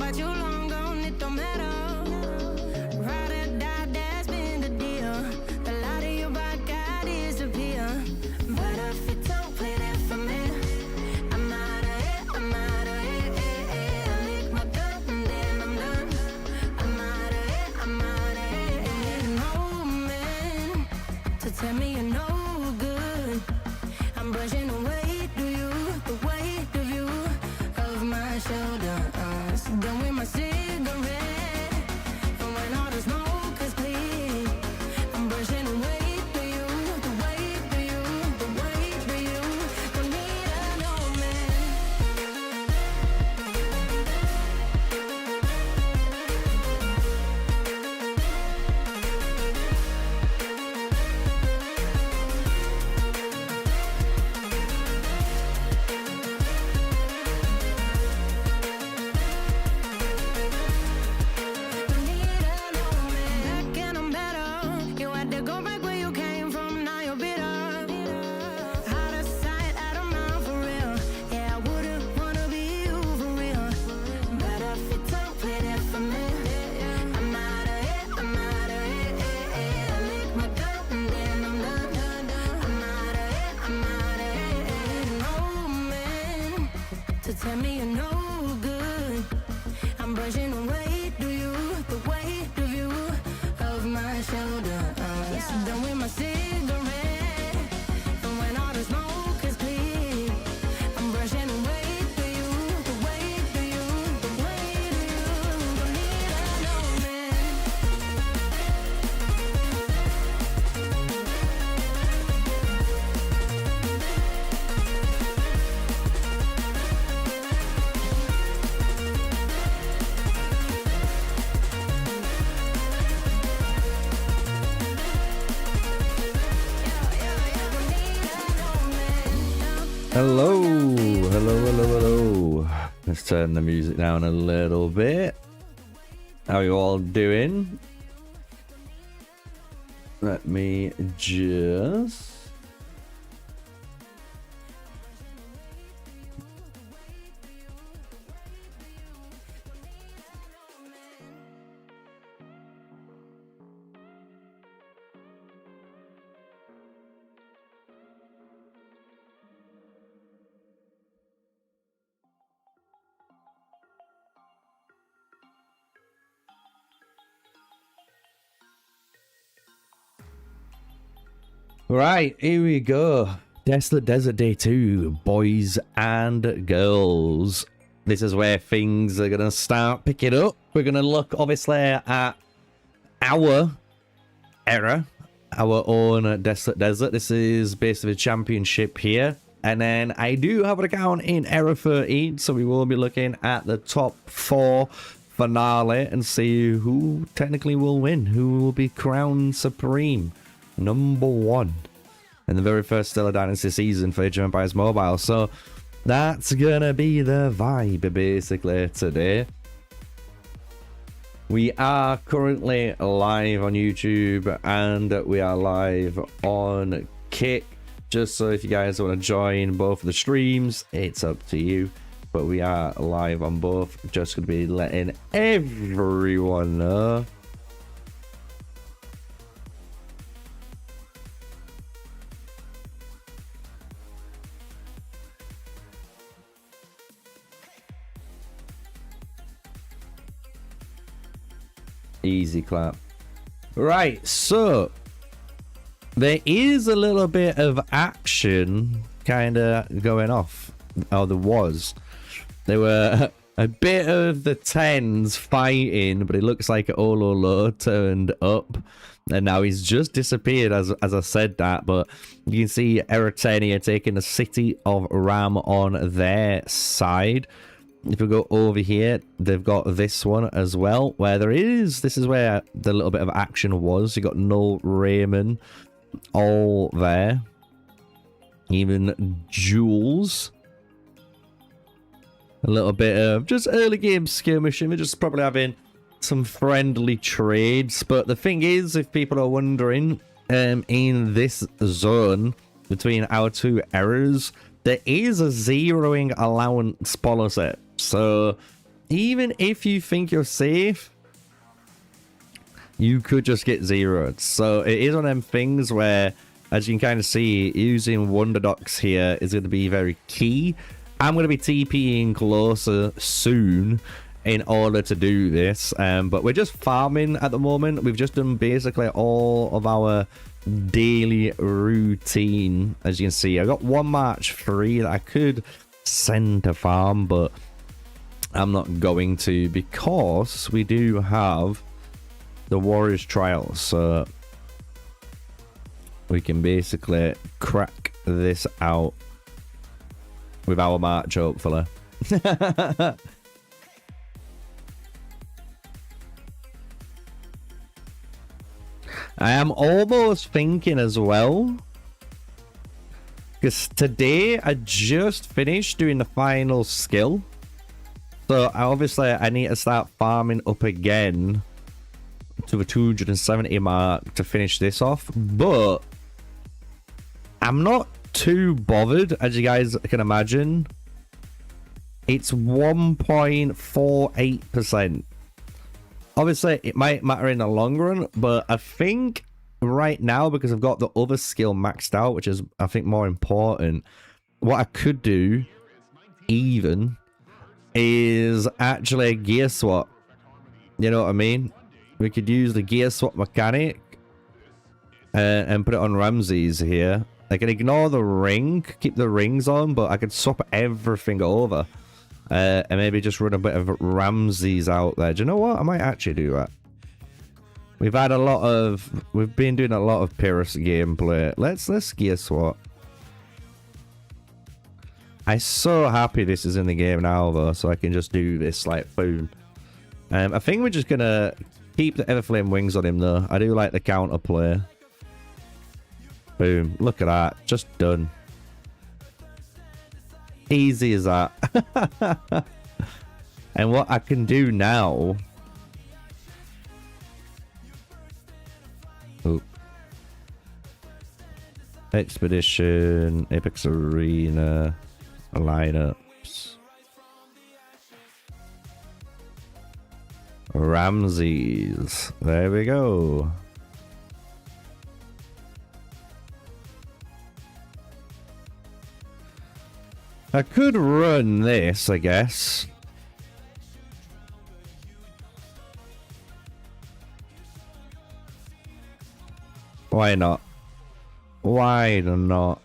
got you long gone, it don't matter. Ride or die, that's been the deal. The light of your body got disappear. But if you don't play that for me, I'm out of it, I'm out of it. I lick my gun and then I'm done. I'm out of it, I'm out of it. And no man to tell me you're no good. I'm brushing away, do you, the weight of you, of my shoulders. Done with my cigarette, and when all the smoke is clear, I'm brushing away, do you, the weight of you, the weight of you. Don't need a no Back and I'm better. You had to go back where you came from, now you're bitter. Out of sight, out of mind for real. Yeah, I wouldn't wanna be you for real. But if you don't play that for me, I'm out of it, I'm out of it. I lick my gun and then I'm done. I'm out of it, I'm out of it. No man to tell me you're no good. I'm brushing away, do you, the weight of you, of my shoulders. Done with my cigarette, and when all the smoke is clear, I'm brushing away, do you, the weight of you, the weight of you. Don't need a no man. Hello, hello, hello, hello. Let's turn the music down a little bit. How you all doing? Let me just... Right, here we go. Desolate Desert Day 2, boys and girls. This is where things are going to start picking up. We're going to look, obviously, at our era, our own Desolate Desert. This is basically the championship here. And then I do have an account in Era 13, so we will be looking at the top 4 finale and see who technically will win, who will be crowned supreme. Number 1 in the very first Stella Dynasty season for Age of Empires Mobile. So that's gonna be the vibe basically today. We are currently live on YouTube and we are live on Kick. Just so if you guys want to join both of the streams, it's up to you. But we are live on both. Just gonna be letting everyone know. Easy clap. Right, so there is a little bit of action kind of going off. Oh, there was. There were a bit of the 10s fighting, but it looks like Ololo turned up. And now he's just disappeared as I said that. But you can see Eritrea taking the city of Ram on their side. If we go over here, they've got this one as well, where this is where the little bit of action was. You got Null Raymond all there. Even Jules. A little bit of just early game skirmishing. We're just probably having some friendly trades. But the thing is, if people are wondering, in this zone between our two eras, there is a zeroing allowance policy. So even if you think you're safe, you could just get zeroed. So it is one of them things where, as you can kind of see, using Wonder Docks here is going to be very key. I'm going to be TPing closer soon in order to do this, but we're just farming at the moment. We've just done basically all of our daily routine. As you can see, I got one March free that I could send to farm, but I'm not going to because we do have the Warriors Trial, so we can basically crack this out with our March, hopefully. I am almost thinking as well, because today I just finished doing the final skill, so obviously I need to start farming up again to the 270 mark to finish this off, but I'm not too bothered, as you guys can imagine. It's 1.48%. Obviously, it might matter in the long run, but I think right now, because I've got the other skill maxed out, which is, I think, more important, what I could do, even, is actually a gear swap. You know what I mean? We could use the gear swap mechanic and put it on Ramsey's here. I can ignore the ring, keep the rings on, but I could swap everything over. And maybe just run a bit of Ramsey's out there. Do you know what? I might actually do that. We've been doing a lot of Pyrrhus gameplay. Let's gear swap. I'm so happy this is in the game now, though, so I can just do this like boom. I think we're just gonna keep the Everflame wings on him, though. I do like the counterplay. Boom! Look at that, just done. Easy as that. And what I can do now, Expedition, Apex Arena, lineups, Ramsey's, there we go. I could run this, I guess. Why not? Why not?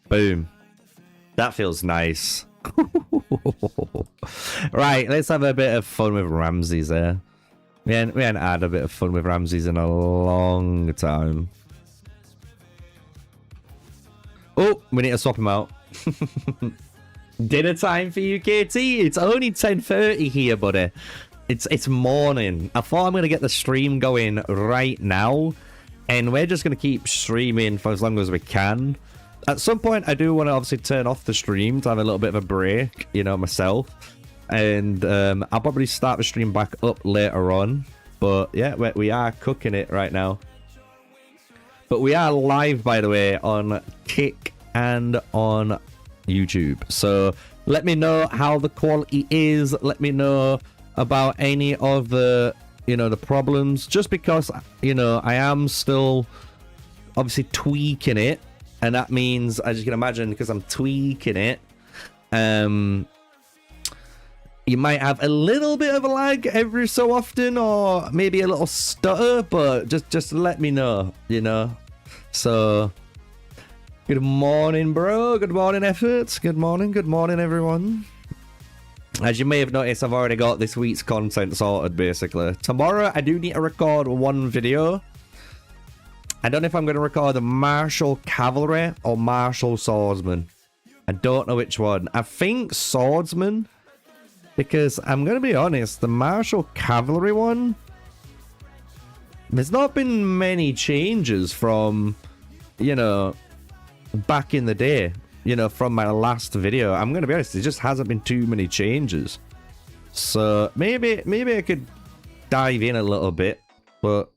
Boom. That feels nice. Right, let's have a bit of fun with Ramsey's there. We hadn't had a bit of fun with Ramsey's in a long time. Oh, we need to swap him out. Dinner time for you, KT. It's only 10:30 here, buddy. It's morning. I thought I'm going to get the stream going right now, and we're just going to keep streaming for as long as we can. At some point, I do want to obviously turn off the stream to have a little bit of a break, you know, myself. And I'll probably start the stream back up later on. But yeah, we are cooking it right now. But we are live, by the way, on Kick and on YouTube. So let me know how the quality is. Let me know about any of the, you know, the problems. Just because, you know, I am still obviously tweaking it. And that means, as you can imagine, because I'm tweaking it, you might have a little bit of a lag every so often, or maybe a little stutter, but just let me know, you know. So, good morning, bro. Good morning, efforts. Good morning, everyone. As you may have noticed, I've already got this week's content sorted, basically. Tomorrow, I do need to record one video. I don't know if I'm going to record the Martial Cavalry or Martial Swordsman. I don't know which one. I think Swordsman, because I'm going to be honest, the Martial Cavalry one, there's not been many changes from, you know, back in the day, you know, from my last video. I'm going to be honest, there just hasn't been too many changes. So maybe I could dive in a little bit, but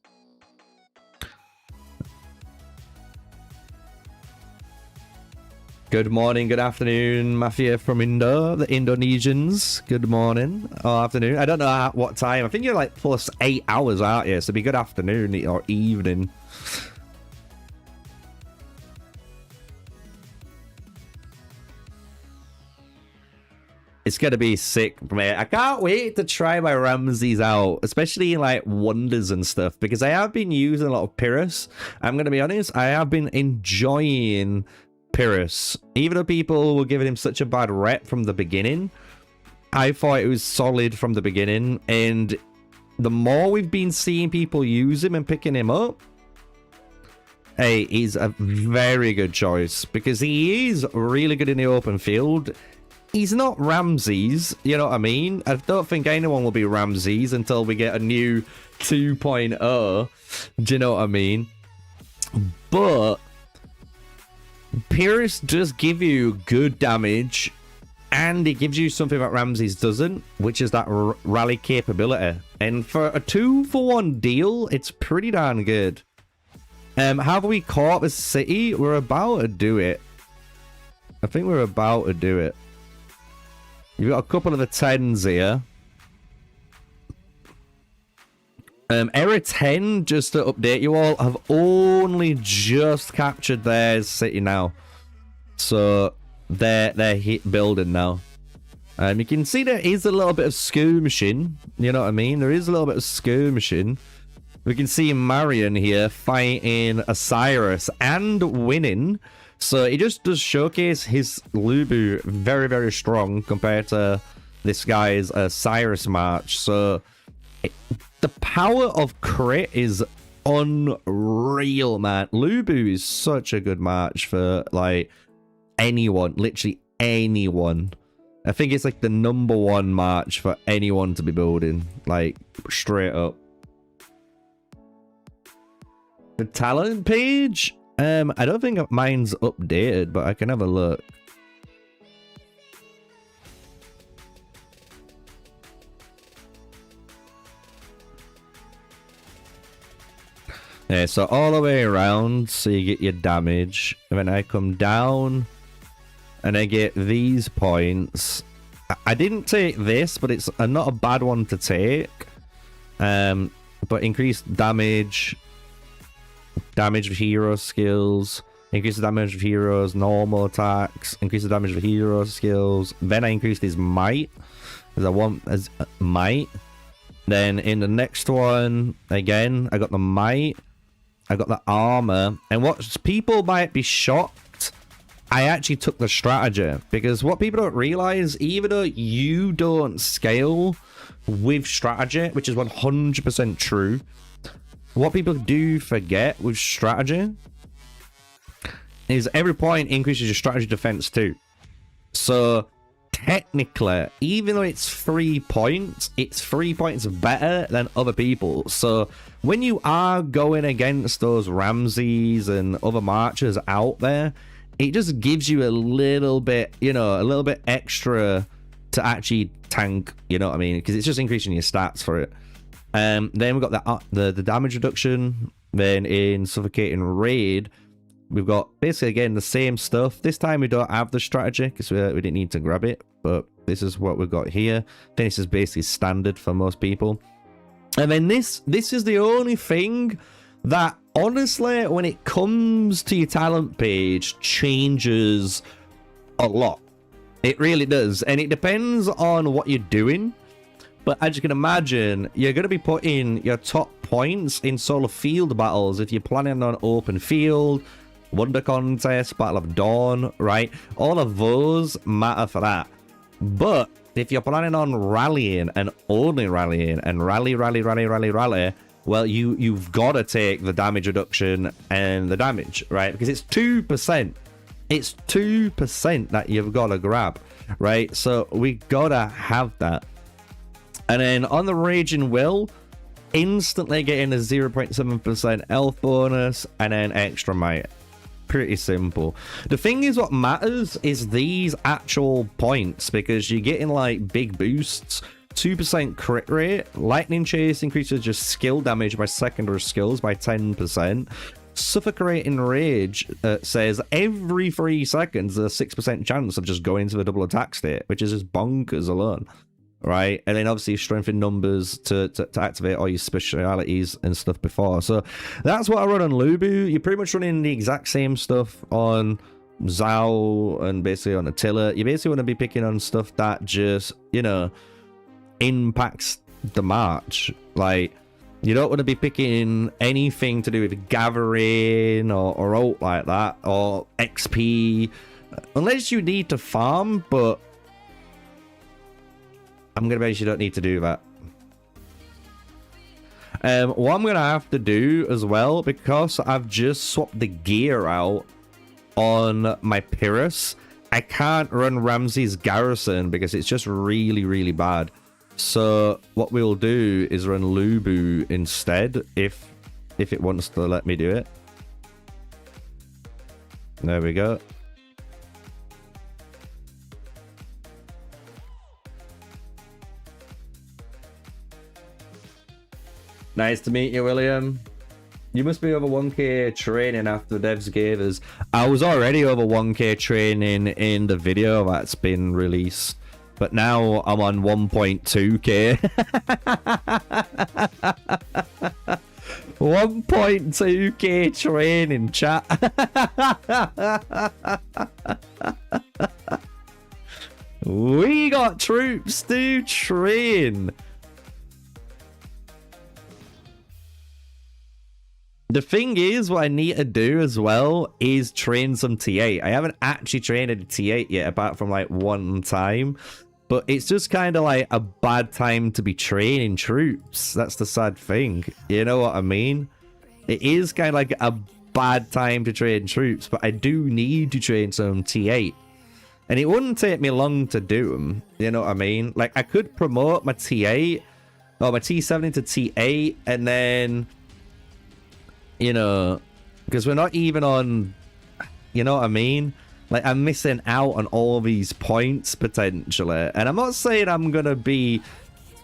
Good morning, good afternoon, Mafia from Indo, the Indonesians. Good morning or afternoon. I don't know what time. I think you're like plus 8 hours, aren't you? So it'd be good afternoon or evening. It's gonna be sick, mate. I can't wait to try my Ramses out, especially in like wonders and stuff, because I have been using a lot of Pyrrhus. I'm gonna be honest, I have been enjoying Pyrrhus. Even though people were giving him such a bad rep from the beginning, I thought it was solid from the beginning, and the more we've been seeing people use him and picking him up, hey, he's a very good choice, because he is really good in the open field. He's not Ramses, you know what I mean? I don't think anyone will be Ramses until we get a new 2.0. Do you know what I mean? But Pyrrhus does give you good damage, and it gives you something that Ramses doesn't, which is that rally capability. And for a 2-for-1 deal, it's pretty darn good. Have we caught the city? We're about to do it. I think we're about to do it. You've got a couple of the 10s here. Error 10, just to update you all, have only just captured their city now. So they're hit building now. You can see there is a little bit of skirmishing. You know what I mean? There is a little bit of skirmishing. We can see Marion here fighting Osiris and winning. So he just does showcase his Lubu very, very strong compared to this guy's Cyrus March. So the power of crit is unreal, man. Lubu is such a good march for like anyone, literally anyone. I think it's like the #1 march for anyone to be building, like straight up. The talent page? I don't think mine's updated, but I can have a look. Yeah, so all the way around, so you get your damage. And then I come down, and I get these points. I didn't take this, but it's not a bad one to take. But increased damage... Damage of hero skills, increase the damage of heroes, normal attacks, increase the damage of hero skills. Then I increased his might, because I want as might. Then in the next one, again, I got the might, I got the armor. And what people might be shocked, I actually took the strategy, because what people don't realize, even though you don't scale with strategy, which is 100% true, what people do forget with strategy is every point increases your strategy defense too. So technically, even though it's 3 points, it's 3 points better than other people. So when you are going against those Ramses and other marchers out there, it just gives you a little bit, you know, a little bit extra to actually tank, you know what I mean? Because it's just increasing your stats for it. Then we've got the damage reduction. Then in Suffocating Raid, we've got basically again the same stuff. This time we don't have the strategy because we didn't need to grab it, but this is what we've got here. Then this is basically standard for most people. And then this is the only thing that honestly, when it comes to your talent page, changes a lot. It really does, and it depends on what you're doing. But as you can imagine, you're going to be putting your top points in solo field battles if you're planning on open field, Wonder Contest, Battle of Dawn, right? All of those matter for that. But if you're planning on rallying and only rallying and rally, well, you've got to take the damage reduction and the damage, right? Because it's 2%. It's 2% that you've got to grab, right? So we got to have that. And then on the Raging Will, instantly getting a 0.7% health bonus and then extra might. Pretty simple. The thing is, what matters is these actual points, because you're getting like big boosts. 2% crit rate. Lightning Chase increases your skill damage by secondary skills by 10%. Suffocating Rage says every 3 seconds there's a 6% chance of just going into the double attack state, which is just bonkers alone, right? And then obviously strength in numbers to activate all your specialities and stuff before. So that's what I run on Lubu. You're pretty much running the exact same stuff on Zhao and basically on Attila. You basically want to be picking on stuff that just, you know, impacts the march. Like, you don't want to be picking anything to do with gathering or ult like that, or XP, unless you need to farm, but I'm going to bet you don't need to do that. What I'm going to have to do as well, because I've just swapped the gear out on my Pyrrhus, I can't run Ramsey's Garrison because it's just really, really bad. So what we'll do is run Lubu instead, if it wants to let me do it. There we go. Nice to meet you, William. You must be over 1k training after the devs gave us. I was already over 1k training in the video that's been released. But now I'm on 1.2k. 1.2k training, chat. We got troops to train. The thing is, what I need to do as well is train some T8. I haven't actually trained a T8 yet, apart from like one time. But it's just kind of like a bad time to be training troops. That's the sad thing. You know what I mean? It is kind of like a bad time to train troops, but I do need to train some T8. And it wouldn't take me long to do them. You know what I mean? Like, I could promote my T8 or my T7 into T8 and then, you know, because we're not even on, you know what I mean? Like, I'm missing out on all these points potentially. And I'm not saying I'm going to be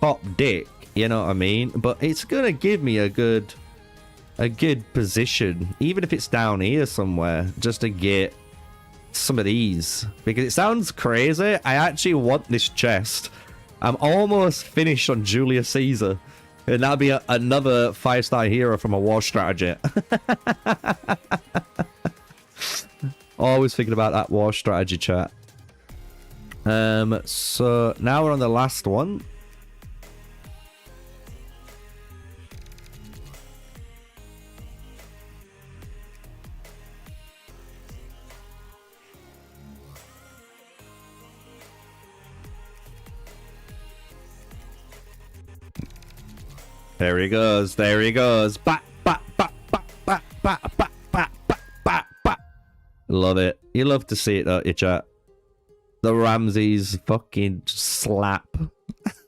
top dick, you know what I mean? But it's going to give me a good position, even if it's down here somewhere, just to get some of these. Because it sounds crazy. I actually want this chest. I'm almost finished on Julius Caesar. And that'll be another 5-star hero from a war strategy. Always thinking about that war strategy, chat. So now we're on the last one. There he goes. There he goes. Ba, ba, ba, ba, ba, ba, ba, ba, ba, ba, ba. Love it. You love to see it, don't you, chat? The Ramses fucking slap.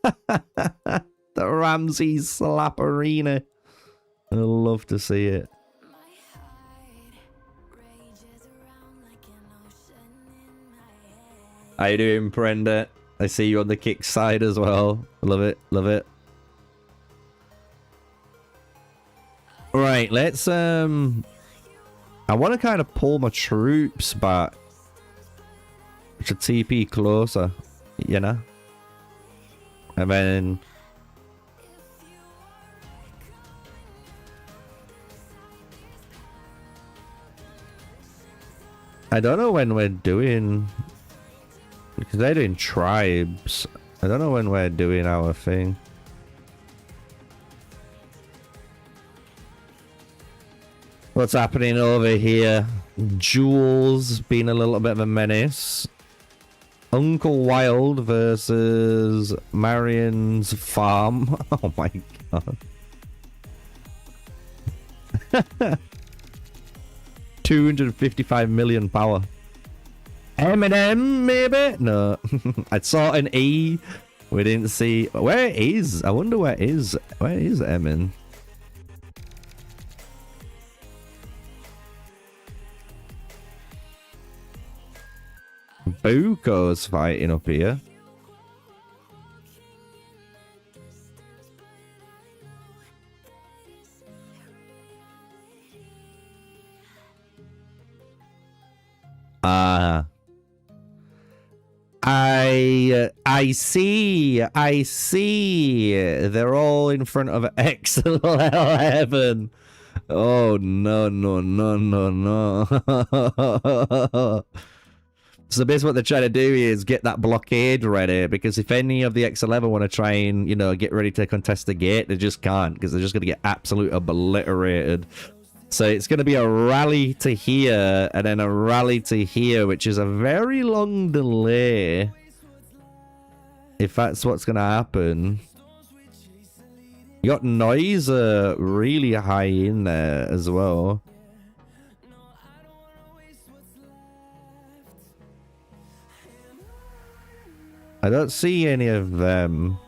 The Ramses slap arena. I love to see it. How you doing, Brenda? I see you on the kick side as well. Love it. Love it. Right, let's I want to kind of pull my troops back to TP closer, you know? And then I don't know when we're doing, because they're doing tribes. I don't know when we're doing our thing. What's happening over here? Jules being a little bit of a menace. Uncle Wild versus Marion's farm. Oh my god. 255 million power. Eminem, maybe? No. I saw an E. We didn't see. Where is? I wonder where is. Where is Emin? Buko's fighting up here. I see. I see. They're all in front of XL11. Oh, no, no, no, no, no. So basically what they're trying to do is get that blockade ready, because if any of the X11 want to try and, you know, get ready to contest the gate, they just can't, because they're just going to get absolutely obliterated. So it's going to be a rally to here, and then a rally to here, which is a very long delay. If that's what's going to happen. You got noise really high in there as well. I don't see any of them.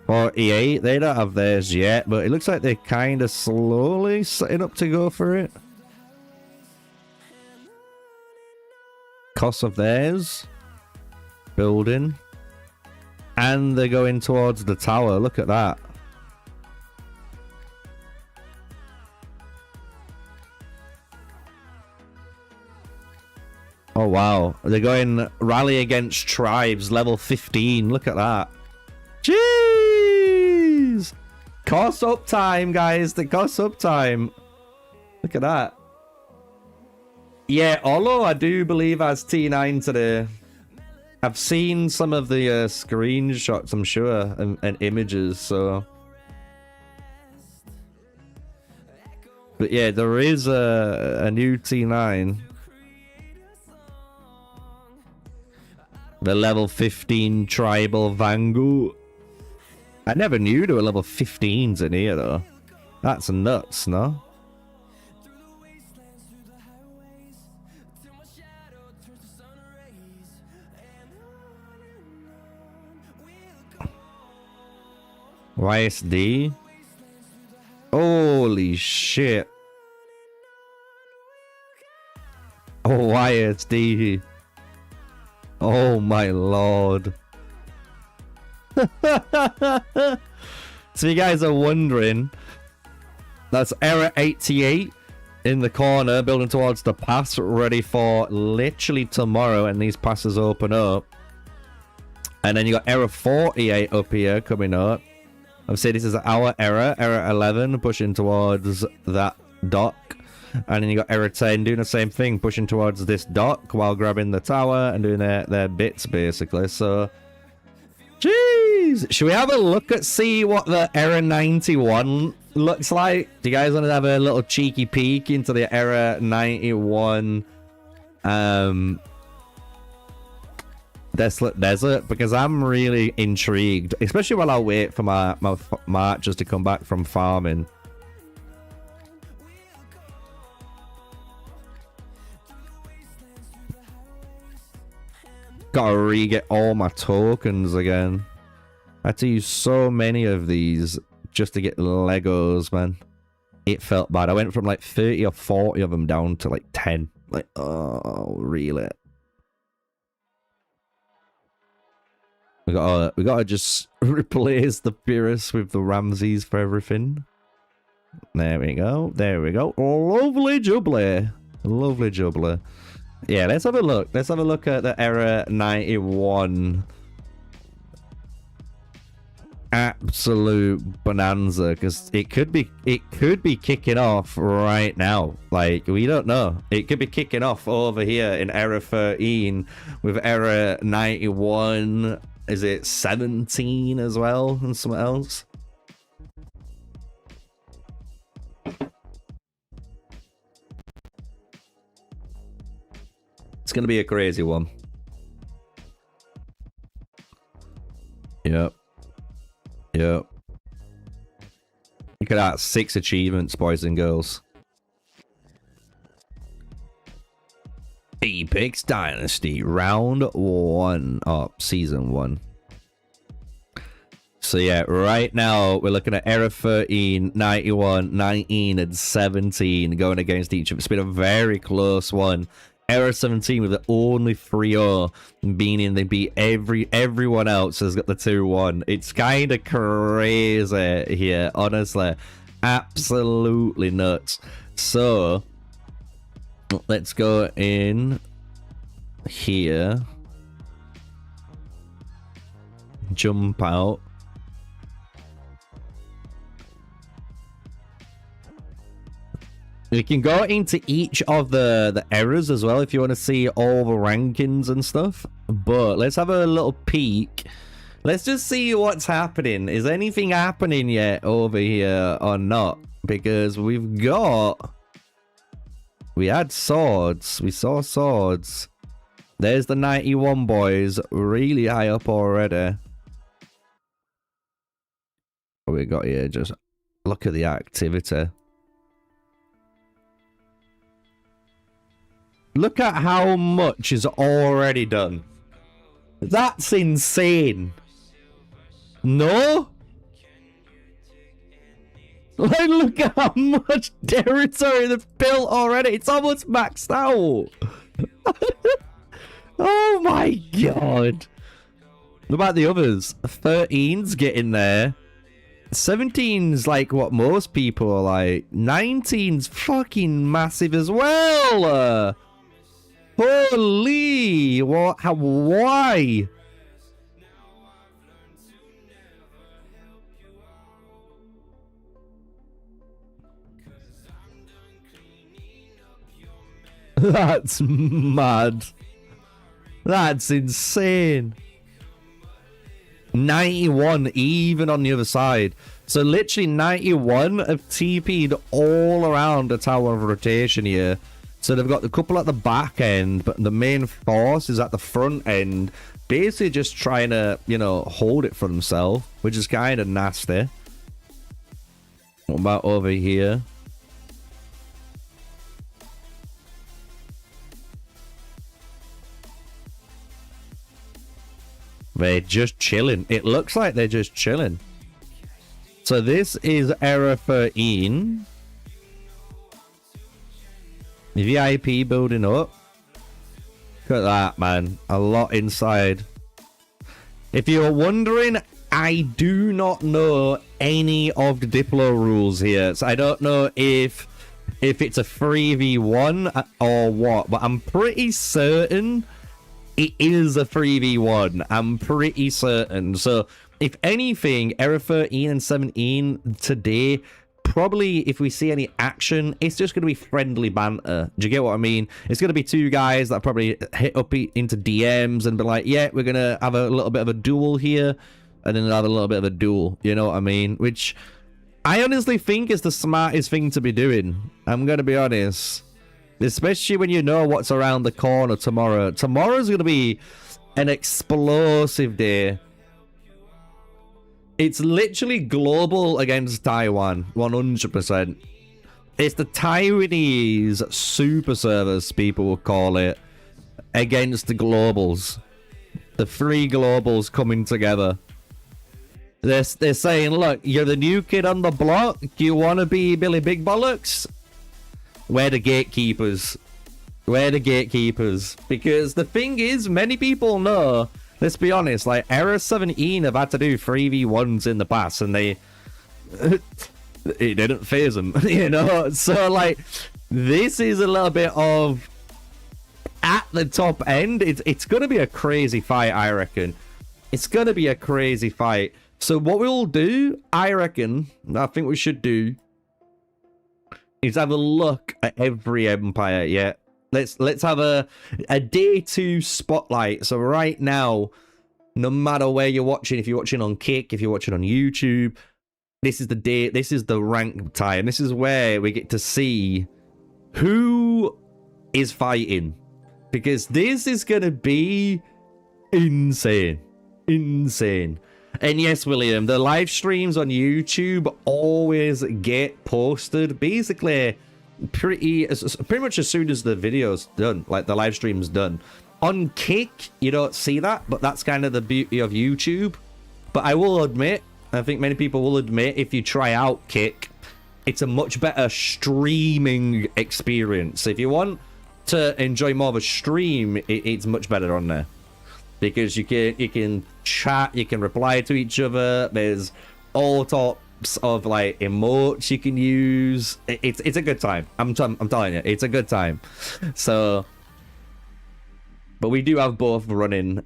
48, they don't have theirs yet, but it looks like they're kind of slowly setting up to go for it. Cost of theirs. Building. And they're going towards the tower. Look at that. Oh, wow. They're going rally against tribes, level 15. Look at that. Jeez! Cost up time, guys. The cost up time. Look at that. Yeah, Olo, I do believe, has T9 today. I've seen some of the screenshots, I'm sure, and images, so... But yeah, there is a new T9. The level 15 tribal Vangu. I never knew there were level 15s in here, though. That's nuts, no? YSD? Holy shit. Oh, YSD. Oh my lord. So you guys are wondering, that's Error 88 in the corner, building towards the pass, ready for literally tomorrow, and these passes open up. And then you got Error 48 up here coming up. I've said this is our Error 11 pushing towards that dock. And then you got Error 10 doing the same thing, pushing towards this dock while grabbing the tower and doing their bits, basically. So, jeez. Should we have a look at see what the Error 91 looks like? Do you guys want to have a little cheeky peek into the Error 91 Desolate Desert? Because I'm really intrigued, especially while I wait for my marchers to come back from farming. Gotta re-get all my tokens again. I had to use so many of these just to get Legos, man. It felt bad. I went from like 30 or 40 of them down to like 10. Like, oh, really? We gotta just replace the Pyrrhus with the Ramses for everything. There we go. There we go. Lovely jubbly. Lovely jubbly. Yeah, let's have a look. Let's have a look at the Error 91. Absolute bonanza, because it could be kicking off right now. Like, we don't know. It could be kicking off over here in Error 13 with Error 91. Is it 17 as well and something else? It's going to be a crazy one. Yep. Yep. Look at that. 6 achievements, boys and girls. Apex Dynasty, round 1. Oh, season 1. So yeah, right now we're looking at Error 13, 91, 19, and 17 going against each other. It's been a very close one. Era 17 with the only 3-0, meaning they beat everyone else has got the 2-1. It's kind of crazy here, honestly. Absolutely nuts. So, let's go in here. Jump out. You can go into each of the errors as well if you want to see all the rankings and stuff. But let's have a little peek. Let's just see what's happening. Is anything happening yet over here or not? Because we had swords. We saw swords. There's the 91 boys. Really high up already. What we got here? Just look at the activity. Look at how much is already done. That's insane. No? Like, look at how much territory they've built already. It's almost maxed out. Oh my god. What about the others? 13's getting there. 17's like what most people are like. 19's fucking massive as well. Holy, what? How? Why? That's mad. That's insane. 91 even on the other side. So literally 91 have TP'd all around the tower of rotation here. So they've got the couple at the back end, but the main force is at the front end, basically just trying to, you know, hold it for themselves, which is kind of nasty. What about over here? They're just chilling. It looks like they're just chilling. So this is Era 13. VIP building up. Look at that, man. A lot inside. If you're wondering, I do not know any of the Diplo rules here. So I don't know if it's a 3v1 or what. But I'm pretty certain it is a 3v1. I'm pretty certain. So if anything, Era 13 and 17 today, probably if we see any action, it's just going to be friendly banter. Do you get what I mean? It's going to be two guys that probably hit up into DMs and be like, yeah, we're going to have a little bit of a duel here. And then have a little bit of a duel. You know what I mean? Which I honestly think is the smartest thing to be doing. I'm going to be honest. Especially when you know what's around the corner tomorrow. Tomorrow's going to be an explosive day. It's literally global against Taiwan, 100%. It's the Taiwanese super service, people will call it, against the globals. The three globals coming together. They're saying, look, you're the new kid on the block. Do you want to be Billy Big Bollocks? We're the gatekeepers. We're the gatekeepers. Because the thing is, many people know, let's be honest, like, Era 17 have had to do 3v1s in the past, and it didn't phase them, you know? So, like, this is a little bit of, at the top end, it's going to be a crazy fight, I reckon. It's going to be a crazy fight. So what we'll do, I reckon, I think we should do, is have a look at every empire, yeah. Let's have a day 2 spotlight. So right now, no matter where you're watching, if you're watching on Kick, if you're watching on YouTube, this is the day, this is the rank time. This is where we get to see who is fighting. Because this is going to be insane. Insane. And yes, William, the live streams on YouTube always get posted basically pretty much as soon as the video's done, like the live stream's done. On Kick, you don't see that, but that's kind of the beauty of YouTube. But I will admit, I think many people will admit, if you try out Kick, it's a much better streaming experience. If you want to enjoy more of a stream, it's much better on there. Because you can chat, you can reply to each other. There's all types of like emotes you can use. It's a good time. I'm telling you, it's a good time. So, but we do have both running.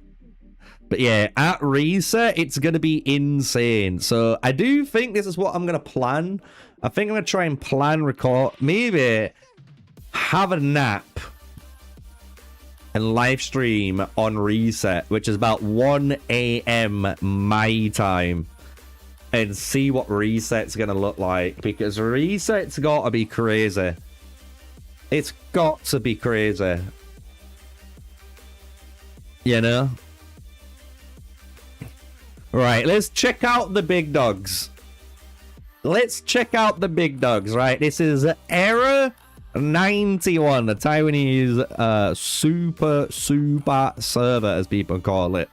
But yeah, at reset, it's gonna be insane. So I do think this is what I'm gonna plan. I think I'm gonna try and plan record, maybe have a nap and live stream on reset, which is about 1 a.m. my time, and see what reset's gonna look like, because reset's gotta be crazy. It's got to be crazy, you know. Right, let's check out the big dogs. Let's check out the big dogs. Right, this is Era 91, the Taiwanese super server, as people call it,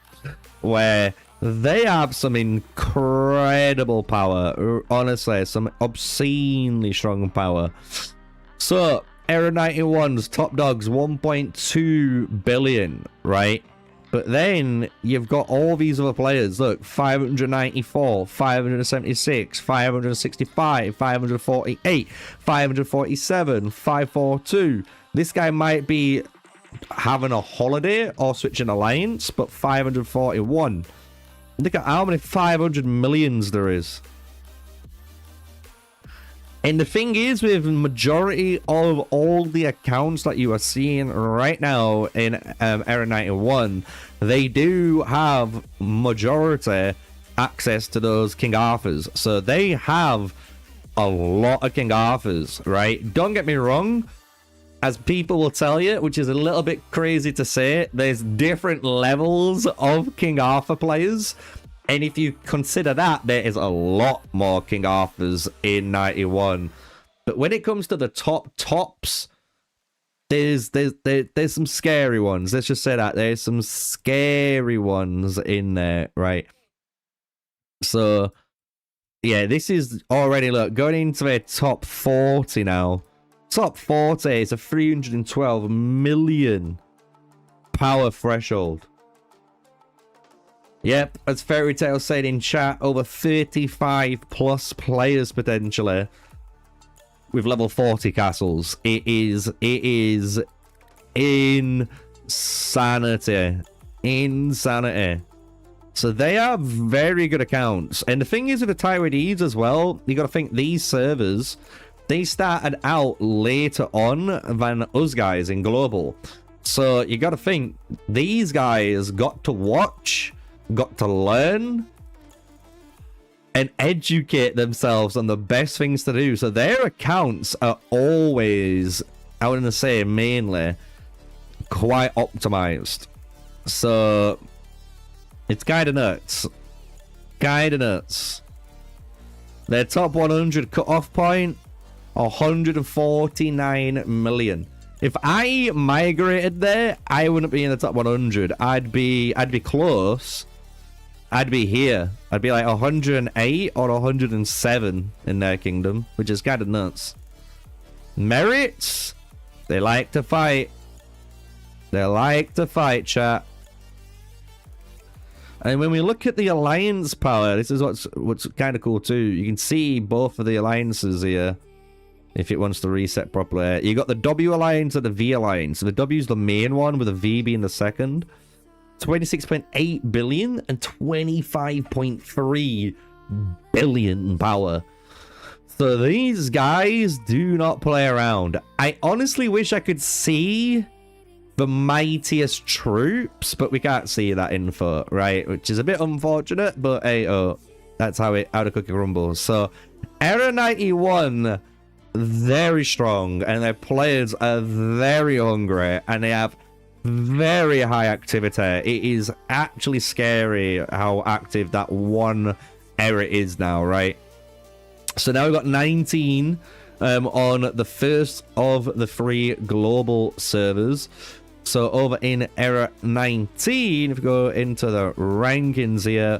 where they have some incredible power. Honestly, some obscenely strong power. So Era 91's top dogs 1.2 billion, right? But then you've got all these other players. Look, 594, 576, 565, 548, 547, 542. This guy might be having a holiday or switching alliance, but 541. Look at how many 500 millions there is. And the thing is, with majority of all the accounts that you are seeing right now in Era 91, they do have majority access to those King Arthurs. So they have a lot of King Arthurs, right? Don't get me wrong, as people will tell you, which is a little bit crazy to say, there's different levels of King Arthur players. And if you consider that, there is a lot more King Arthurs in 91. But when it comes to the tops, there's some scary ones. Let's just say that. There's some scary ones in there, right? So, yeah, this is already, look, going into their top 40 now. Top 40 is a 312 million power threshold. Yep, as Fairy Tale said in chat, over 35 plus players potentially with level 40 castles. It is insanity. Insanity. So they are very good accounts. And the thing is with the Taiwanese as well, you got to think these servers, they started out later on than us guys in global. So you got to think these guys got to watch, got to learn and educate themselves on the best things to do. So their accounts are always, I wouldn't say mainly, quite optimized. So it's kind of nuts. Kind of nuts. Their top 100 cutoff point, 149 million. If I migrated there, I wouldn't be in the top 100. I'd be close. I'd be here. I'd be like 108 or 107 in their kingdom, which is kind of nuts. Merits? They like to fight. They like to fight, chat. And when we look at the alliance power, this is what's kind of cool too. You can see both of the alliances here. If it wants to reset properly. You got the W alliance and the V alliance. So the W is the main one, with the V being the second. 26.8 billion and 25.3 billion power. So these guys do not play around. I honestly wish I could see the mightiest troops, but we can't see that info, right? Which is a bit unfortunate, but hey, oh, that's how the cookie crumbles. So Era 91, very strong, and their players are very hungry, and they have very high activity. It is actually scary how active that one era is now, right? So now we've got 19 on the first of the 3 global servers. So over in Era 19, if we go into the rankings here,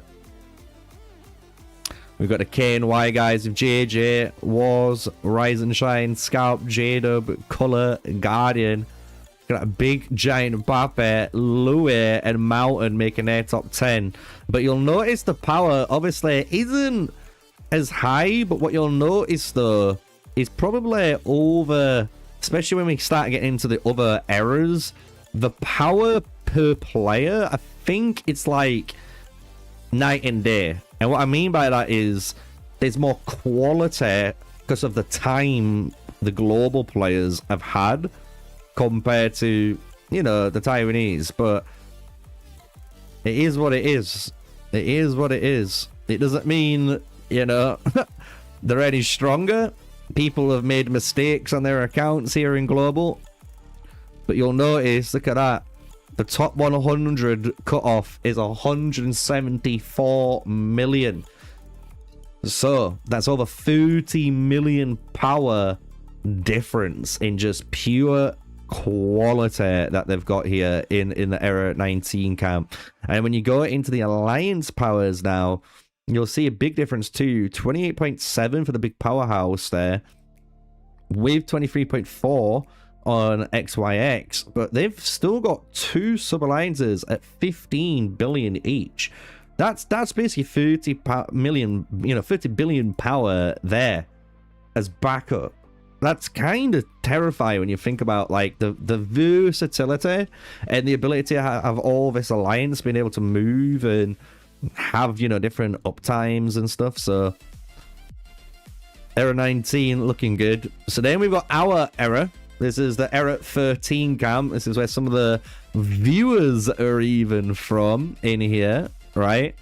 we've got the KNY guys of JJ, Wars, Rise and Shine, Scalp, J-Dub, Color, Guardian. Got a big giant Bape, Louis, and Mountain making their top 10. But you'll notice the power obviously isn't as high, but what you'll notice though is probably over, especially when we start getting into the other eras, the power per player, I think it's like night and day. And what I mean by that is there's more quality because of the time the global players have had compared to, you know, the Taiwanese. But it is what it is. It is what it is. It doesn't mean, you know, they're any stronger. People have made mistakes on their accounts here in global. But you'll notice, look at that. The top 100 cutoff is 174 million. So that's over 30 million power difference in just pure quality that they've got here in the Era 19 camp. And when you go into the Alliance powers now, you'll see a big difference too. 28.7 for the big powerhouse there, with 23.4 on XYX, but they've still got 2 sub-alliances at 15 billion each. That's basically 30 million, you know, 50 billion power there as backup. That's kind of terrifying when you think about like the versatility and the ability to have all this alliance being able to move and have, you know, different uptimes and stuff. So Era 19 looking good. So then we've got our era. This is the Era 13 camp. This is where some of the viewers are even from in here, right?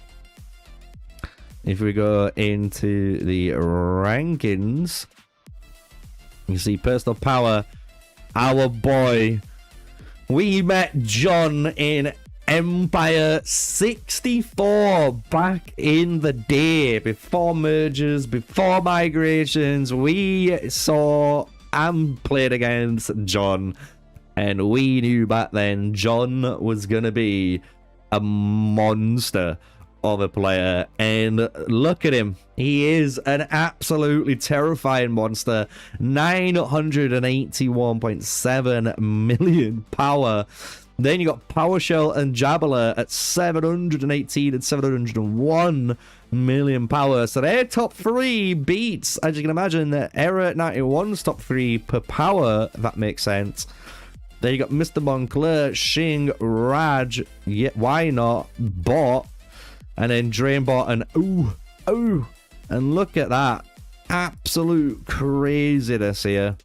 If we go into the rankings, you see personal power, our boy. We met John in Empire 64 back in the day, before mergers, before migrations. We saw and played against John, and we knew back then John was gonna be a monster of a player. And look at him, he is an absolutely terrifying monster. 981.7 million power. Then you got PowerShell and Jabbler at 718 and 701 million power. So their top 3 beats, as you can imagine, the Era 91's top 3 per power, if that makes sense. Then you got Mr. Moncler, Shing, Raj, yeah, why not, Bot, and then Drainbot, and ooh, and look at that. Absolute craziness here.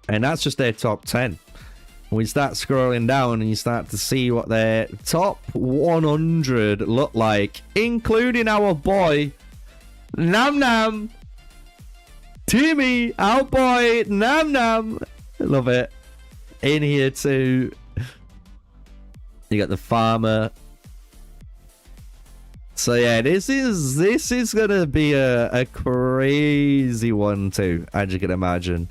And that's just their top 10. We start scrolling down and you start to see what their top 100 look like, including our boy Nam Nam, Timmy, our boy Nam Nam. Love it. In here too, you got the farmer. So yeah, this is gonna be a crazy one too, as you can imagine.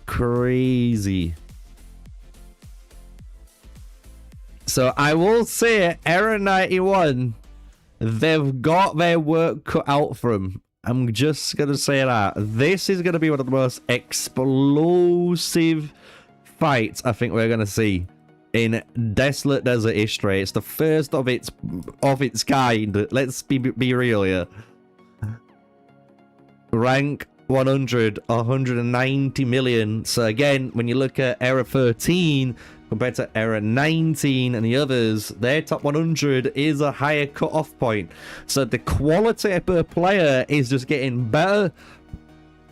Crazy. So I will say, Era 91, they've got their work cut out for them. I'm just going to say that. This is going to be one of the most explosive fights I think we're going to see in Desolate Desert history. It's the first of its kind. Let's be real here. Rank 100, 190 million. So again, when you look at Era 13 compared to Era 19 and the others, their top 100 is a higher cutoff point. So the quality per player is just getting better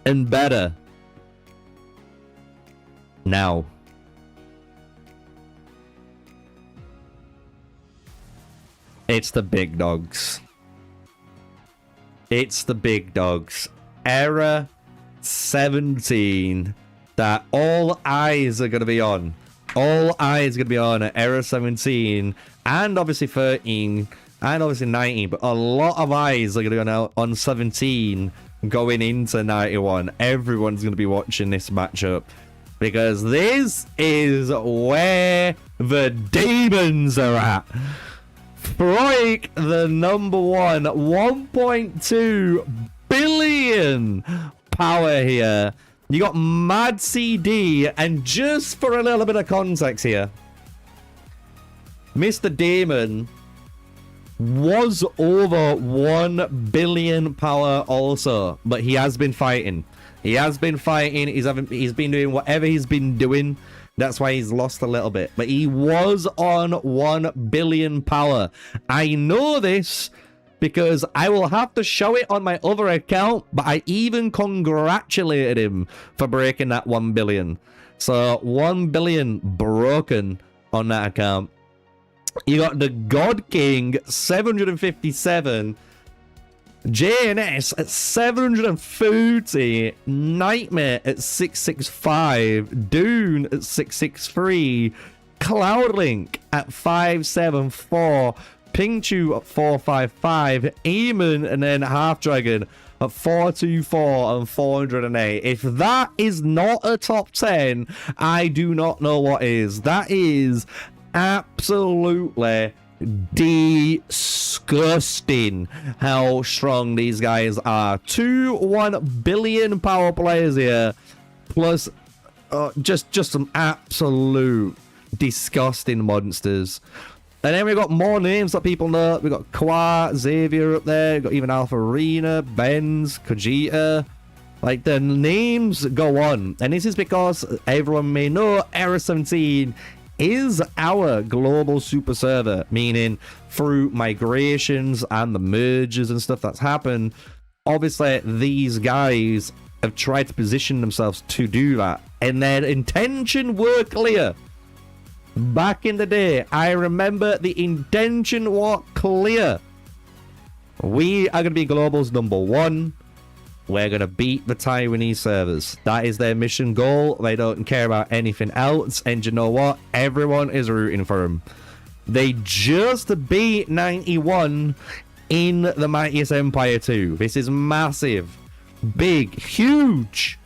and better. Now, it's the big dogs. It's the big dogs. Era 17 that all eyes are going to be on. All eyes going to be on at Era 17 and obviously 13 and obviously 19, but a lot of eyes are going to go on 17 going into 91. Everyone's going to be watching this matchup because this is where the demons are at. Freak, the number one, 1.2 billion power here. You got Mad CD, and just for a little bit of context here, Mr. Damon was over 1 billion power also, but he has been fighting. He has been fighting. He's been doing whatever he's been doing. That's why he's lost a little bit. But he was on 1 billion power. I know this because I will have to show it on my other account, but I even congratulated him for breaking that 1 billion. So 1 billion broken on that account. You got the God King 757, JNS at 730, Nightmare at 665, Dune at 663, Cloudlink at 574, Pingchu at 455, Eamon and then Half Dragon at 424 and 408. If that is not a top 10, I do not know what is. That is absolutely disgusting how strong these guys are. 2 1 billion power players here, plus just some absolute disgusting monsters. And then we've got more names that people know. We've got Kwa, Xavier up there. We've got even Alpha Arena, Benz, Kojita. Like, the names go on. And this is because everyone may know Era 17 is our global super server, meaning through migrations and the mergers and stuff that's happened, obviously these guys have tried to position themselves to do that, and their intention were clear. Back in the day, I remember the intention was clear. We are going to be global's #1. We're going to beat the Taiwanese servers. That is their mission goal. They don't care about anything else. And you know what? Everyone is rooting for them. They just beat 91 in the Mightiest Empire 2. This is massive. Big. Huge.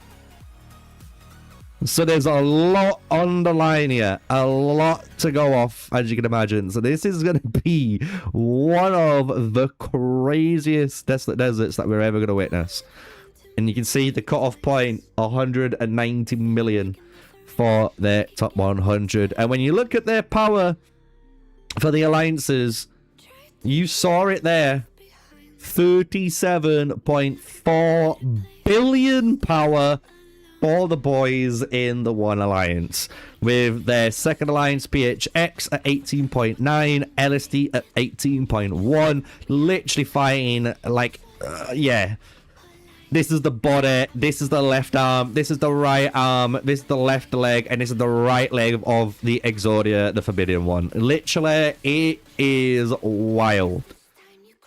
So there's a lot on the line here. A lot to go off, as you can imagine. So this is going to be one of the craziest Desolate Deserts that we're ever going to witness. And you can see the cutoff point, 190 million for their top 100. And when you look at their power for the alliances, you saw it there. 37.4 billion power for the boys in the One Alliance, with their second alliance PHX at 18.9, LSD at 18.1, literally fighting like, yeah. This is the body, this is the left arm, this is the right arm, this is the left leg, and this is the right leg of the Exodia, the Forbidden One. Literally, it is wild.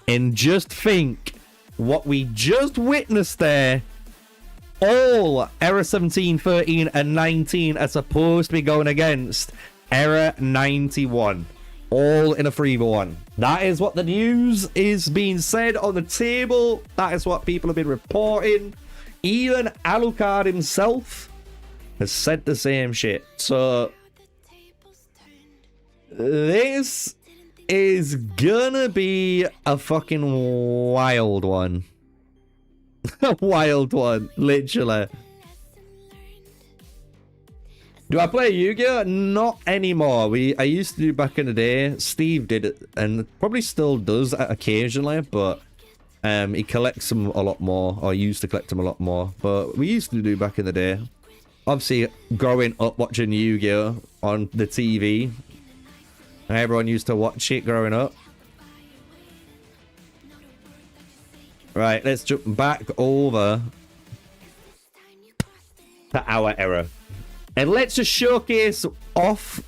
And just think what we just witnessed there. All Era 17, 13, and 19 are supposed to be going against Era 91. All in a 3v1. That is what the news is being said on the table. That is what people have been reporting. Even Alucard himself has said the same shit. So this is gonna be a fucking wild one. A wild one, literally. Do I play Yu-Gi-Oh? Not anymore. I used to do back in the day. Steve did it, and probably still does occasionally, but he collects them a lot more, or used to collect them a lot more. But we used to do back in the day. Obviously, growing up watching Yu-Gi-Oh on the TV, everyone used to watch it growing up. Right, let's jump back over to our era. And let's just showcase off,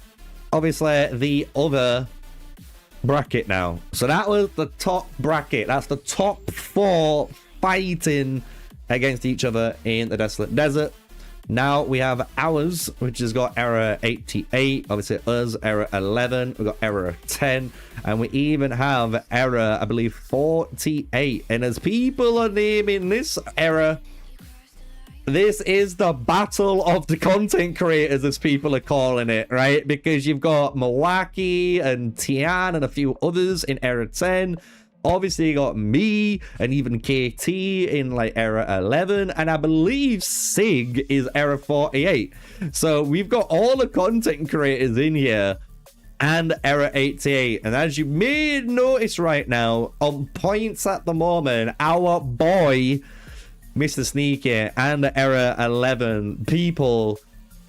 obviously, the other bracket now. So that was the top bracket. That's the top 4 fighting against each other in the Desolate Desert. Now we have ours, which has got Era 88. Obviously, us, Era 11. We've got Era 10. And we even have Era, I believe, 48. And as people are naming this era, this is the battle of the content creators, as people are calling it, right? Because you've got Milwaukee and Tian and a few others in Era 10. Obviously, you got me and even KT in like era 11, and I believe Sig is era 48. So we've got all the content creators in here and era 88. And as you may notice right now, on points at the moment, our boy MrSneakyy and era 11 people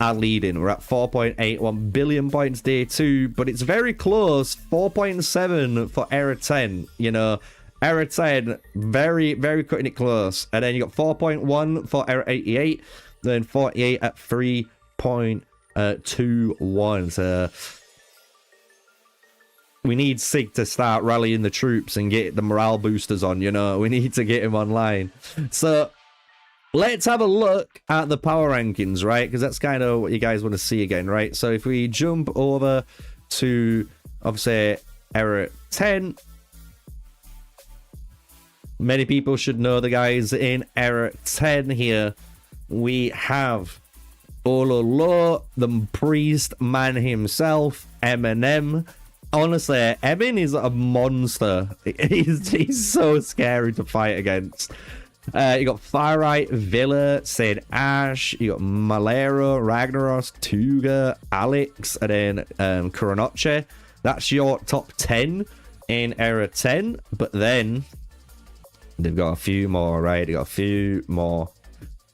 are leading. We're at 4.81 billion points day 2, but it's very close. 4.7 for era 10. You know, era 10 very cutting it close. And then you got 4.1 for era 88, then 48 at 3.21. So we need Sig to start rallying the troops and get the morale boosters on, you know. We need to get him online. So let's have a look at the power rankings, right? Because that's kind of what you guys want to see again, right? So if we jump over to, obviously, era 10, many people should know the guys in era 10 here. We have Ololo, the priest man himself, Eminem. Honestly, Emin is a monster. He's so scary to fight against. You got Firelight, Villa, Sid Ash, you got Malero, Ragnaros, Tuga, Alex, and then Kuronoche. That's your top 10 in era 10. But then they've got a few more, right? They got a few more.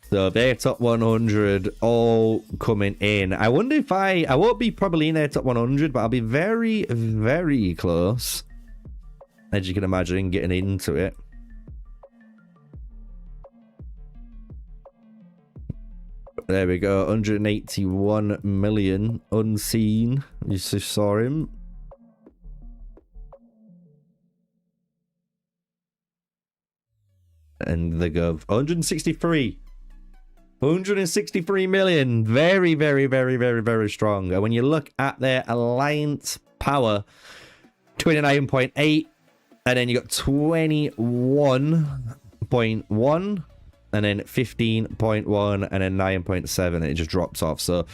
So their top 100 all coming in. I wonder if I won't be probably in their top 100, but I'll be very close, as you can imagine, getting into it. There we go, 181 million unseen. You just saw him. And they go 163 million. Very strong. And when you look at their alliance power, 29.8, and then you got 21.1, and then 15.1, and then 9.7. It just drops off. So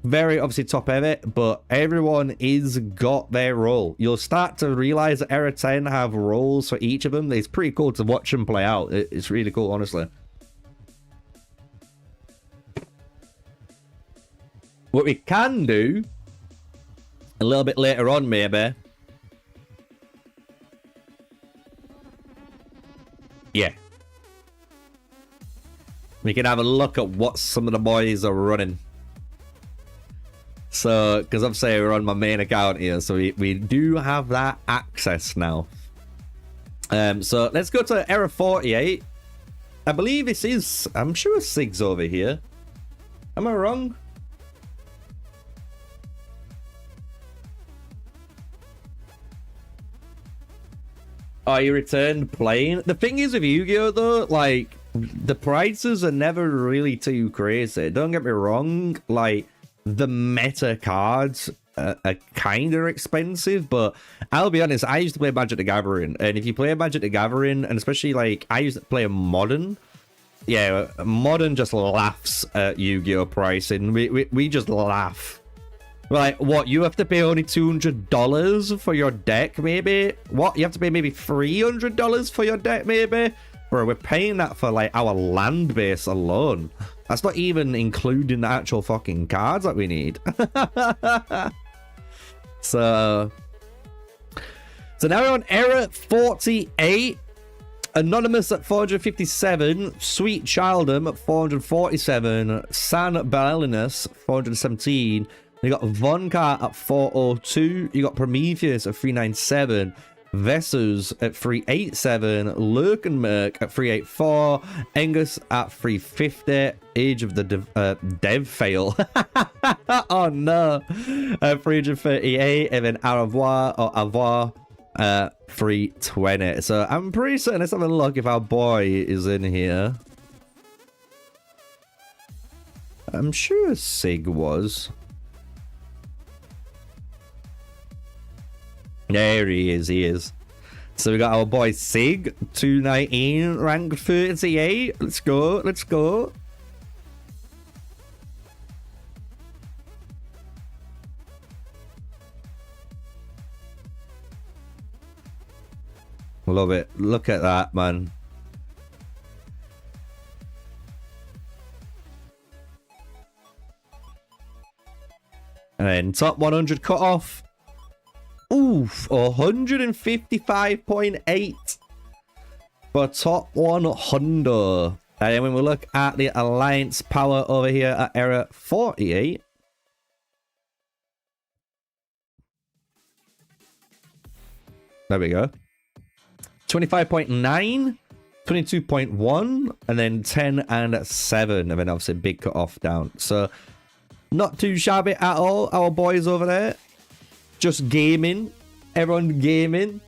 very obviously top of it, but everyone is got their role. You'll start to realize that era 10 have roles for each of them. It's pretty cool to watch them play out. It's really cool, honestly. What we can do a little bit later on, maybe. Yeah. We can have a look at what some of the boys are running. So, because obviously we're on my main account here, so we do have that access now. So let's go to era 48. I believe this is, I'm sure Sig's over here. Am I wrong? Oh, you returned playing? The thing is with Yu-Gi-Oh though, like, the prices are never really too crazy. Don't get me wrong, like, the meta cards are kind of expensive, but I'll be honest, I used to play Magic the Gathering, and if you play Magic the Gathering, and especially, like, I used to play Modern, yeah, Modern just laughs at Yu-Gi-Oh pricing. We just laugh. Like, what, you have to pay only $200 for your deck, maybe? What, you have to pay maybe $300 for your deck, maybe? Bro, we're paying that for, like, our land base alone. That's not even including the actual fucking cards that we need. So now we're on era 48. Anonymous at 457, Sweet Childum at 447, San Bellinus 417. You got Vonka at 402. You got Prometheus at 397. Vessus at 387, Lurkenmerk at 384, Angus at 350, Age of the Dev fail. Oh no, 338, and then Aravois or Avoir 320. So I'm pretty certain. Let's have a look if our boy is in here. I'm sure Sig was. There he is, So we got our boy Sig, 219, rank 38. Let's go. Love it. Look at that, man. And then top 100 cut off. Oof, 155.8 for top 100. And then when we look at the alliance power over here at era 48. There we go. 25.9, 22.1, and then 10 and 7. And then obviously big cut off down. So not too shabby at all, our boys over there. Just gaming. Everyone gaming.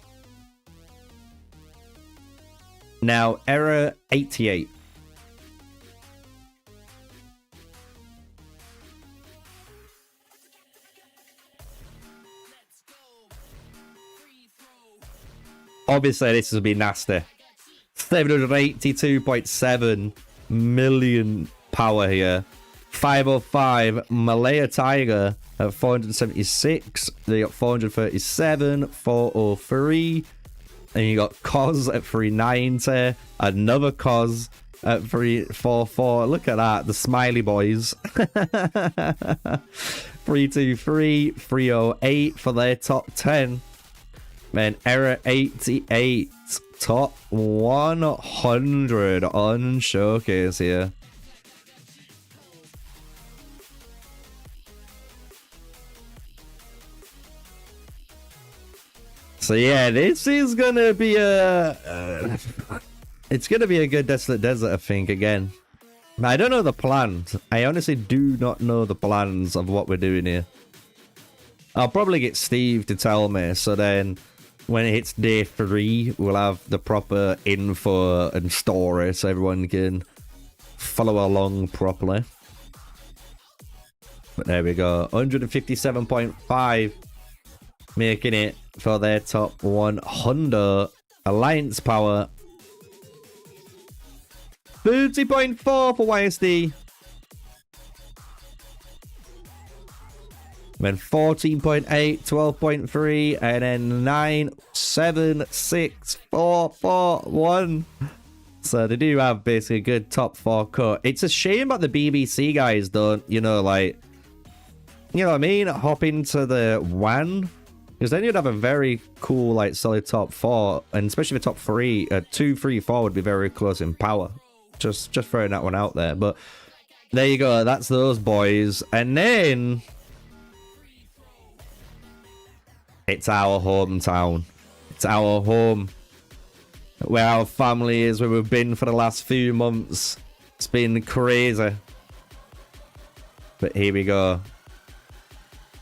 Now, era 88. Obviously, this will be nasty. 782.7 million power here. 505 Malaya Tiger at 476. Then you got 437, 403. And you got Cos at 390. Another Cos at 344. Look at that. The smiley boys. 323, 308 for their top 10. Man, era 88. Top 100 on Showcase here. So yeah, this is gonna be a it's gonna be a good Desolate Desert, I think, again. I don't know the plans. I honestly do not know the plans of what we're doing here. I'll probably get Steve to tell me, so then when it hits day 3, we'll have the proper info and story so everyone can follow along properly. But there we go. 157.5, making it for their top 100 alliance power. 30.4 for YSD. Then 14.8, 12.3, and then 9, 7, 6, 4, 4, 1. So they do have basically a good top 4 cut. It's a shame that the BBC guys don't, you know, like, you know what I mean? Hop into the WAN. Because then you'd have a very cool, like, solid top 4. And especially the top 3, 2, 3, 4 would be very close in power. Just throwing that one out there. But there you go. That's those boys. And then it's our hometown. It's our home. Where our family is, where we've been for the last few months. It's been crazy. But here we go.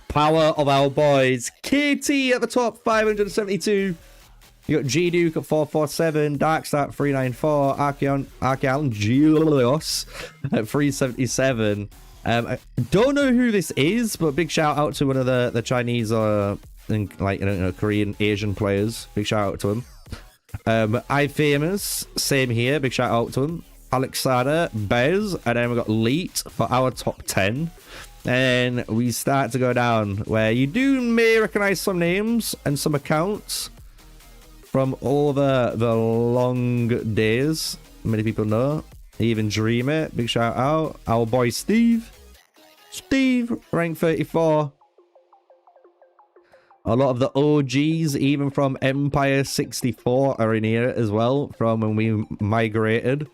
Power of our boys. KT at the top, 572. You got G-Duke at 447. Darkstar at 394. Archeon Geos at 377. I don't know who this is, but big shout out to one of the Chinese Korean Asian players. Big shout out to him. iFamous, same here. Big shout out to him. Alexander, Bez, and then we got Leet for our top 10. And we start to go down where you may recognize some names and some accounts from over the long days. Many people know. Even Dream It. Big shout out. Our boy Steve. Steve, rank 34. A lot of the OGs, even from Empire 64, are in here as well, from when we migrated.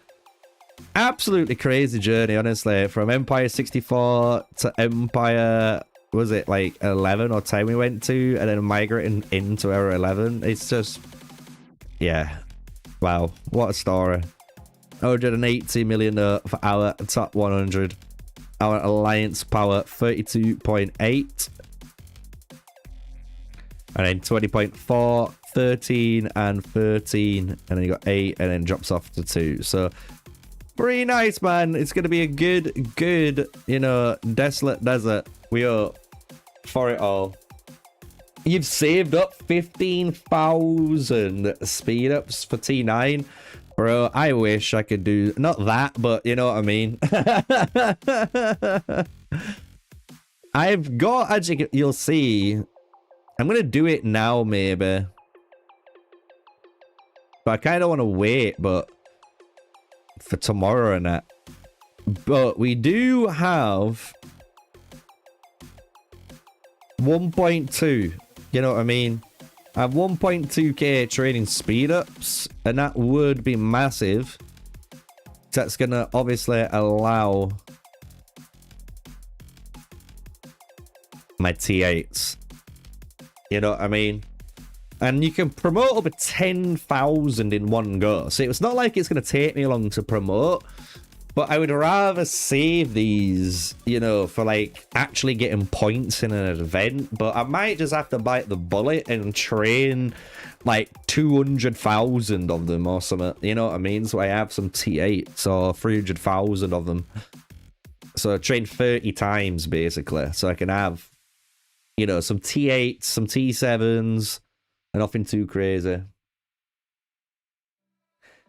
Absolutely crazy journey, honestly. From Empire 64 to Empire, was it like 11 or 10 we went to, and then migrating into Era 11. It's just, yeah. Wow, what a story. 180 million for our top 100. Our alliance power, 32.8. And then 20.4, 13, and 13. And then you got 8, and then drops off to 2. So, pretty nice, man. It's going to be a good, you know, Desolate Desert. We are for it all. You've saved up 15,000 speed ups for T9. Bro, I wish I could do, not that, but you know what I mean. I've got, as you'll see, I'm going to do it now, maybe. But I kind of want to wait, but for tomorrow and that. But we do have 1.2. You know what I mean? I have 1.2k training speed ups, and that would be massive. That's gonna obviously allow my T8s. You know what I mean? And you can promote over 10,000 in one go. So it's not like it's going to take me long to promote. But I would rather save these, you know, for like actually getting points in an event. But I might just have to bite the bullet and train like 200,000 of them or something. You know what I mean? So I have some T8s or 300,000 of them. So I train 30 times basically. So I can have, you know, some T8s, some T7s. Nothing too crazy.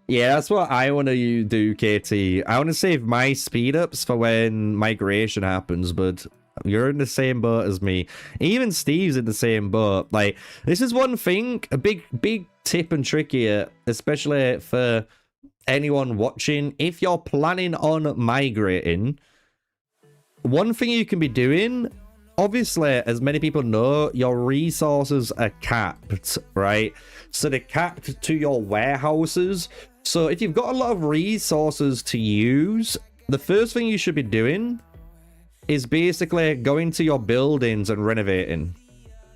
Yeah, that's what I want to do, KT. I want to save my speed ups for when migration happens, but you're in the same boat as me. Even Steve's in the same boat. Like, this is one thing, a big tip and trick here, especially for anyone watching. If you're planning on migrating, one thing you can be doing, obviously, as many people know, your resources are capped, right? So they're capped to your warehouses. So if you've got a lot of resources to use, the first thing you should be doing is basically going to your buildings and renovating.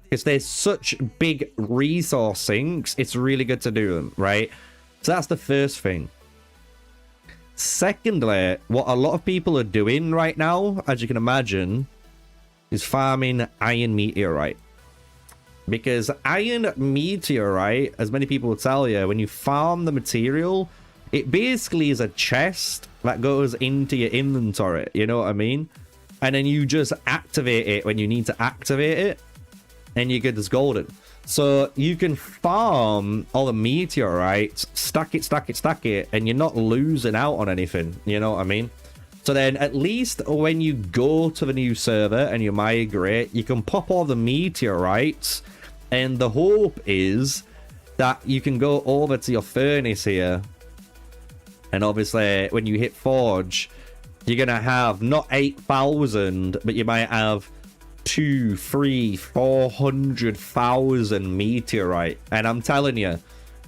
Because there's such big resource sinks, it's really good to do them, right? So that's the first thing. Secondly, what a lot of people are doing right now, as you can imagine, is farming iron meteorite. Because iron meteorite, as many people will tell you, when you farm the material, it basically is a chest that goes into your inventory, you know what I mean? And then you just activate it when you need to activate it, and you get this golden. So you can farm all the meteorites, stack it, and you're not losing out on anything, you know what I mean? So then at least when you go to the new server and you migrate, you can pop all the meteorites, and the hope is that you can go over to your furnace here, and obviously when you hit forge, you're gonna have not 8,000, but you might have 200,000, 300,000, 400,000 meteorite. And I'm telling you,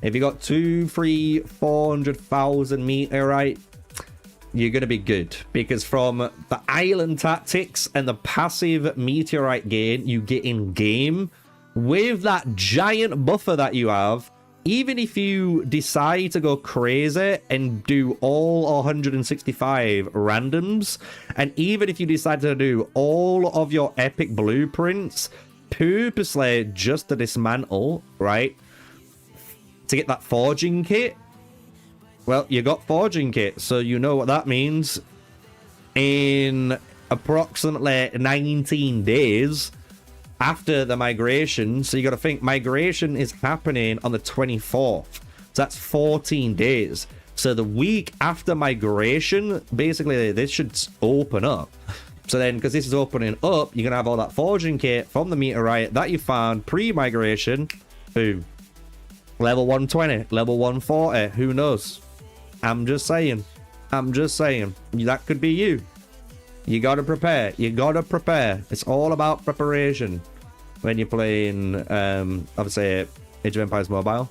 if you got 200,000, 300,000, 400,000 meteorite, you're going to be good, because from the island tactics and the passive meteorite gain you get in game, with that giant buffer that you have, even if you decide to go crazy and do all 165 randoms, and even if you decide to do all of your epic blueprints purposely just to dismantle, right, to get that forging kit, well, you got forging kit, so you know what that means. In approximately 19 days after the migration, so you got to think migration is happening on the 24th. So that's 14 days. So the week after migration, basically this should open up. So then, because this is opening up, you're going to have all that forging kit from the meteorite that you found pre-migration. Boom. Level 120, level 140, who knows? I'm just saying. That could be you. You gotta prepare. It's all about preparation when you're playing, obviously, Age of Empires Mobile.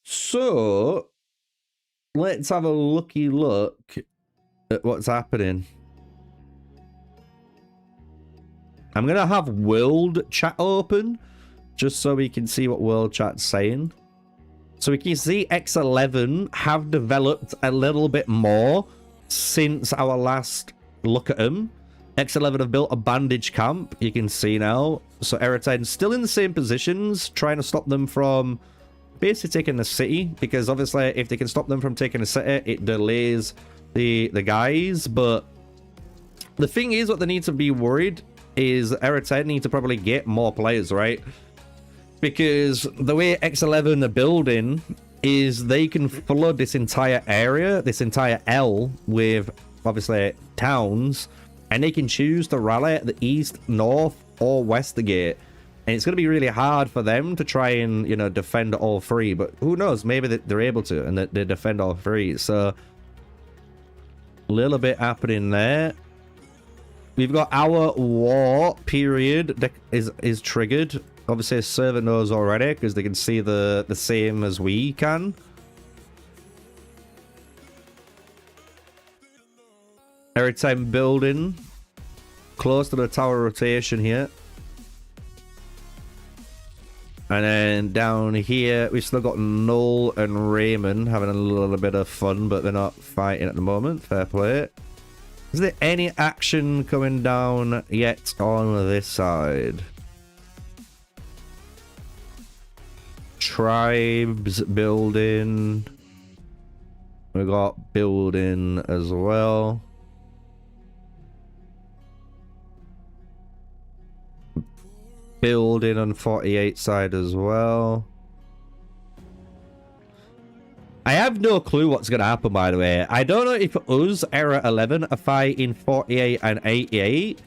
So, let's have a looky look at what's happening. I'm going to have world chat open just so we can see what world chat's saying. So we can see X11 have developed a little bit more since our last look at them. X11 have built a bandage camp, you can see now. So Era 10 still in the same positions, trying to stop them from basically taking the city, because obviously if they can stop them from taking the city, it delays the guys. But the thing is, what they need to be worried is Era 10 need to probably get more players, right? Because the way X11 are building is they can flood this entire area, this entire L, with obviously towns, and they can choose to rally at the east, north, or west gate. And it's going to be really hard for them to try and, you know, defend all three. But who knows? Maybe they're able to, and they defend all three. So, a little bit happening there. We've got our war period that is triggered. Obviously, a server knows already because they can see the same as we can. Every time building close to the tower rotation here. And then down here, we've still got Null and Raymond having a little bit of fun, but they're not fighting at the moment. Fair play. Is there any action coming down yet on this side? Tribes building. We got building as well. Building on 48 side as well. I have no clue what's going to happen, by the way. I don't know if us, Era 11, are fighting 48 and 88.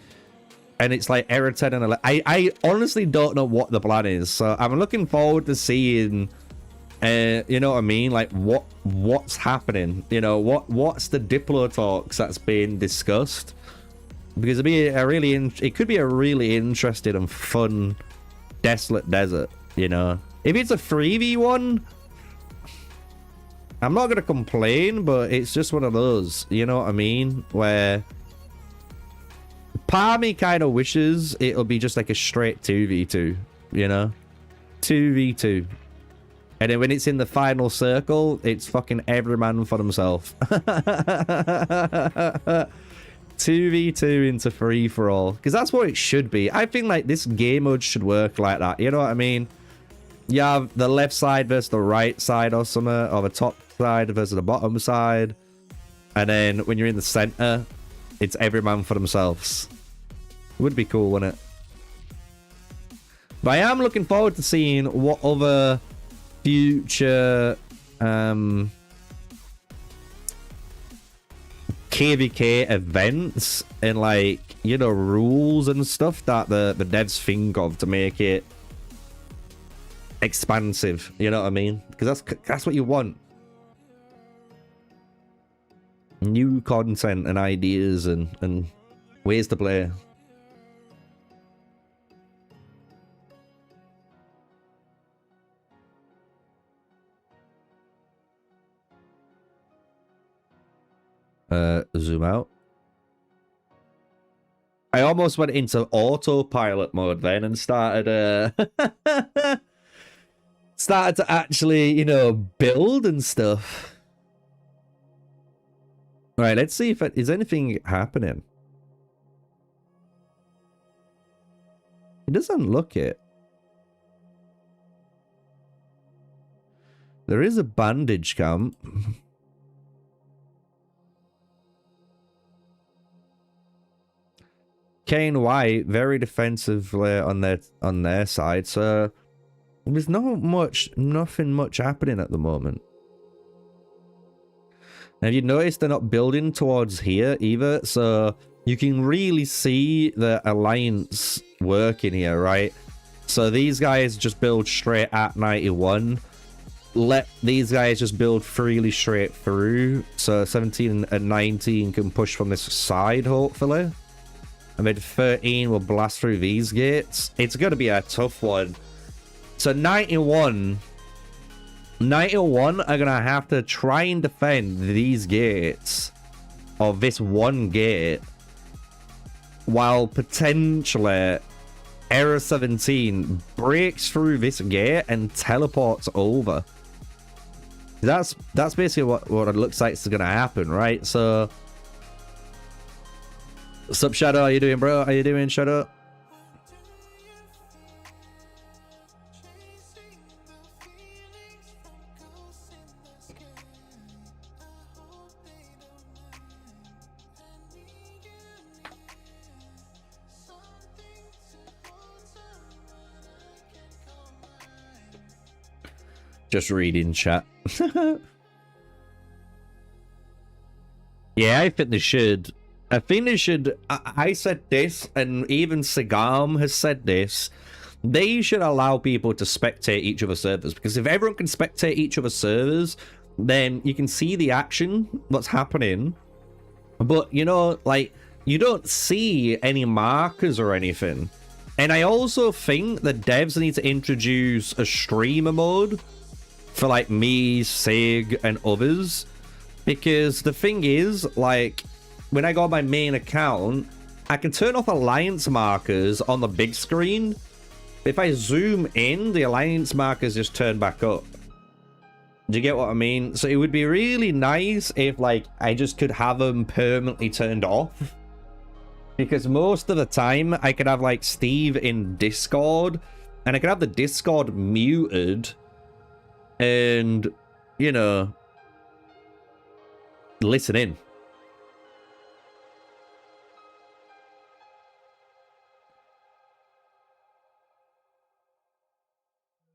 And it's like Era 10 and 11. I honestly don't know what the plan is. So I'm looking forward to seeing, you know what I mean? Like, what's happening? You know, what's the Diplo talks that's being discussed? Because it'd be it could be a really interesting and fun Desolate Desert, you know. If it's a 3v1, I'm not going to complain, but it's just one of those, you know what I mean? Where part of me kind of wishes it'll be just like a straight 2v2, you know? 2v2. And then when it's in the final circle, it's fucking every man for himself. 2v2 into free-for-all. Because that's what it should be. I think like this game mode should work like that. You know what I mean? You have the left side versus the right side or something. Or the top side versus the bottom side. And then when you're in the center, it's every man for themselves. It would be cool, wouldn't it? But I am looking forward to seeing what other future KVK events and like, you know, rules and stuff that the devs think of to make it expansive, you know what I mean? Because that's what you want. New content and ideas and ways to play. Zoom out. I almost went into autopilot mode then and started started to actually, you know, build and stuff. All right, let's see if is anything happening. It doesn't look it. There is a bandage camp. Kane White very defensively on their side, so there's nothing much happening at the moment. Now, you notice they're not building towards here either, so you can really see the alliance working here, right? So these guys just build straight at 91. Let these guys just build freely straight through, so 17 and 19 can push from this side, hopefully. And then 13 will blast through these gates. It's going to be a tough one. So 91 are going to have to try and defend these gates. Or this one gate. While potentially Era 17 breaks through this gate and teleports over. That's basically what it looks like is going to happen, right? So... What's up, Shadow? How you doing, bro? How you doing, Shadow? Just reading chat. Yeah, I think they should. I think they should. I said this, and even Sigam has said this. They should allow people to spectate each other's servers, because if everyone can spectate each other's servers, then you can see the action that's happening. But, you know, like, you don't see any markers or anything. And I also think the devs need to introduce a streamer mode for, like, me, Sig, and others. Because the thing is, like, when I go on my main account, I can turn off alliance markers on the big screen. If I zoom in, the alliance markers just turn back up. Do you get what I mean? So it would be really nice if, like, I just could have them permanently turned off. Because most of the time, I could have, like, Steve in Discord, and I could have the Discord muted, and, you know, listen in.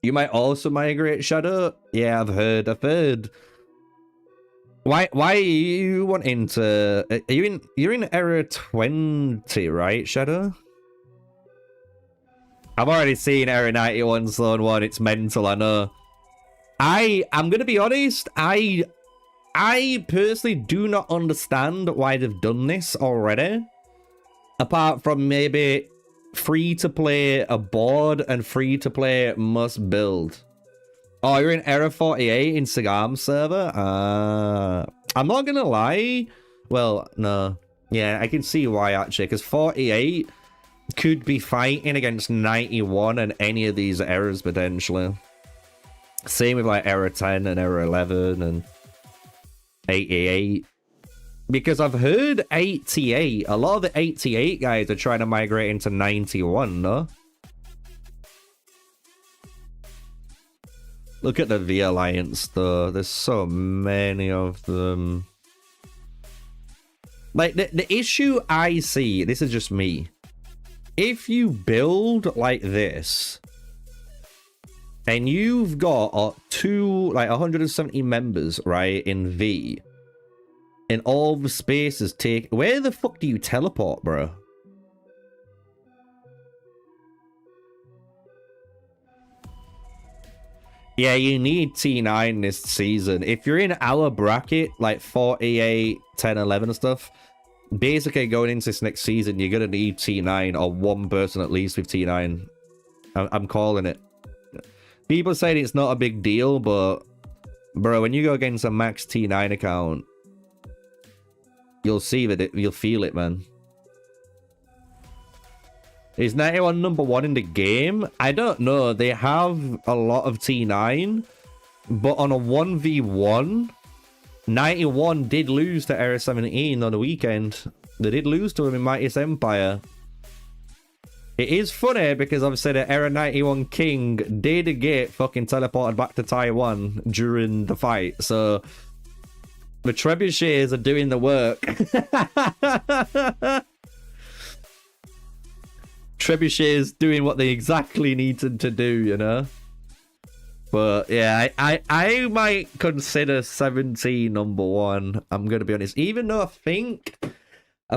You might also migrate, Shadow. Yeah, I've heard. Why are you wanting to? You're in era 20, right, Shadow? I've already seen era 91 Zone 1. It's mental, I know. I'm gonna be honest. I personally do not understand why they've done this already. Apart from maybe free to play a board and free to play must build. Oh, you're in era 48 in Sigam server? I'm not gonna lie. Well, no. Yeah, I can see why actually, because 48 could be fighting against 91 and any of these eras potentially. Same with like era 10 and era 11 and 88. Because I've heard 88, a lot of the 88 guys are trying to migrate into 91, no? Look at the V Alliance though, there's so many of them. Like, the issue I see, this is just me. If you build like this, and you've got 170 members, right, in V, and all the spaces take... Where the fuck do you teleport, bro? Yeah, you need T9 this season. If you're in our bracket, like 48, 10, 11 and stuff, basically going into this next season, you're going to need T9 or one person at least with T9. I'm calling it. People saying it's not a big deal, but... Bro, when you go against a max T9 account, you'll see that you'll feel it, man. Is 91 #1 in the game? I don't know. They have a lot of T9, but on a 1v1, 91 did lose to Era 17 on the weekend. They did lose to him in Mightiest Empire. It is funny because obviously the Era 91 King did get fucking teleported back to Taiwan during the fight, so... The trebuchets are doing the work. Trebuchets doing what they exactly needed to do, you know? But yeah, I might consider 17 #1. I'm gonna be honest. Even though I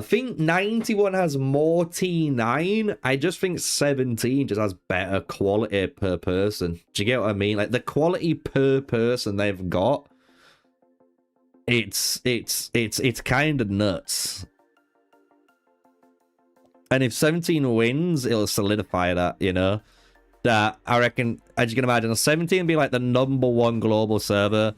think 91 has more T9, I just think 17 just has better quality per person. Do you get what I mean? Like the quality per person they've got. It's kind of nuts. And if 17 wins, it'll solidify that, you know? That, I reckon, as you can imagine, 17 will be like the #1 global server.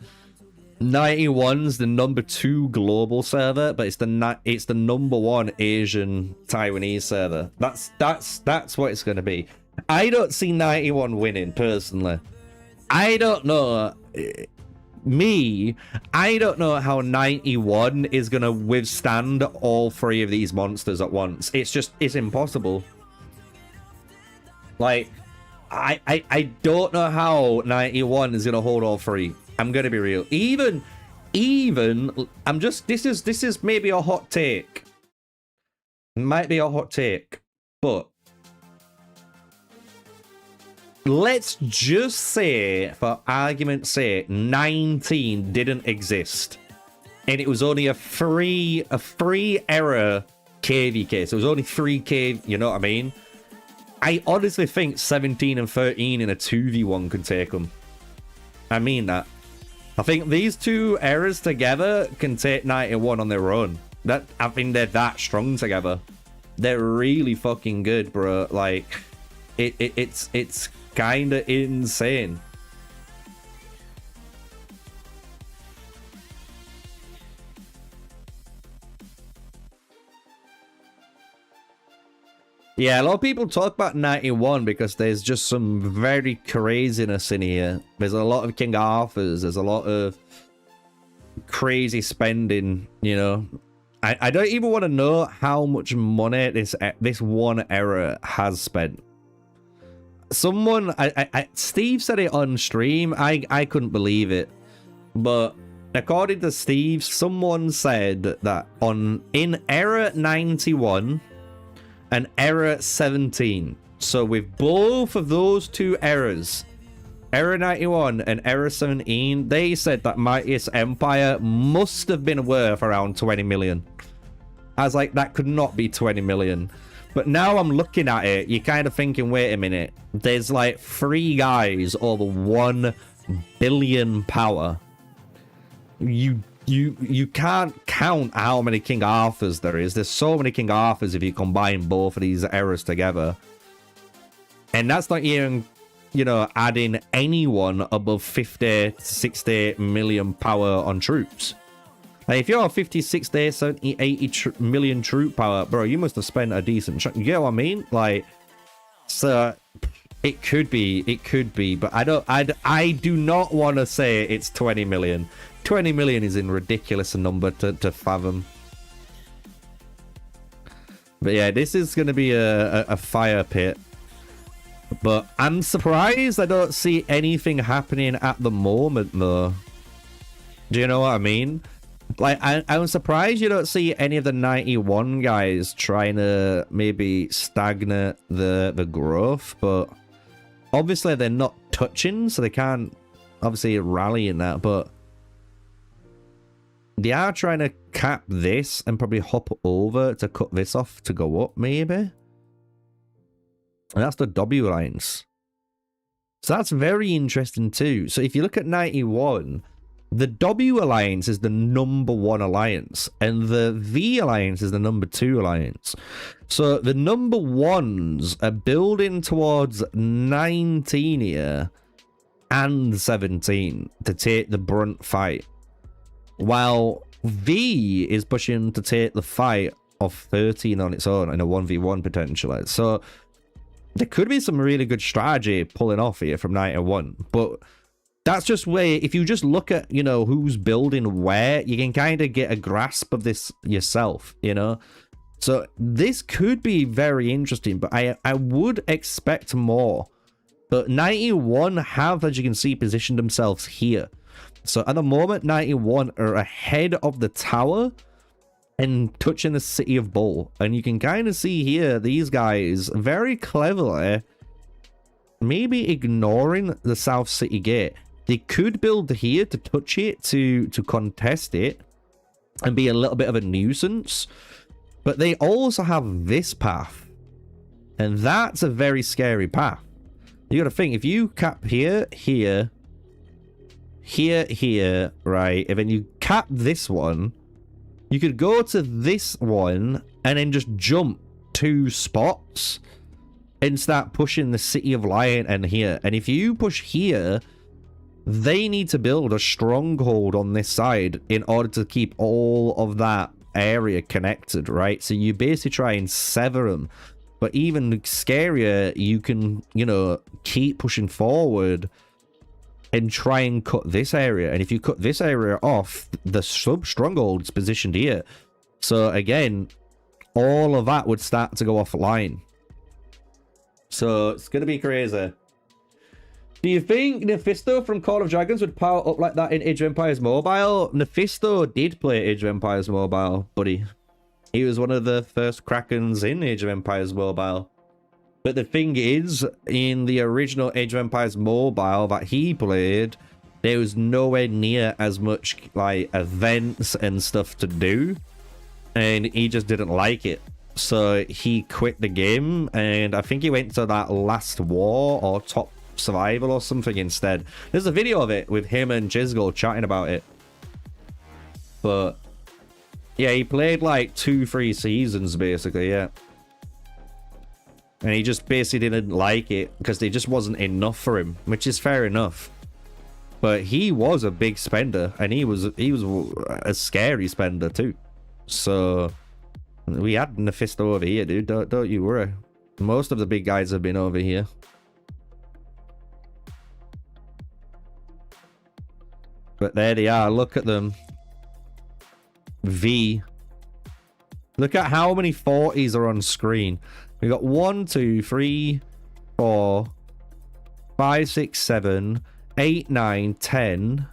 91's the #2 global server, but it's the #1 Asian Taiwanese server. That's what it's going to be. I don't see 91 winning, personally. I don't know... I don't know how 91 is gonna withstand all three of these monsters at once. It's impossible. Like, I don't know how 91 is gonna hold all three. I'm gonna be real. Even this is maybe a hot take. Might be a hot take, but let's just say, for argument's sake, 19 didn't exist. And it was only a free error KVK. So it was only 3K, you know what I mean? I honestly think 17 and 13 in a 2v1 could take them. I mean that. I think these two errors together can take 91 on their own. I think they're that strong together. They're really fucking good, bro. Like, it's kind of insane. Yeah, a lot of people talk about 91 because there's just some very craziness in here. There's a lot of King Arthurs. There's a lot of crazy spending, you know. I don't even want to know how much money this one error has spent. Someone, Steve said it on stream. I couldn't believe it. But according to Steve, someone said that in error 91... and error 17. So with both of those two errors, error 91 and error 17, they said that Mightiest Empire must have been worth around 20 million. I was like, that could not be 20 million. But now I'm looking at it, you're kind of thinking, wait a minute. There's like 3 guys over 1 billion power. You can't count how many King Arthurs there is. There's so many King Arthurs if you combine both of these errors together. And that's not even, you know, adding anyone above 50 to 60 million power on troops. Like, if you're 50, 60, 70, 80 million troop power, bro, you must have spent a decent chunk. You get what I mean? Like, so it could be, but I do not want to say it's 20 million. 20 million is a ridiculous number to fathom. But yeah, this is going to be a fire pit. But I'm surprised I don't see anything happening at the moment, though. Do you know what I mean? Like, I'm surprised you don't see any of the 91 guys trying to maybe stagnate the growth. But obviously they're not touching, so they can't obviously rally in that. But they are trying to cap this and probably hop over to cut this off to go up, maybe. And that's the W alliance. So that's very interesting too. So if you look at 91, the W alliance is the #1 alliance, and the V alliance is the #2 alliance. So the #1s are building towards 19 here and 17 to take the brunt fight, while V is pushing to take the fight of 13 on its own in a 1v1 potentially. So there could be some really good strategy pulling off here from 91, but that's just where, if you just look at, you know, who's building where, you can kind of get a grasp of this yourself, you know. So this could be very interesting, but I would expect more. But 91 have, as you can see, positioned themselves here. So at the moment, 91 are ahead of the tower and touching the city of Bull. And you can kind of see here, these guys very cleverly maybe ignoring the South City Gate. They could build here to touch it, to contest it, and be a little bit of a nuisance. But they also have this path. And that's a very scary path. You got to think, if you cap here, here, right, and then you cap this one, you could go to this one and then just jump 2 spots and start pushing the City of Lion and here. And if you push here, they need to build a stronghold on this side in order to keep all of that area connected, right? So you basically try and sever them. But even scarier, you can, you know, keep pushing forward and try and cut this area. And if you cut this area off, the stronghold's positioned here. So again, all of that would start to go offline. So it's going to be crazy. Do you think Nephisto from Call of Dragons would power up like that in Age of Empires Mobile? Nephisto did play Age of Empires Mobile, buddy. He was one of the first Krakens in Age of Empires Mobile. But the thing is, in the original Age of Empires mobile that he played, there was nowhere near as much like events and stuff to do, and he just didn't like it. So he quit the game, and I think he went to that Last War or Top Survival or something instead. There's a video of it with him and Jizgo chatting about it. But yeah, he played like 2-3 seasons basically, yeah. And he just basically didn't like it because it just wasn't enough for him, which is fair enough. But he was a big spender, and he was a scary spender too. So we had Mephisto over here, dude. Don't you worry. Most of the big guys have been over here. But there they are. Look at them. V. Look at how many 40s are on screen. We got 1, 2, 3, 4, 5, 6, 7, 8, 9, 10,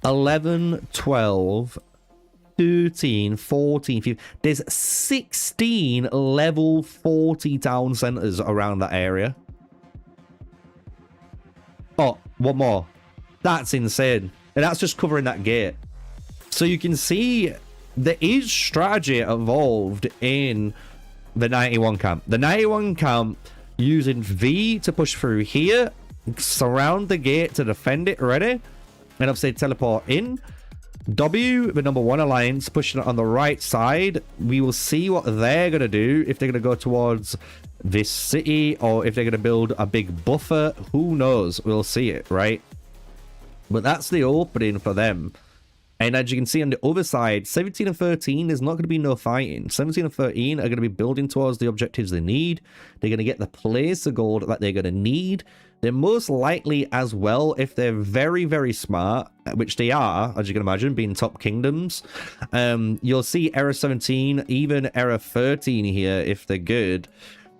11, 12, 13, 14, 15. There's 16 level 40 town centers around that area. Oh, one more. That's insane. And that's just covering that gate. So you can see there is strategy involved in the 91 camp. The 91 camp using V to push through here, surround the gate to defend it, ready, and obviously teleport in. W, the #1 alliance, pushing it on the right side. We will see what they're going to do, if they're going to go towards this city or if they're going to build a big buffer. Who knows? We'll see it, right? But that's the opening for them. And as you can see on the other side, 17 and 13, there's not going to be no fighting. 17 and 13 are going to be building towards the objectives they need. They're going to get the place of gold that they're going to need. They're most likely as well, if they're very, very smart, which they are, as you can imagine, being top kingdoms. You'll see Era 17, even Era 13 here, if they're good.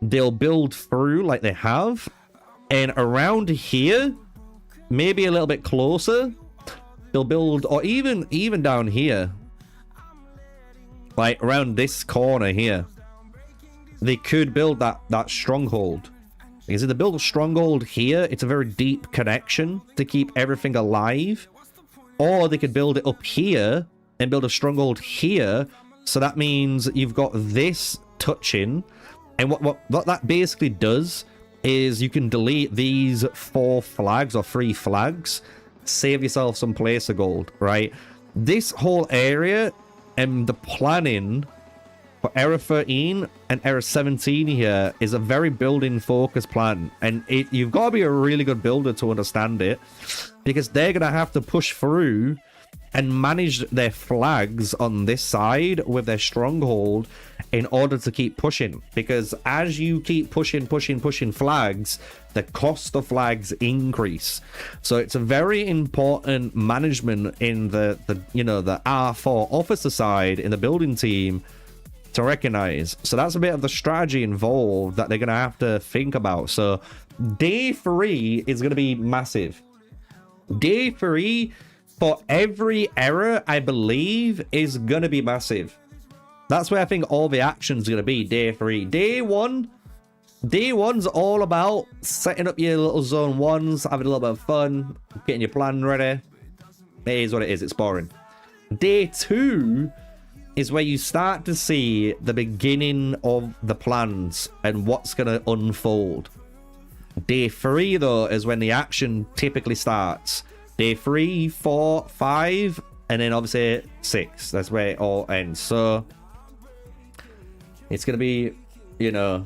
They'll build through like they have. And around here, maybe a little bit closer, they'll build, or even down here, like around this corner here, they could build that stronghold. Because if they build a stronghold here, it's a very deep connection to keep everything alive. Or they could build it up here and build a stronghold here. So that means you've got this touching, and what that basically does is you can delete these 4 flags or 3 flags. Save yourself some place of gold, right? This whole area and the planning for Era 13 and Era 17 here is a very building focused plan, and you've got to be a really good builder to understand it, because they're gonna have to push through and manage their flags on this side with their stronghold in order to keep pushing. Because as you keep pushing flags, the cost of flags increase. So it's a very important management in the R4 officer side in the building team to recognize. So that's a bit of the strategy involved that they're going to have to think about. So day 3 is going to be massive. Day 3 for every era, I believe, is going to be massive. That's where I think all the action's going to be, day 3. Day 1's all about setting up your little zone 1s, having a little bit of fun, getting your plan ready. It is what it is, it's boring. Day 2 is where you start to see the beginning of the plans and what's going to unfold. Day 3, though, is when the action typically starts. Day 3, 4, 5, and then obviously 6. That's where it all ends. So it's going to be, yeah,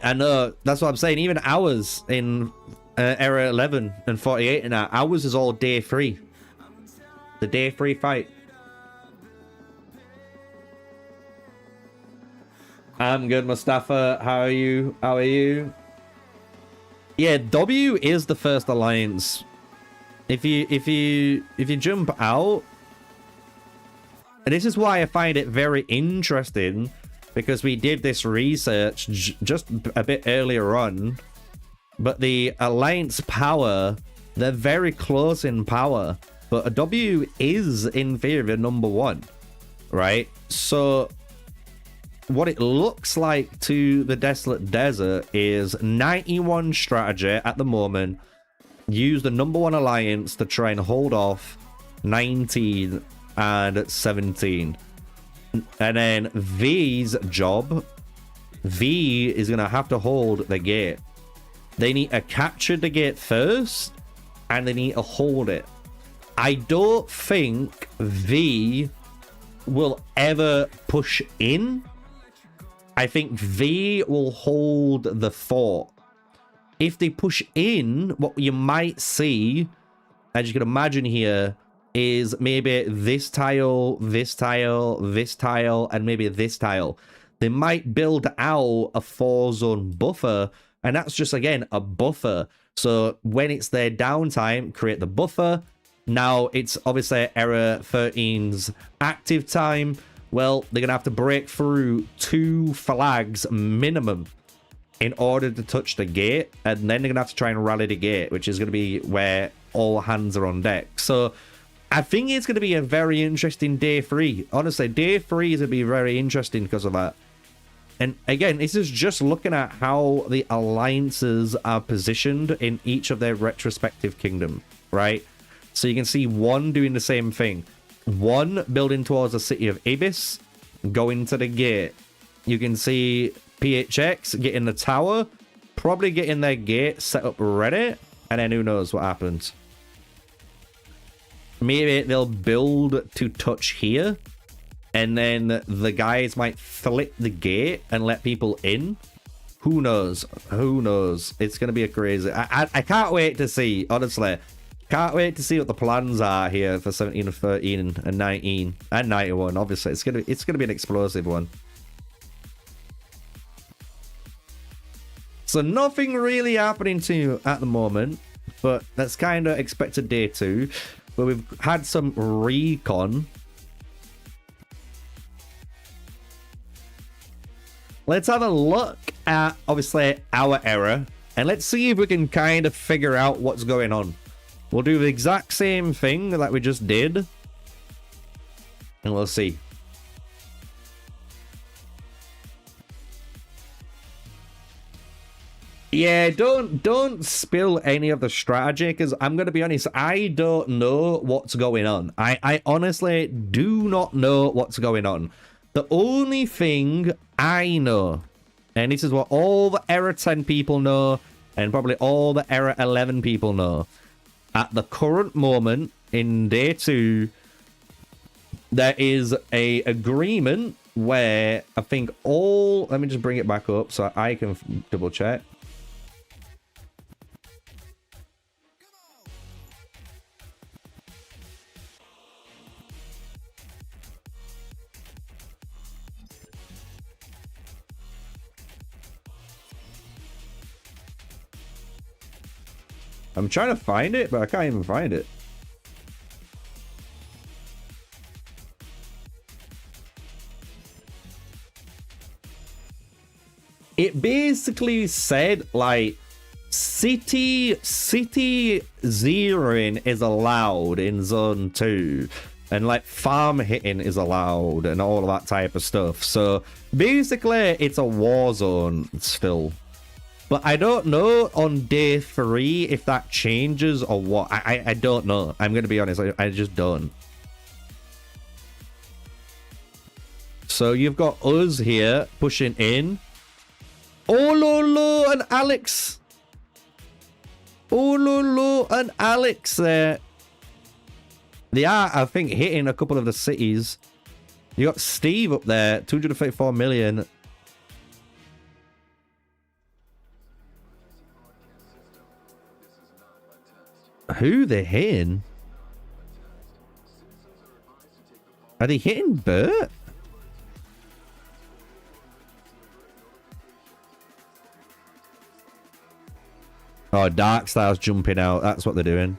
I know. That's what I'm saying. Even ours in Era 11 and 48 and that, ours is all day 3. The day 3 fight. I'm good, Mustafa. How are you? How are you? Yeah, W is the first alliance. If you jump out, and this is why I find it very interesting, because we did this research just a bit earlier on, but the alliance power, they're very close in power, but a W is in theory the #1, right? So what it looks like to the Desolate Desert is 91 strategy at the moment. Use the #1 alliance to try and hold off 19 and 17. And then V's job, V is going to have to hold the gate. They need to capture the gate first, and they need to hold it. I don't think V will ever push in. I think V will hold the fort. If they push in, what you might see, as you can imagine here, is maybe this tile, this tile, this tile, and maybe this tile. They might build out a 4-zone buffer, and that's just, again, a buffer. So when it's their downtime, create the buffer. Now it's obviously Era 13's active time. Well, they're going to have to break through 2 flags minimum in order to touch the gate. And then they're going to have to try and rally the gate, which is going to be where all hands are on deck. So I think it's going to be a very interesting day 3. Honestly, day 3 is going to be very interesting because of that. And again, this is just looking at how the alliances are positioned in each of their retrospective kingdom, right? So you can see 1 doing the same thing. 1 building towards the city of Ibis, going to the gate. You can see PHX getting the tower, probably getting their gate set up ready, and then who knows what happens. Maybe they'll build to touch here, and then the guys might flip the gate and let people in. Who knows? Who knows? It's going to be a crazy... I can't wait to see, honestly. Can't wait to see what the plans are here for 17 and 13 and 19 and 91. Obviously, it's gonna be an explosive one. So nothing really happening to you at the moment, but that's kind of expected day 2. But we've had some recon. Let's have a look at obviously our error, and let's see if we can kind of figure out what's going on. We'll do the exact same thing that we just did, and we'll see. Yeah, don't spill any of the strategy, because I'm going to be honest, I don't know what's going on. I honestly do not know what's going on. The only thing I know, and this is what all the Error 10 people know, and probably all the Error 11 people know, at the current moment in day 2, there is a agreement where I think all... Let me just bring it back up so I can double check. I'm trying to find it, but I can't even find it. It basically said, like, city zeroing is allowed in zone 2, and like farm hitting is allowed and all of that type of stuff. So basically it's a war zone still. But I don't know on day 3 if that changes or what. I don't know. I'm going to be honest. I just don't. So you've got us here pushing in. Ololo and Alex. Ololo and Alex there. They are, I think, hitting a couple of the cities. You got Steve up there. 234 million. Who they hitting? Are they hitting Bert? Oh, Dark Star's jumping out. That's what they're doing.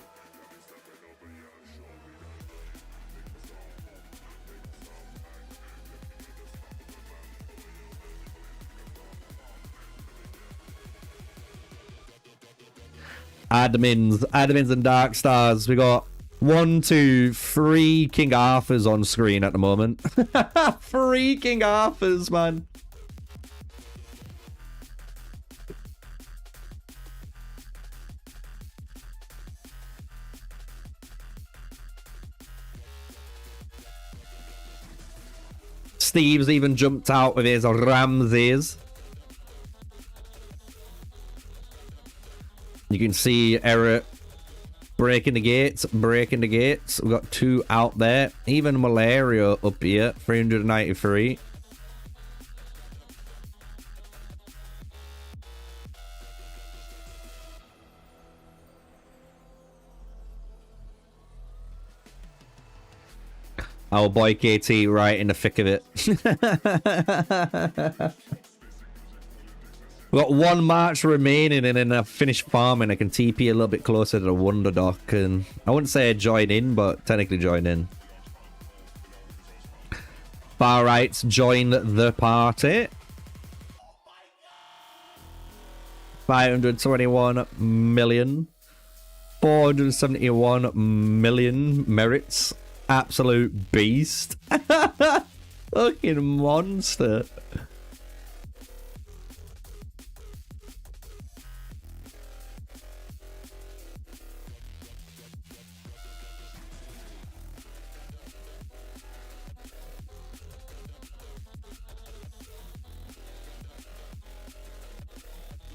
Admins and Dark Stars. We got 1, 2, 3 King Arthurs on screen at the moment. 3 King Arthurs, man. Steve's even jumped out with his Ramses. You can see Eric breaking the gates, breaking the gates. We've got 2 out there. Even Malaria up here, 393. Our boy KT right in the thick of it. We've got 1 march remaining, and then I finish farming. I can TP a little bit closer to the Wonder Dock, and I wouldn't say join in, but technically join in. Far Right's join the party. 521 million. 471 million merits. Absolute beast. Fucking monster.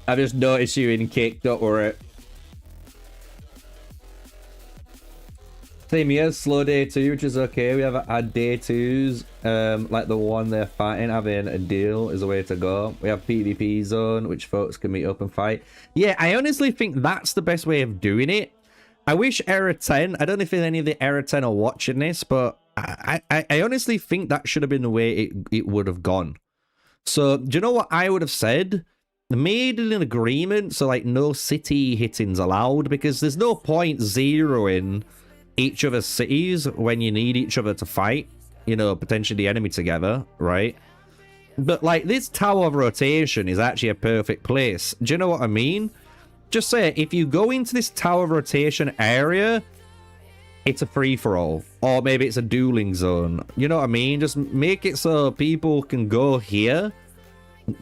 I've just noticed you in kick, don't worry. Same here, slow day 2, which is okay. We have had day 2s, like the one they're fighting. Having a deal is the way to go. We have PvP zone, which folks can meet up and fight. Yeah, I honestly think that's the best way of doing it. I wish Era 10, I don't know if any of the Era 10 are watching this, but I honestly think that should have been the way it would have gone. So, do you know what I would have said? Made an agreement, so like no city hittings allowed, because there's no point zeroing each other's cities when you need each other to fight, you know, potentially the enemy together, right? But like this tower of rotation is actually a perfect place. Do you know what I mean? Just say, if you go into this tower of rotation area, it's a free-for-all, or maybe it's a dueling zone. You know what I mean? Just make it so people can go here,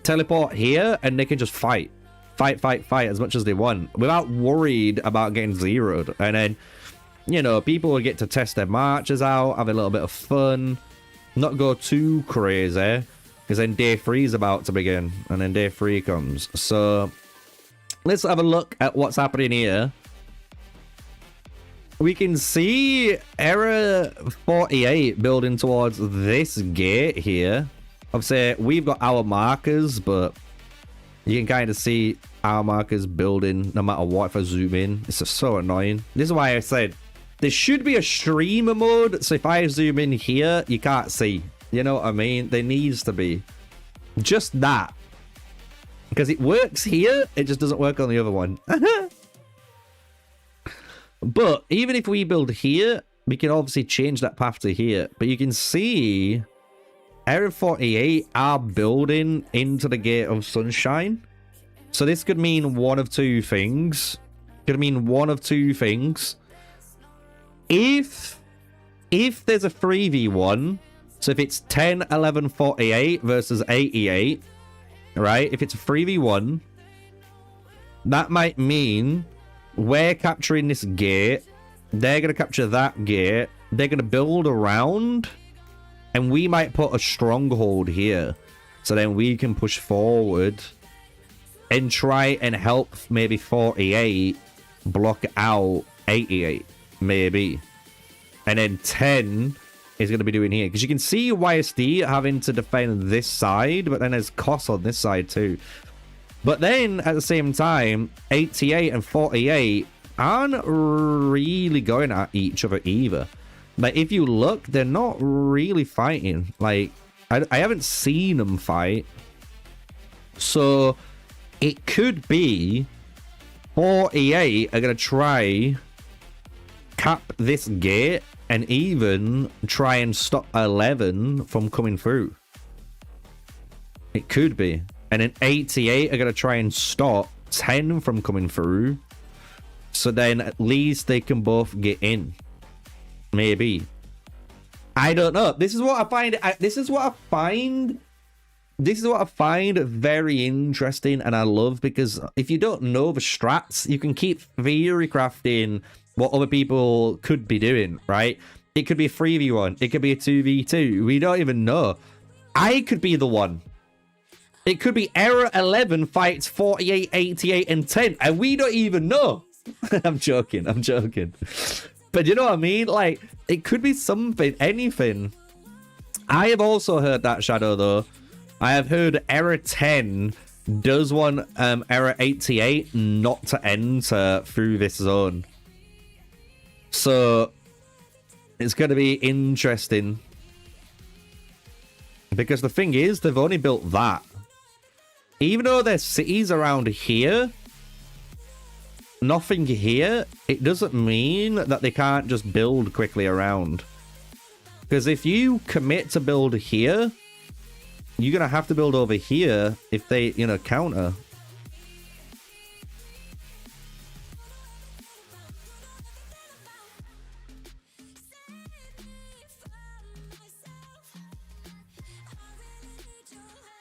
teleport here, and they can just fight as much as they want without worried about getting zeroed. And then, you know, people will get to test their marches out, have a little bit of fun, not go too crazy, because then day 3 is about to begin, and then day 3 comes. So let's have a look at what's happening here. We can see Era 48 building towards this gate here. Obviously, we've got our markers, but you can kind of see our markers building no matter what. If I zoom in, it's just so annoying. This is why I said there should be a streamer mode, so if I zoom in here, you can't see. You know what I mean? There needs to be just that, because it works here, it just doesn't work on the other one. But even if we build here, we can obviously change that path to here. But you can see Area 48 are building into the Gate of Sunshine. So this could mean one of 2 things. Could mean one of 2 things. If there's a 3v1, so if it's 10, 11, 48 versus 88, right? If it's a 3v1, that might mean we're capturing this gate, they're going to capture that gate, they're going to build around, and we might put a stronghold here. So then we can push forward and try and help maybe 48 block out 88, maybe. And then 10 is going to be doing here. Because you can see YSD having to defend this side, but then there's cost on this side too. But then, at the same time, 88 and 48 aren't really going at each other either. Like, if you look, they're not really fighting. Like, I haven't seen them fight. So, it could be 48 are going to try cap this gate and even try and stop 11 from coming through. It could be. And then 88 are going to try and stop 10 from coming through. So then at least they can both get in. Maybe. I don't know. This is what I find. This is what I find very interesting, and I love, because if you don't know the strats, you can keep theory crafting what other people could be doing, right? It could be a 3v1. It could be a 2v2. We don't even know. I could be the one. It could be Error 11 fights 48, 88, and 10, and we don't even know. I'm joking. I'm joking. But you know what I mean? Like, it could be something, anything. I have also heard that, Shadow, though. I have heard Error 10 does want Error 88 not to enter through this zone. So, it's going to be interesting. Because the thing is, they've only built that. Even though there's cities around here, nothing here, it doesn't mean that they can't just build quickly around. Because if you commit to build here, you're going to have to build over here if they, you know, counter.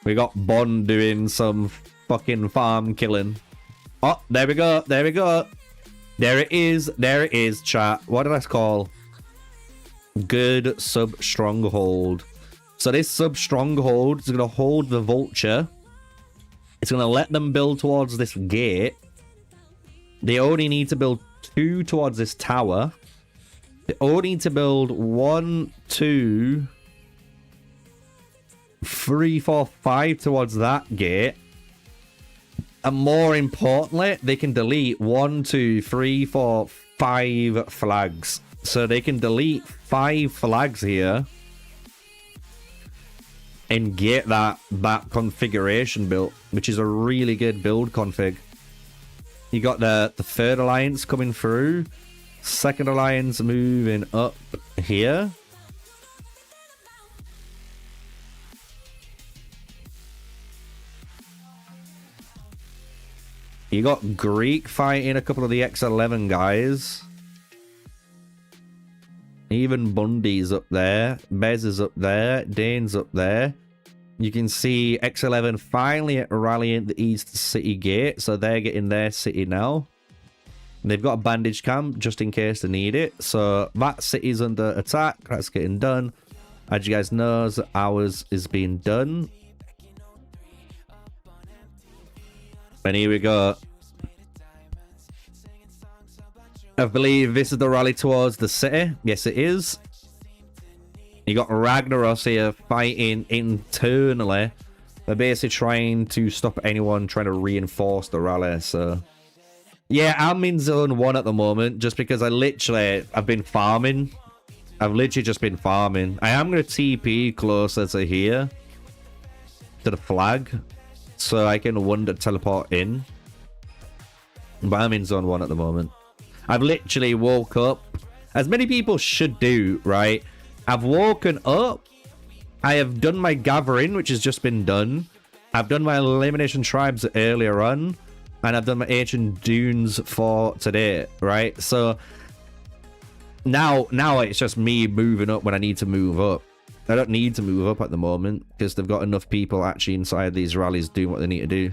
We got Bond doing some fucking farm killing. Oh, there we go. There we go. There it is. There it is, chat. What did I call? Good sub-stronghold. So this sub-stronghold is going to hold the vulture. It's going to let them build towards this gate. They only need to build 2 towards this tower. They only need to build 1, 2... 3, 4, 5 towards that gate. And more importantly, they can delete 1, 2, 3, 4, 5 flags. So they can delete 5 flags here and get that configuration built, which is a really good build config. You got the third alliance coming through, second alliance moving up here. You got Greek fighting a couple of the X11 guys. Even Bundy's up there. Bez is up there. Dane's up there. You can see X11 finally rallying the East City Gate. So they're getting their city now. They've got a bandage camp just in case they need it. So that city's under attack. That's getting done. As you guys know, ours is being done. And here we go. I believe this is the rally towards the city. Yes, it is. You got Ragnaros here fighting internally. They're basically trying to stop anyone trying to reinforce the rally. So, yeah, I'm in zone 1 at the moment just because I've been farming. I've literally just been farming. I am going to TP closer to here, to the flag, so I can wonder teleport in. But I'm in zone 1 at the moment. I've literally woke up, as many people should do, right? I've woken up. I have done my gathering, which has just been done. I've done my elimination tribes earlier on, and I've done my ancient dunes for today, right? So now it's just me moving up when I need to move up. I don't need to move up at the moment because they've got enough people actually inside these rallies doing what they need to do.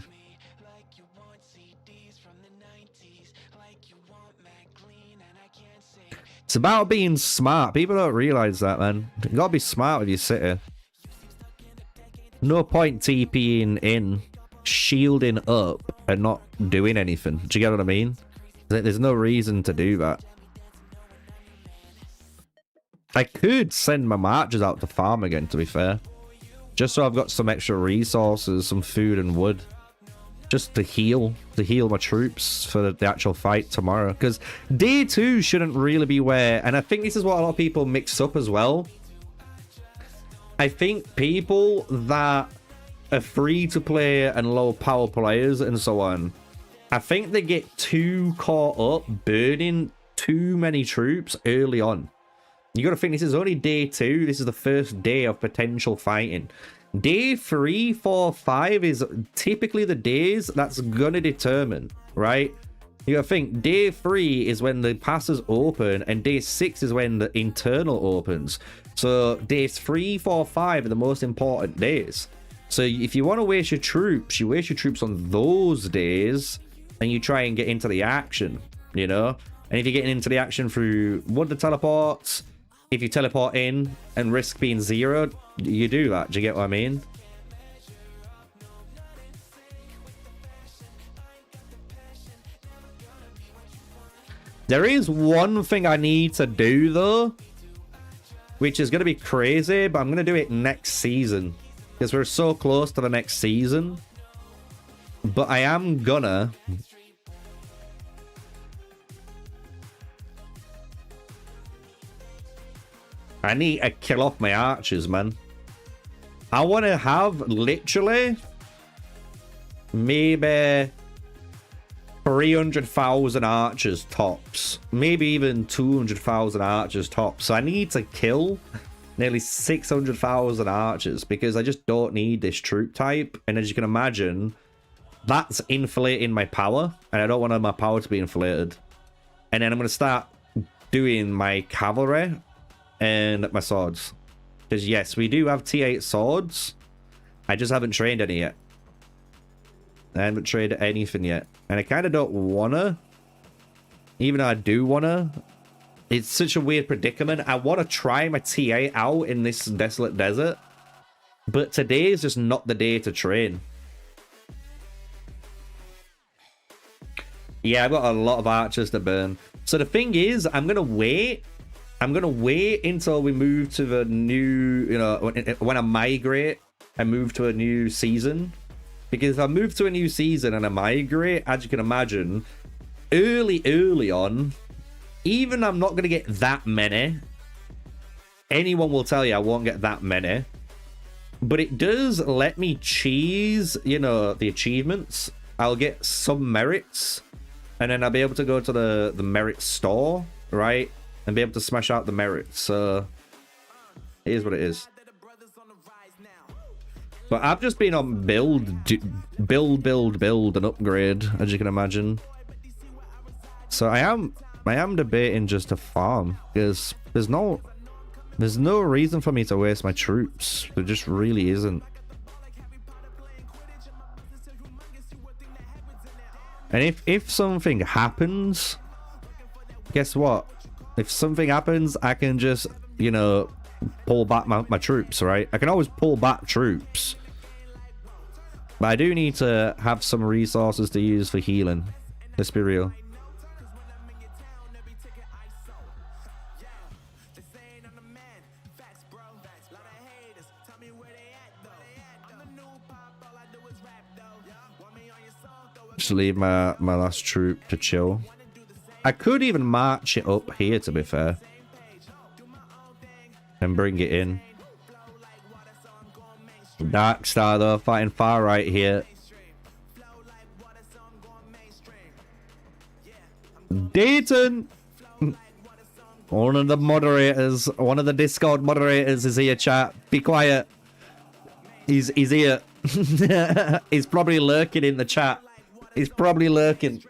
It's about being smart. People don't realize that, man. You gotta be smart with your city. No point TPing in, shielding up, and not doing anything. Do you get what I mean? There's no reason to do that. I could send my marchers out to farm again, to be fair. Just so I've got some extra resources, some food and wood. Just to heal my troops for the actual fight tomorrow. Because day 2 shouldn't really be where... And I think this is what a lot of people mix up as well. I think people that are free to play and low power players and so on, I think they get too caught up burning too many troops early on. You got to think this is only day 2. This is the first day of potential fighting. Day 3, 4, 5 is typically the days that's going to determine, right? You gotta think, day 3 is when the passes open, and day 6 is when the internal opens. So days 3, 4, 5 are the most important days. So if you want to waste your troops, you waste your troops on those days, and you try and get into the action, you know? And if you're getting into the action through Wonder Teleports, if you teleport in and risk being zeroed, you do that. Do you get what I mean? There is one thing I need to do, though, which is going to be crazy, but I'm going to do it next season. Because we're so close to the next season. But I am gonna... I need to kill off my archers, man. I want to have, literally, maybe 300,000 archers tops. Maybe even 200,000 archers tops. So I need to kill nearly 600,000 archers because I just don't need this troop type. And as you can imagine, that's inflating my power. And I don't want my power to be inflated. And then I'm going to start doing my cavalry and my swords. Because yes, we do have T8 swords. I just haven't trained any yet. I haven't trained anything yet. And I kind of don't want to. Even though I do want to. It's such a weird predicament. I want to try my T8 out in this desolate desert. But today is just not the day to train. Yeah, I've got a lot of archers to burn. So the thing is, I'm going to wait. I'm going to wait until we move to the new, you know, when I migrate and move to a new season. Because if I move to a new season and I migrate, as you can imagine, early on, even I'm not going to get that many. Anyone will tell you I won't get that many. But it does let me cheese, you know, the achievements. I'll get some merits. And then I'll be able to go to the merit store, right? And be able to smash out the merits. So, it is what it is. But I've just been on build, and upgrade, as you can imagine. So I am debating just to farm, because there's no reason for me to waste my troops. There just really isn't. And if something happens, guess what? If something happens, I can just, you know, pull back my troops, right? I can always pull back troops. But I do need to have some resources to use for healing. Let's be real. Just leave my last troop to chill. I could even march it up here, to be fair. And bring it in. Dark Star, though, fighting far right here. Dayton! One of the moderators, one of the Discord moderators is here, chat. Be quiet. He's here. He's probably lurking in the chat. He's probably lurking.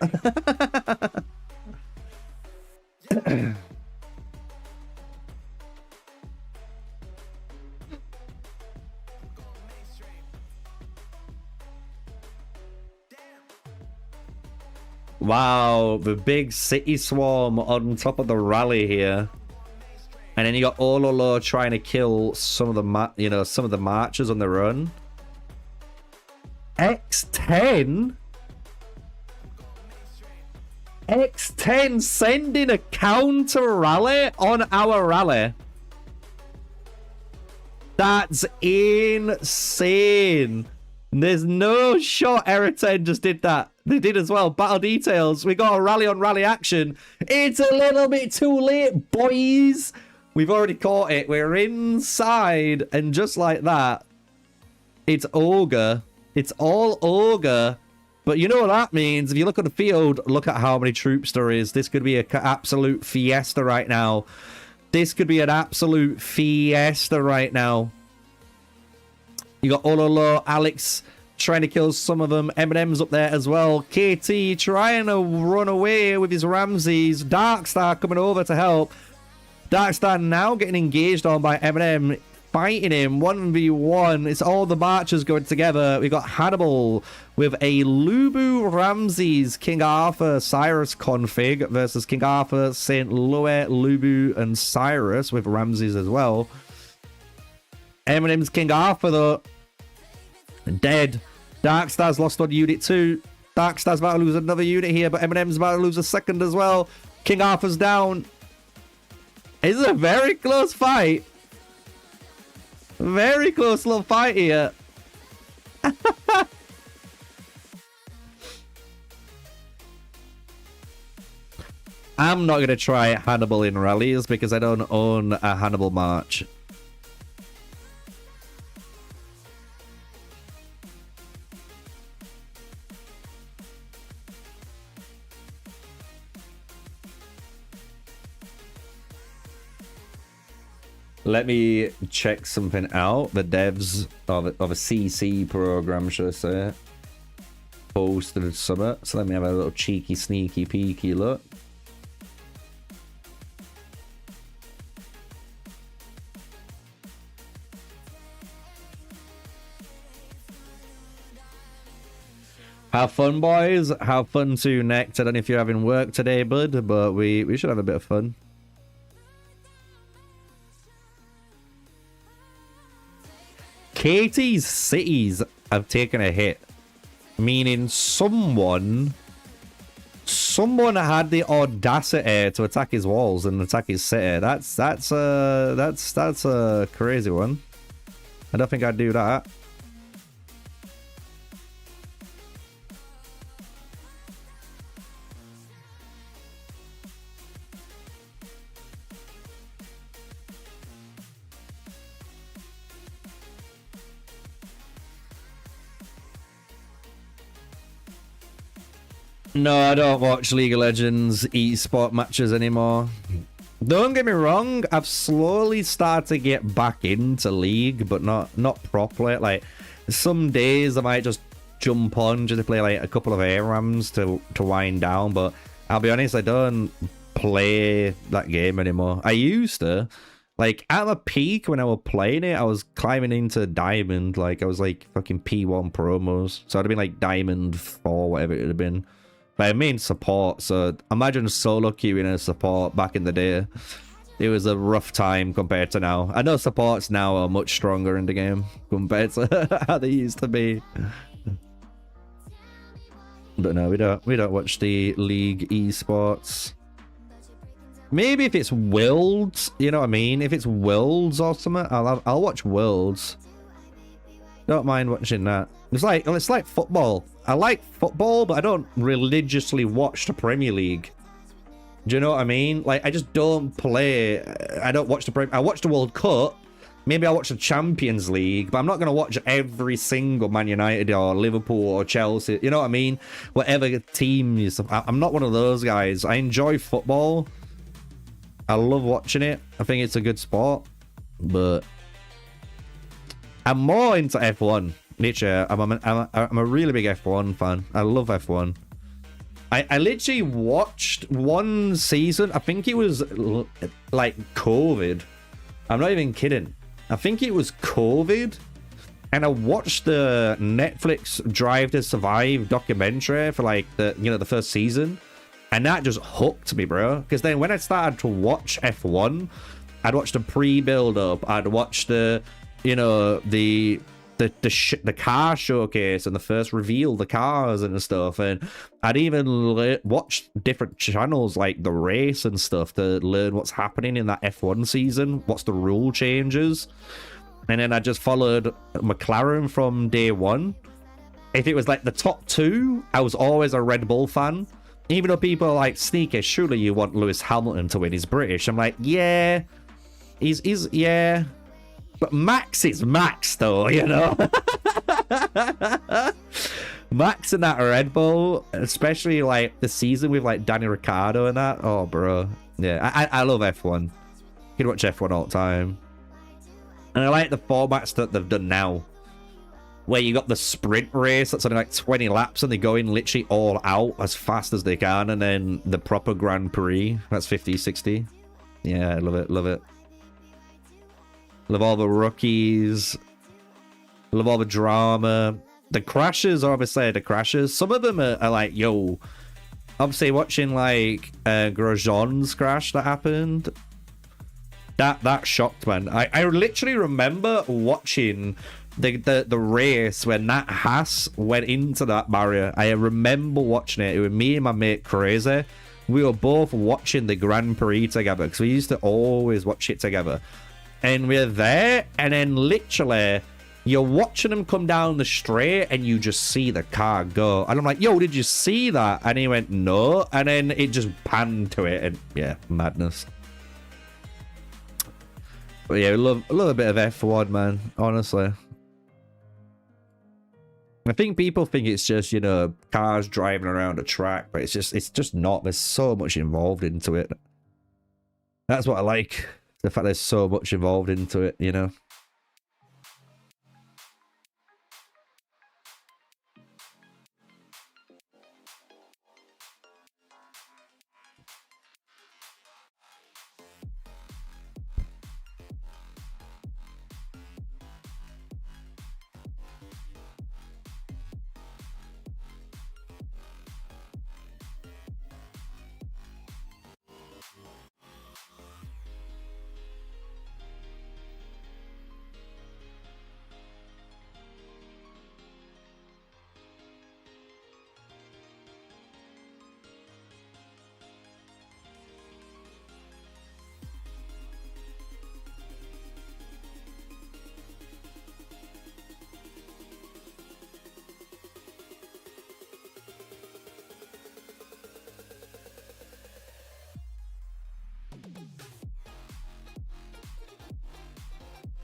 Wow, the big city swarm on top of the rally here. And then you got Ololo trying to kill some of the some of the marchers on the run. X10? X10 sending a counter rally on our rally. That's insane. There's no shot Error 10 just did that. They did as well. Battle details. We got a rally on rally action. It's a little bit too late, boys. We've already caught it. We're inside. And just like that, it's Ogre. It's all Ogre. But you know what that means? If you look at the field, look at how many troops there is. This could be an absolute fiesta right now. This could be an absolute fiesta right now. You got Ololo, Alex trying to kill some of them. Eminem's up there as well. KT trying to run away with his Ramses. Darkstar coming over to help. Darkstar now getting engaged on by Eminem, fighting him 1v1. It's all the marchers going together. We got Hannibal with a Lubu Ramses King Arthur Cyrus config versus King Arthur Saint Louis Lubu and Cyrus with Ramses as well. Eminem's King Arthur though dead. Darkstar's lost on unit 2. Darkstar's about to lose another unit here, but Eminem's about to lose a second as well. King Arthur's down. It's a very close fight. Very close little fight here. I'm not going to try Hannibal in rallies because I don't own a Hannibal March. Let me check something out. The devs of a CC program, should I say, posted a summit. So let me have a little cheeky, sneaky, peeky look. Have fun, boys. Have fun too, Next. I don't know if you're having work today, bud, but we should have a bit of fun. KT's cities have taken a hit, meaning someone had the audacity to attack his walls and attack his city. That's a crazy one. I don't think I'd do that. No, I don't watch League of Legends eSport matches anymore. Don't get me wrong, I've slowly started to get back into League, but not properly. Like, some days I might just jump on just to play like a couple of ARAMs to wind down, but I'll be honest, I don't play that game anymore. I used to. Like, at my peak when I was playing it, I was climbing into Diamond. Like, I was like fucking P1 promos. So I'd have been like Diamond 4, whatever it would have been. But I mean support, so imagine solo queuing as support back in the day. It was a rough time compared to now. I know supports now are much stronger in the game compared to how they used to be. But no, we don't watch the League esports. Maybe if it's Worlds, you know what I mean? If it's Worlds or something, I'll watch Worlds. Don't mind watching that. It's like football. I like football, but I don't religiously watch the Premier League. Do you know what I mean? Like, I just don't play. I don't watch the Premier. I watch the World Cup. Maybe I watch the Champions League, but I'm not going to watch every single Man United or Liverpool or Chelsea. You know what I mean? Whatever team is. I'm not one of those guys. I enjoy football. I love watching it. I think it's a good sport, but I'm more into F1. Literally, I'm a really big F1 fan. I love F1. I literally watched one season. I think it was like COVID. I'm not even kidding. I think it was COVID. And I watched the Netflix Drive to Survive documentary for like the first season. And that just hooked me, bro. Because then when I started to watch F1, I'd watch the pre-build up. I'd watch the car showcase and the first reveal, the cars and stuff, and I'd even watch different channels like the race and stuff to learn what's happening in that F1 season, what's the rule changes, and then I just followed McLaren from day one. If it was like the top 2, I was always a Red Bull fan, even though people are like, Sneakyy, surely you want Lewis Hamilton to win, he's British. I'm like, yeah, he's yeah. But Max is Max, though, you know? Max and that Red Bull, especially, like, the season with, like, Danny Ricciardo and that. Oh, bro. Yeah, I love F1. You can watch F1 all the time. And I like the formats that they've done now. where you got the sprint race that's only like 20 laps and they go in literally all out as fast as they can, and then the proper Grand Prix, that's 50, 60. Yeah, I love it, love it. Love all the rookies. Love all the drama. The crashes, obviously, the crashes. Some of them are like, yo, obviously watching like Grosjean's crash that happened. That shocked, man. I literally remember watching the race when that Haas went into that barrier. I remember watching it. It was me and my mate Crazy. We were both watching the Grand Prix together because we used to always watch it together. And we're there, and then literally you're watching them come down the straight and you just see the car go. And I'm like, yo, did you see that? And he went, no. And then it just panned to it, and yeah, madness. But yeah, love a bit of F1, man, honestly. I think people think it's just, you know, cars driving around a track, but it's just not. There's so much involved into it. That's what I like. The fact there's so much involved into it, you know.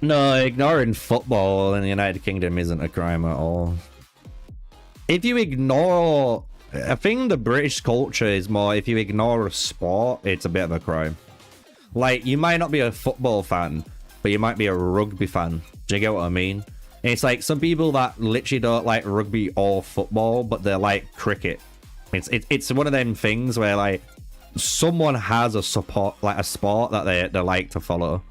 No, ignoring football in the United Kingdom isn't a crime at all. If you ignore... I think the British culture is more, if you ignore a sport, it's a bit of a crime. Like, you might not be a football fan, but you might be a rugby fan. Do you get what I mean? And it's like some people that literally don't like rugby or football, but they're like cricket. It's one of them things where, like, someone has a sport that they like to follow.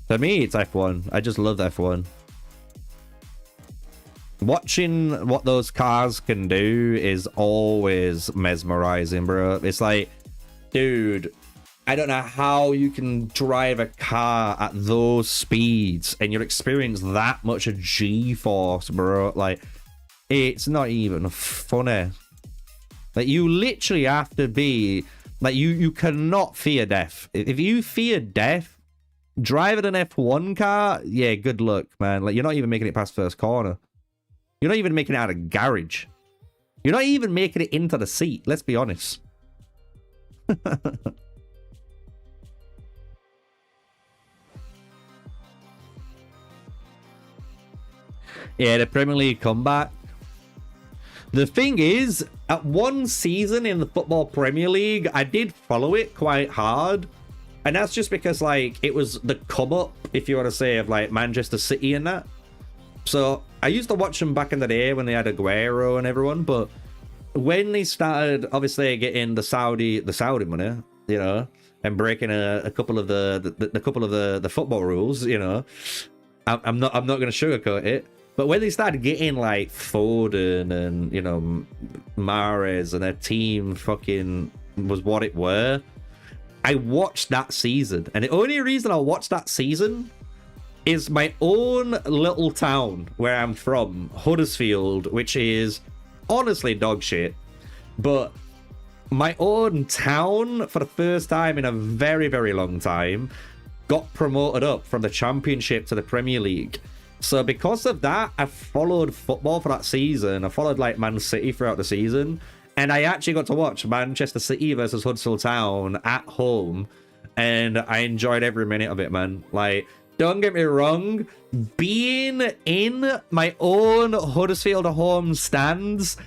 For me, it's F1. I just love F1. Watching what those cars can do is always mesmerizing, bro. It's like, dude, I don't know how you can drive a car at those speeds and you'll experience that much of G-force, bro. Like, it's not even funny. Like, you literally have to be... Like, you cannot fear death. If you fear death, driving an F1 car, yeah, good luck, man. Like, you're not even making it past first corner. You're not even making it out of garage. You're not even making it into the seat. Let's be honest. Yeah, the Premier League comeback. The thing is, at one season in the Football Premier League, I did follow it quite hard. And that's just because, like, it was the come-up, if you want to say, of, like, Manchester City and that. So, I used to watch them back in the day when they had Aguero and everyone, but when they started, obviously, getting the Saudi money, you know, and breaking a couple of the football rules, you know, I'm not going to sugarcoat it. But when they started getting, like, Foden and, you know, Mahrez and their team fucking was what it were, I watched that season, and the only reason I watched that season is my own little town where I'm from, Huddersfield, which is honestly dog shit. But my own town, for the first time in a very, very long time, got promoted up from the Championship to the Premier League. So because of that, I followed football for that season. I followed, like, Man City throughout the season. And I actually got to watch Manchester City versus Huddersfield Town at home. And I enjoyed every minute of it, man. Like, don't get me wrong. Being in my own Huddersfield home stands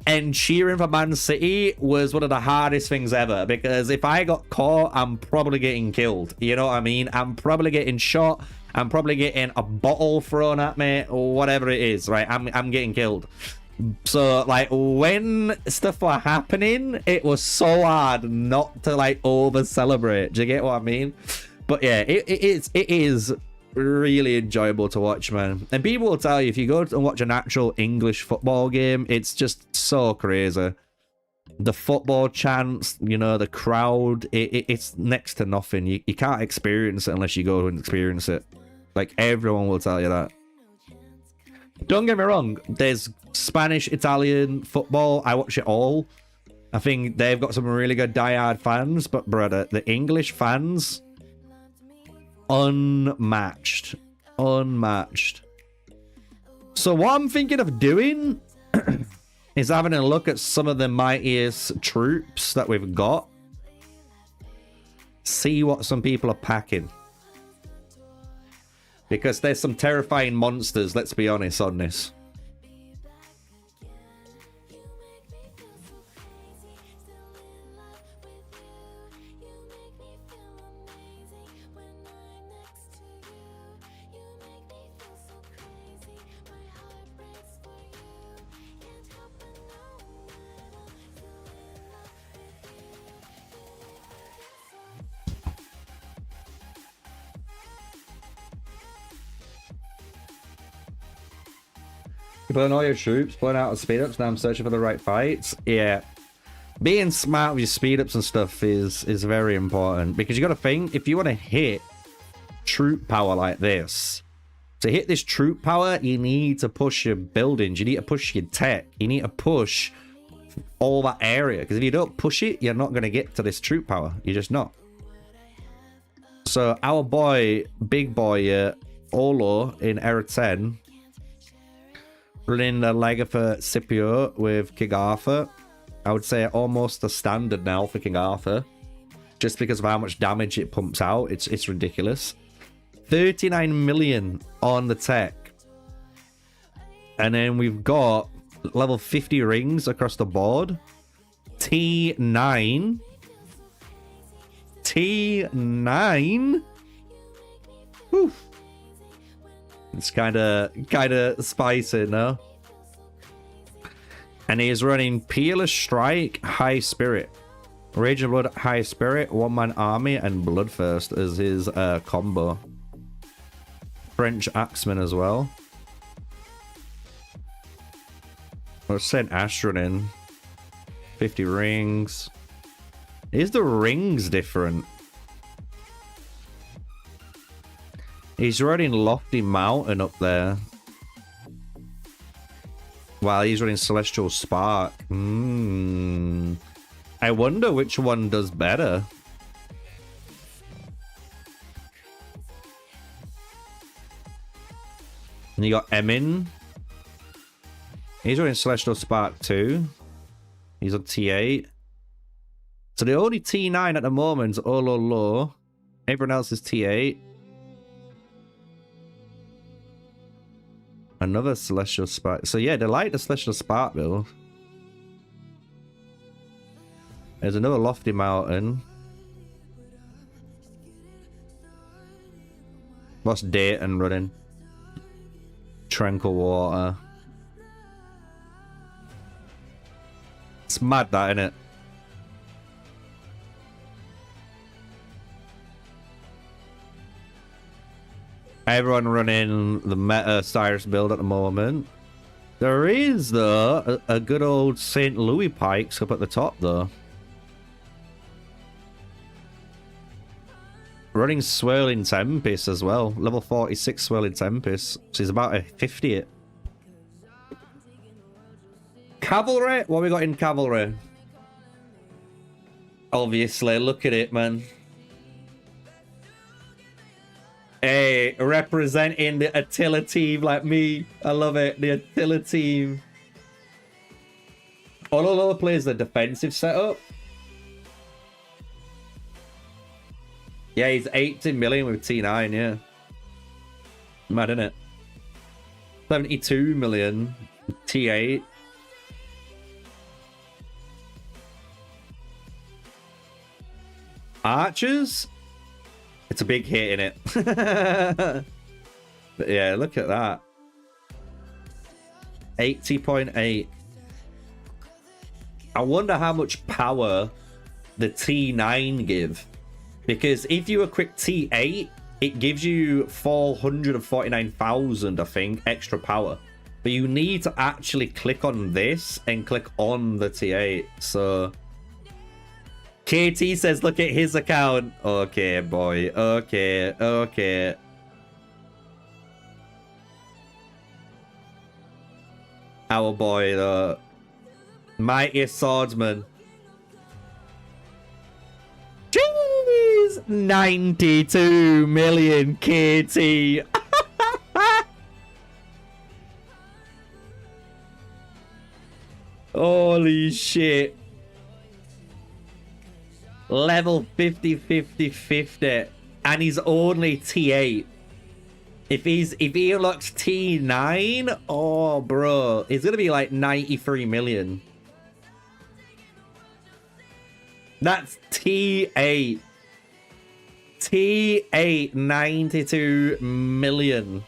And cheering for Man City was one of the hardest things ever, because if I got caught, I'm probably getting killed. You know what I mean? I'm probably getting shot. I'm probably getting a bottle thrown at me, or whatever it is, right? I'm getting killed. So, like, when stuff were happening, it was so hard not to, like, over-celebrate. Do you get what I mean? But yeah, it is really enjoyable to watch, man. And people will tell you, if you go and watch an actual English football game, it's just so crazy. The football chants, you know, the crowd, it's next to nothing. You can't experience it unless you go and experience it. Like, everyone will tell you that. Don't get me wrong, there's Spanish, Italian football. I watch it all. I think they've got some really good diehard fans, but brother, the English fans, unmatched. Unmatched. So what I'm thinking of doing is having a look at some of the mightiest troops that we've got. See what some people are packing. Because there's some terrifying monsters, let's be honest on this. You put on all your troops, pulling out of speed ups. Now I'm searching for the right fights. Yeah, being smart with your speed ups and stuff is very important, because you got to think, if you want to hit troop power like this, to hit this troop power, you need to push your buildings, you need to push your tech, you need to push all that area, because if you don't push it, you're not going to get to this troop power. You're just not. So our boy, big boy, Olo in Era 10. Running a Legafer Scipio with King Arthur. I would say almost a standard now for King Arthur. Just because of how much damage it pumps out. It's ridiculous. 39 million on the tech. And then we've got level 50 rings across the board. T9. T9? Whew. It's kind of spicy, no? And he's running Peerless Strike, High Spirit, Rage of Blood, High Spirit, One Man Army, and Bloodthirst as his combo. French Axeman as well. Let's send Astron in. 50 rings. Is the rings different? He's running Lofty Mountain up there. While he's running Celestial Spark. I wonder which one does better. And you got Emin. He's running Celestial Spark too. He's on T8. So the only T9 at the moment is Ololo. Everyone else is T8. Another Celestial Spark. So yeah, they like the Celestial Spark build. There's another Lofty Mountain. What's Dayton running? Tranquil Water. It's mad that, isn't it? Everyone running the meta Cyrus build at the moment. There is, though, a good old St. Louis Pikes up at the top, though. Running Swirling Tempest as well. Level 46 Swirling Tempest. So he's about to 50 it. Cavalry? What we got in Cavalry? Obviously, look at it, man. Hey, representing the Attila team like me. I love it. The Attila team. Ololo plays the defensive setup. Yeah, he's 18 million with T9, yeah. Mad, isn't it? 72 million with T8. archers, it's a big hit in it. But yeah, look at that. 80.8. I wonder how much power the T9 give. Because if you equip T8, it gives you 449,000, I think, extra power. But you need to actually click on this and click on the T8. So KT says, look at his account. Okay, boy. Okay, okay. Our boy, the mightiest swordsman. Jeez! 92 million KT. Holy shit. Level 50, 50, 50. And he's only T8. If he unlocks T9, oh bro, it's gonna be like 93 million. That's T8. T8, 92 million.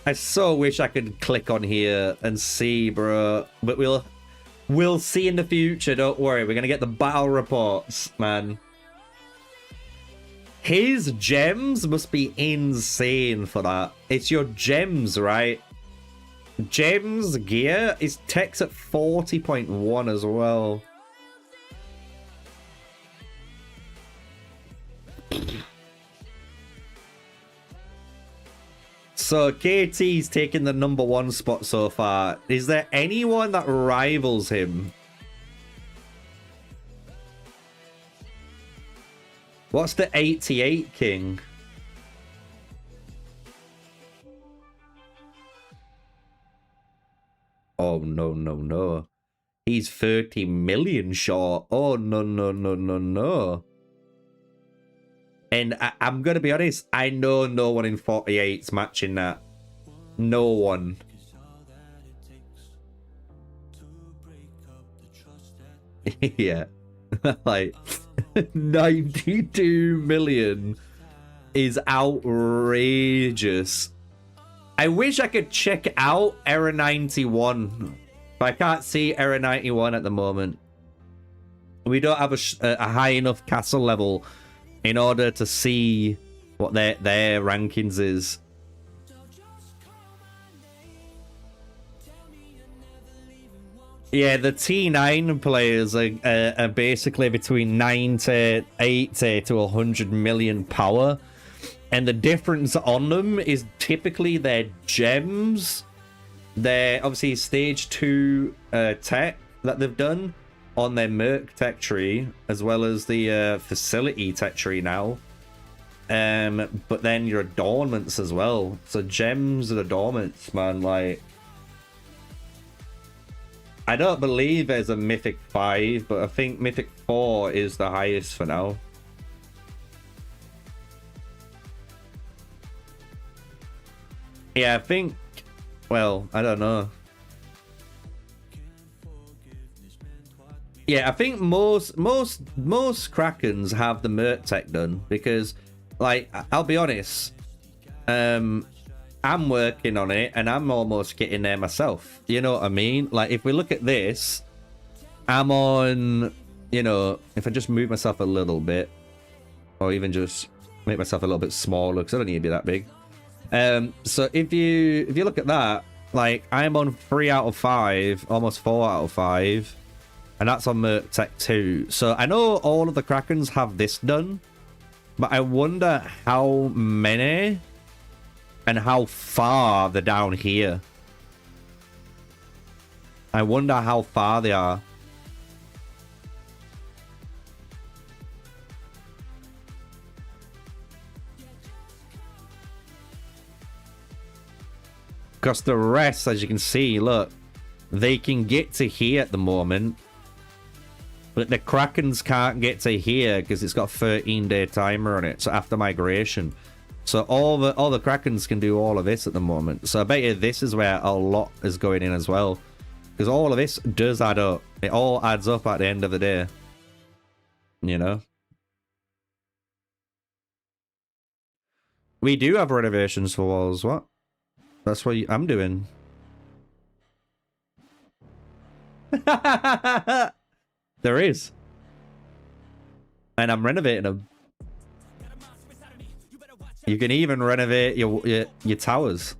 I so wish I could click on here and see, bro. But we'll see in the future, don't worry. We're gonna get the battle reports, man. His gems must be insane for that. It's your gems, right? Gems gear is tech's at 40.1 as well. So KT's taking the #1 spot so far. Is there anyone that rivals him? What's the 88 king? Oh, no, no, no. He's 30 million short. Oh, no, no, no, no, no. And I'm going to be honest, I know no one in 48's matching that. No one. Yeah. Like, 92 million is outrageous. I wish I could check out Error 91, but I can't see Error 91 at the moment. We don't have a high enough castle level in order to see what their rankings is. Yeah, the T9 players are basically between 90, 80 to 100 million power. And the difference on them is typically their gems. Their, obviously, stage 2 tech that they've done on their Merc tech tree, as well as the facility tech tree now. But then your adornments as well. So gems and adornments, man, like... I don't believe there's a Mythic 5, but I think Mythic 4 is the highest for now. Yeah, I think... Well, I don't know. Yeah, I think most Krakens have the Merc tech done, because, like, I'll be honest, I'm working on it and I'm almost getting there myself. You know what I mean? Like, if we look at this, I'm on, you know, if I just move myself a little bit, or even just make myself a little bit smaller, because I don't need to be that big. So if you look at that, like, I'm on 3 out of 5, almost 4 out of 5, and that's on Merc Tech 2. So I know all of the Krakens have this done, but I wonder how many and how far they're down here. I wonder how far they are. Because the rest, as you can see, look, they can get to here at the moment, but the Krakens can't get to here because it's got a 13-day timer on it. So after migration, so all the Krakens can do all of this at the moment. So I bet you this is where a lot is going in as well, because all of this does add up. It all adds up at the end of the day, you know. We do have renovations for walls. What? That's what I'm doing. There is. And I'm renovating them. You can even renovate your towers.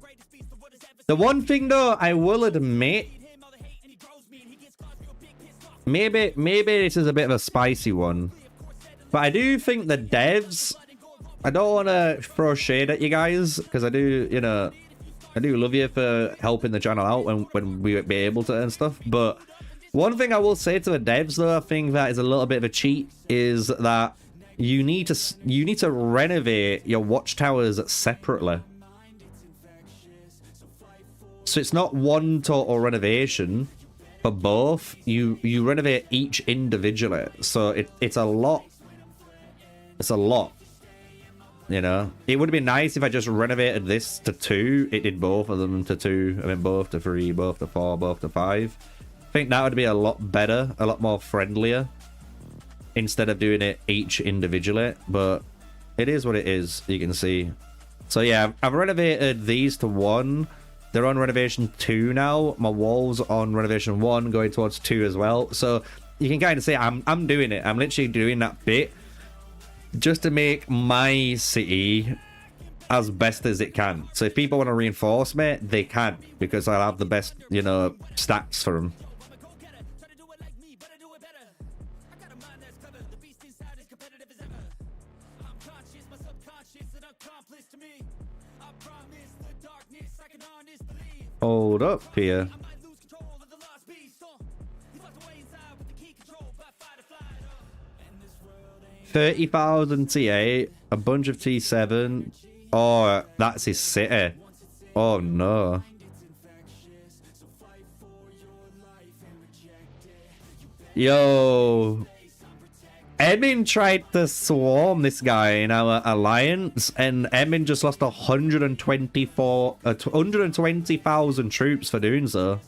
The one thing though, I will admit, maybe this is a bit of a spicy one, but I do think the devs, I don't want to throw shade at you guys, because I do, you know, I do love you for helping the channel out when we be able to and stuff, but one thing I will say to the devs though, I think that is a little bit of a cheat, is that you need to renovate your watchtowers separately. So it's not one total renovation for both. You renovate each individually. So it's a lot. It's a lot. You know, it would have been nice if I just renovated this to 2. It did both of them to 2. I mean, both to 3, both to 4, both to 5. I think that would be a lot better, a lot more friendlier, instead of doing it each individually. But it is what it is, you can see. So yeah, I've renovated these to 1. They're on renovation 2 now. My walls on renovation 1, going towards 2 as well. So you can kind of say I'm doing it. I'm literally doing that bit just to make my city as best as it can. So if people want to reinforce me, they can, because I'll have the best, you know, stats for them. Hold up here. 30,000 T8, a bunch of T7. Oh, that's his city. Oh no. Yo. Emin tried to swarm this guy in our alliance, and Emin just lost 120,000 troops for doing so.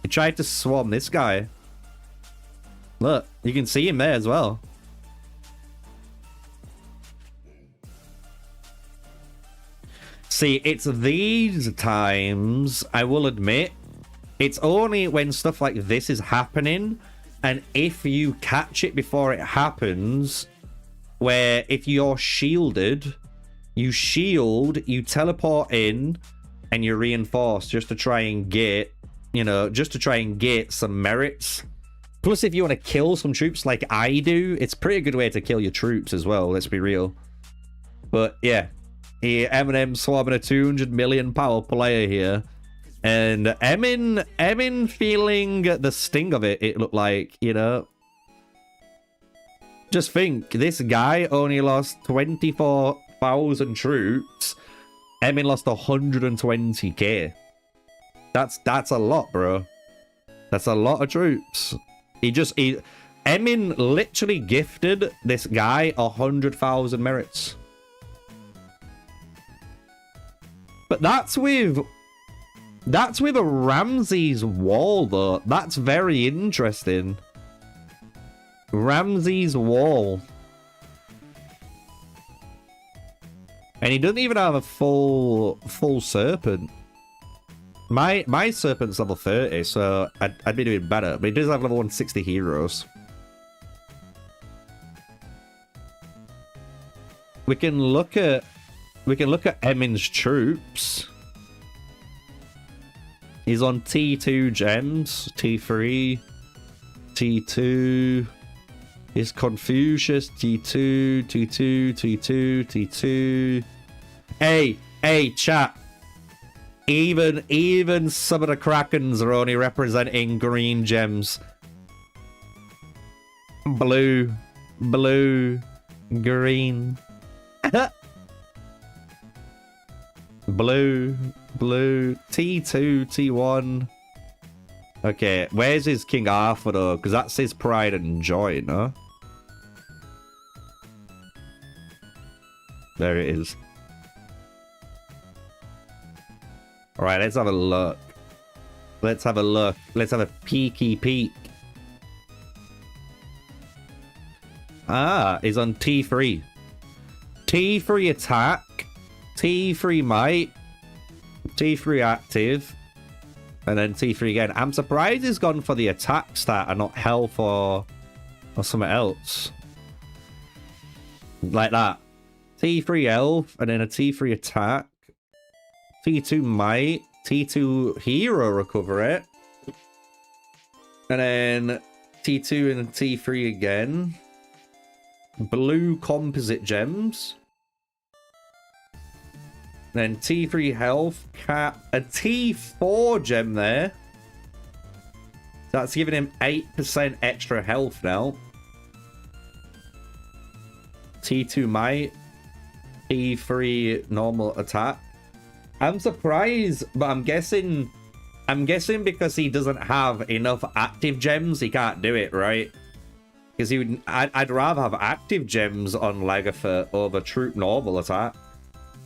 He tried to swarm this guy. Look, you can see him there as well. See, it's these times, I will admit, it's only when stuff like this is happening, and if you catch it before it happens, where if you're shielded, you shield, you teleport in, and you reinforce just to try and get, you know, just to try and get some merits. Plus, if you want to kill some troops like I do, it's a pretty good way to kill your troops as well, let's be real. But yeah, Eminem swabbing a 200 million power player here. And Emin feeling the sting of it, it looked like, you know. Just think, this guy only lost 24,000 troops. Emin lost 120k. That's a lot, bro. That's a lot of troops. Emin literally gifted this guy 100,000 merits. But that's with a Ramsey's wall, though. That's very interesting. Ramsey's wall. And he doesn't even have a full serpent. My serpent's level 30, so I'd be doing better. But he does have level 160 heroes. We can look at Emin's troops. He's on T2 gems, T3, T2. He's Confucius, T2, T2, T2, T2. Hey, chat. Even some of the Krakens are only representing green gems. Blue, green. Blue, T2, T1. Okay, where's his King Arthur though? Because that's his pride and joy, no? There it is. Alright, let's have a look. Let's have a peeky peek. is on T3. T3 attack, T3 might, T3 active, and then T3 again. I'm surprised he's gone for the attack stat and not health or something else. Like that. T3 health, and then a T3 attack. T2 might, T2 hero recovery. And then T2 and T3 again. Blue composite gems. Then T3 health, cap, a T4 gem there. That's giving him 8% extra health now. T2 might, T3 normal attack. I'm surprised, but I'm guessing because he doesn't have enough active gems, he can't do it, right? Because I'd rather have active gems on Lagerfeld over troop normal attack.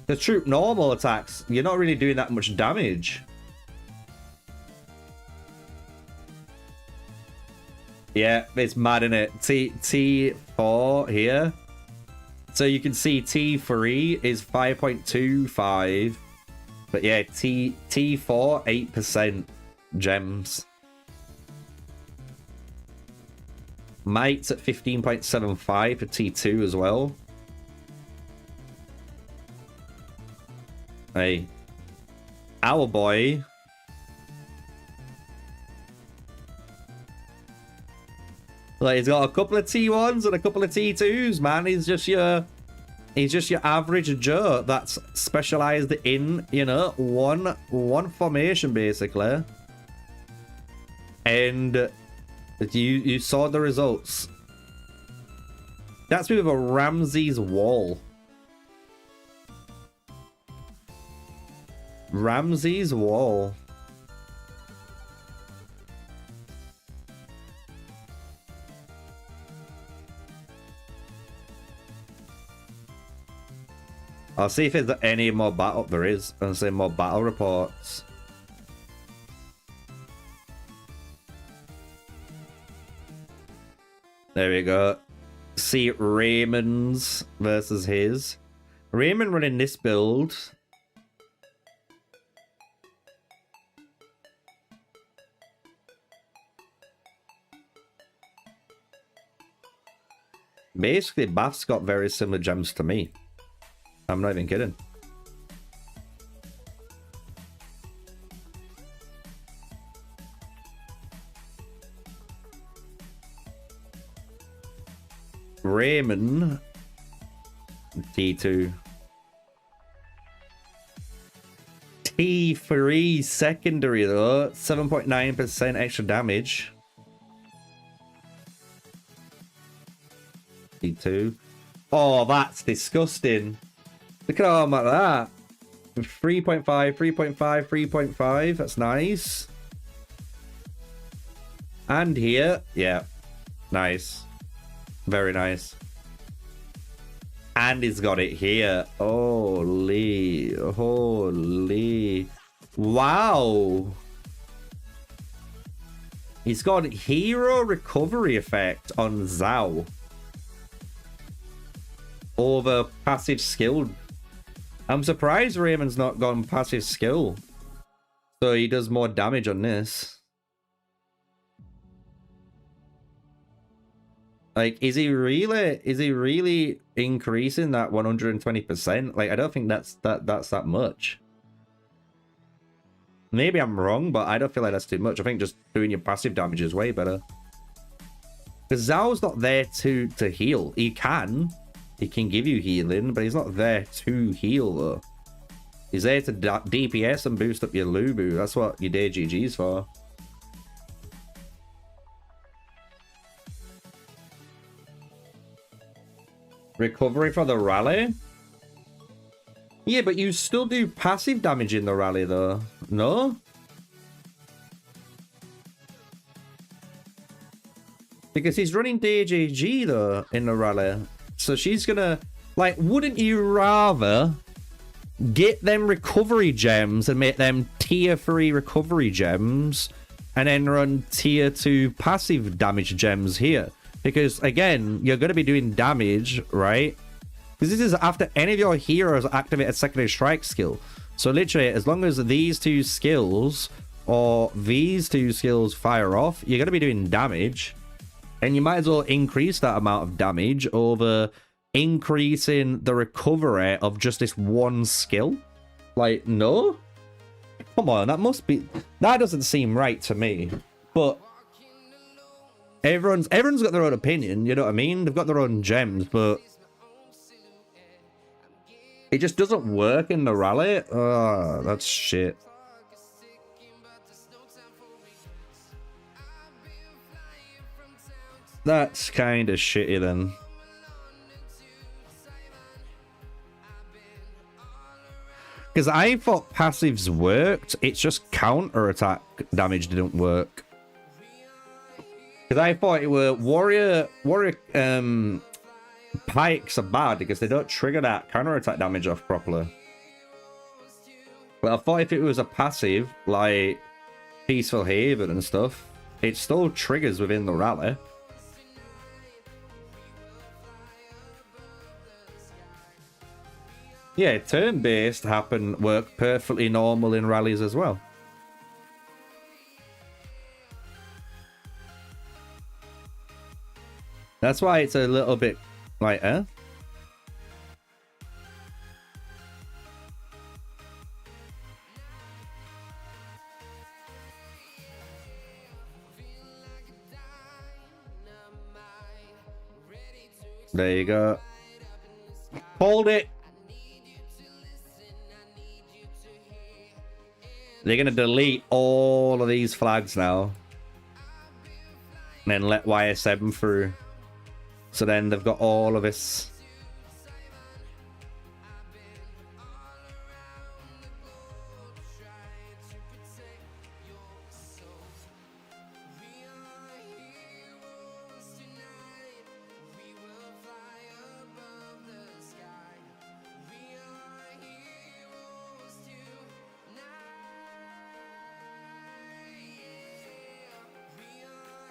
The troop normal attacks, you're not really doing that much damage. Yeah, it's mad, innit? T4 here. So you can see T3 is 5.25. But yeah, T4, 8% gems. Might's at 15.75 for T2 as well. Hey. Our boy. Like, he's got a couple of T1s and a couple of T2s, man. He's just your average Joe that's specialized in, you know, one formation, basically. And you saw the results. That's with a Ramsey's wall. Ramsey's wall. I'll see if there's any more battle. There is. I'll say more battle reports. There we go. See Raymond's versus his. Raymond running this build. Basically, Bath's got very similar gems to me. I'm not even kidding. Raymond. T2. T3 secondary though. 7.9% extra damage. T2. Oh, that's disgusting. Look at all that. 3.5, 3.5, 3.5. That's nice. And here. Yeah. Nice. Very nice. And he's got it here. Holy. Holy. Wow. He's got hero recovery effect on Zhao. Over passive skill. I'm surprised Raymond's not gone passive skill. So he does more damage on this. Like, is he really increasing that 120%? Like, I don't think that's that much. Maybe I'm wrong, but I don't feel like that's too much. I think just doing your passive damage is way better. Because Zhao's not there to heal. He can give you healing, but he's not there to heal though. He's there to DPS and boost up your Lubu. That's what your day GG's for. Recovery for the rally? Yeah, but you still do passive damage in the rally though. No? Because he's running DJG though in the rally. So she's gonna, like, wouldn't you rather get them recovery gems and make them tier 3 recovery gems and then run tier 2 passive damage gems here? Because, again, you're going to be doing damage, right? Because this is after any of your heroes activate a secondary strike skill. So, literally, as long as these two skills or these two skills fire off, you're going to be doing damage. And you might as well increase that amount of damage over increasing the recovery of just this one skill. Like, no? Come on, that must be... That doesn't seem right to me. But everyone's got their own opinion, you know what I mean? They've got their own gems, but it just doesn't work in the rally. Oh, that's shit. That's kind of shitty then. Because I thought passives worked, it's just counter-attack damage didn't work. Because I thought it were warrior pikes are bad because they don't trigger that counter-attack damage off properly. But I thought if it was a passive, like Peaceful Haven and stuff, it still triggers within the rally. Yeah, turn-based work perfectly normal in rallies as well. That's why it's a little bit like, There you go. Hold it. They're going to delete all of these flags now. And then let YSM through. So then they've got all of this.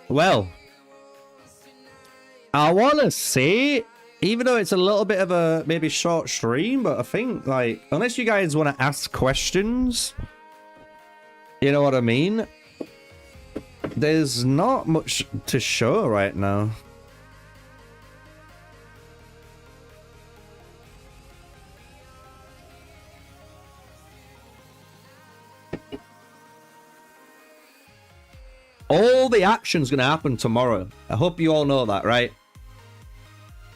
Well, I want to say, even though it's a little bit of a maybe short stream, but I think, like, unless you guys want to ask questions, you know what I mean? There's not much to show right now. All the action's going to happen tomorrow. I hope you all know that, right?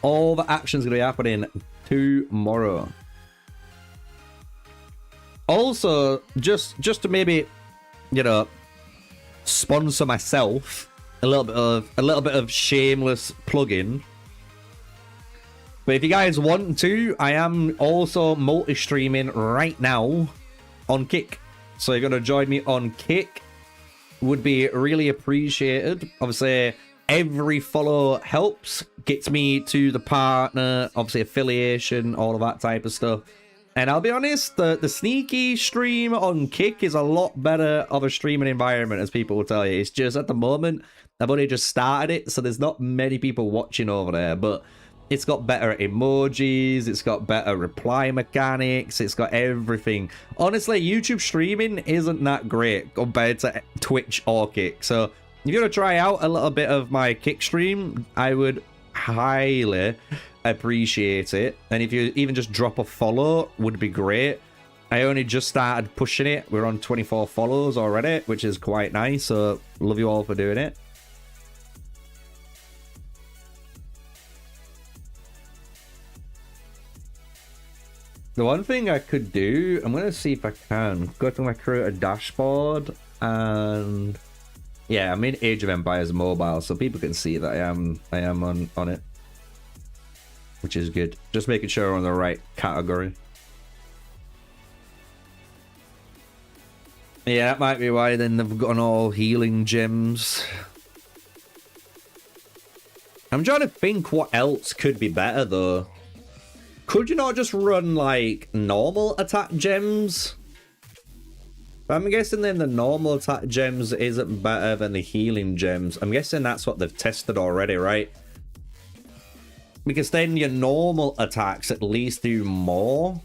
All the action's going to be happening tomorrow. Also, just to maybe, you know, sponsor myself, a little bit of shameless plug-in. But if you guys want to, I am also multi-streaming right now on Kick. So you're going to join me on Kick. Would be really appreciated. Obviously, every follow helps, gets me to the partner, obviously affiliation, all of that type of stuff. And I'll be honest, the Sneakyy stream on Kick is a lot better of a streaming environment, as people will tell you. It's just at the moment, I've only just started it, so there's not many people watching over there, but it's got better emojis, it's got better reply mechanics, it's got everything. Honestly, YouTube streaming isn't that great compared to Twitch or Kick. So if you're going to try out a little bit of my Kick stream, I would highly appreciate it. And if you even just drop a follow, would be great. I only just started pushing it. We're on 24 follows already, which is quite nice. So love you all for doing it. The one thing I could do, I'm going to see if I can go to my creator dashboard, and yeah, I'm in Age of Empires mobile, so people can see that I am on it, which is good. Just making sure we're on the right category. Yeah, that might be why then they've gone all healing gems. I'm trying to think what else could be better though. Could you not just run, like, normal attack gems? I'm guessing then the normal attack gems isn't better than the healing gems. I'm guessing that's what they've tested already, right? Because then your normal attacks at least do more.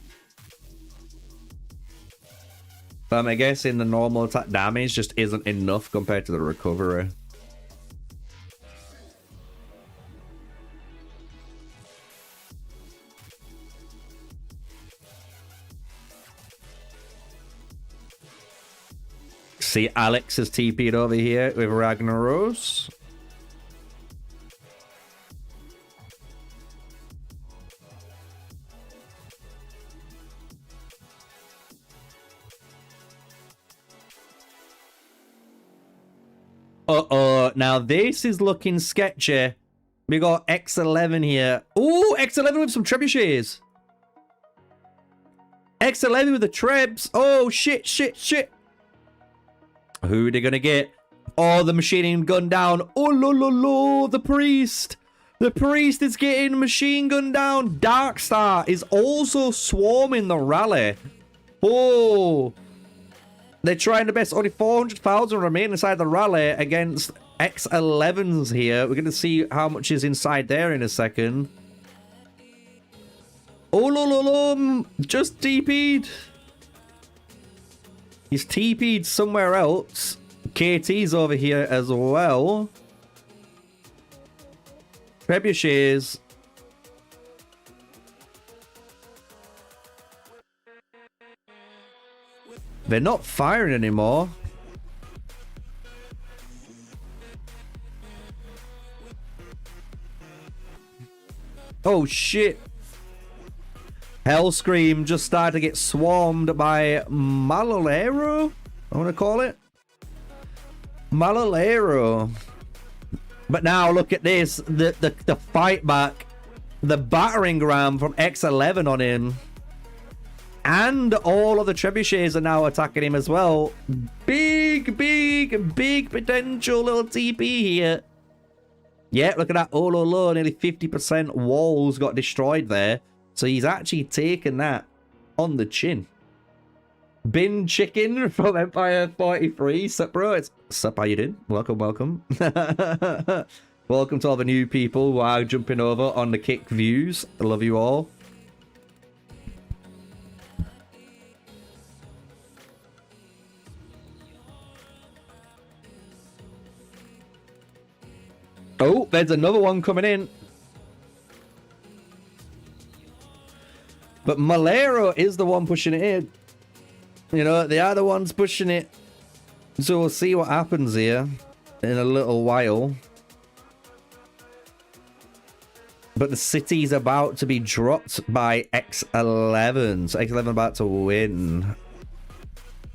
But I'm guessing the normal attack damage just isn't enough compared to the recovery. See, Alex is TP'd over here with Ragnaros. Uh-oh, now this is looking sketchy. We got X11 here. Ooh, X11 with some trebuchets. X11 with the trebs. Oh, shit, shit, shit. Who are they gonna get? Oh, the machine gun down. Oh, lo, lo, lo, the priest. The priest is getting machine gun down. Darkstar is also swarming the rally. Oh. They're trying the best. Only 400,000 remain inside the rally against X11s here. We're going to see how much is inside there in a second. Oh, lo, lo, lo. Just TP'd. He's TP'd somewhere else. KT's over here as well. Trebuchets. They're not firing anymore. Oh shit. Hellscream just started to get swarmed by Malolero, I want to call it. Malolero. But now look at this. The fight back. The battering ram from X11 on him. And all of the trebuchets are now attacking him as well. Big potential little TP here. Yeah, look at that. Oh, low, nearly 50% walls got destroyed there. So he's actually taken that on the chin. Bin Chicken from Empire 43. Sup, bro? Sup, how you doing? Welcome, welcome. Welcome to all the new people who are jumping over on the Kick views. I love you all. Oh, there's another one coming in. But Malero is the one pushing it in. You know, they are the ones pushing it. So we'll see what happens here in a little while. But the city's about to be dropped by X11. So X11 about to win.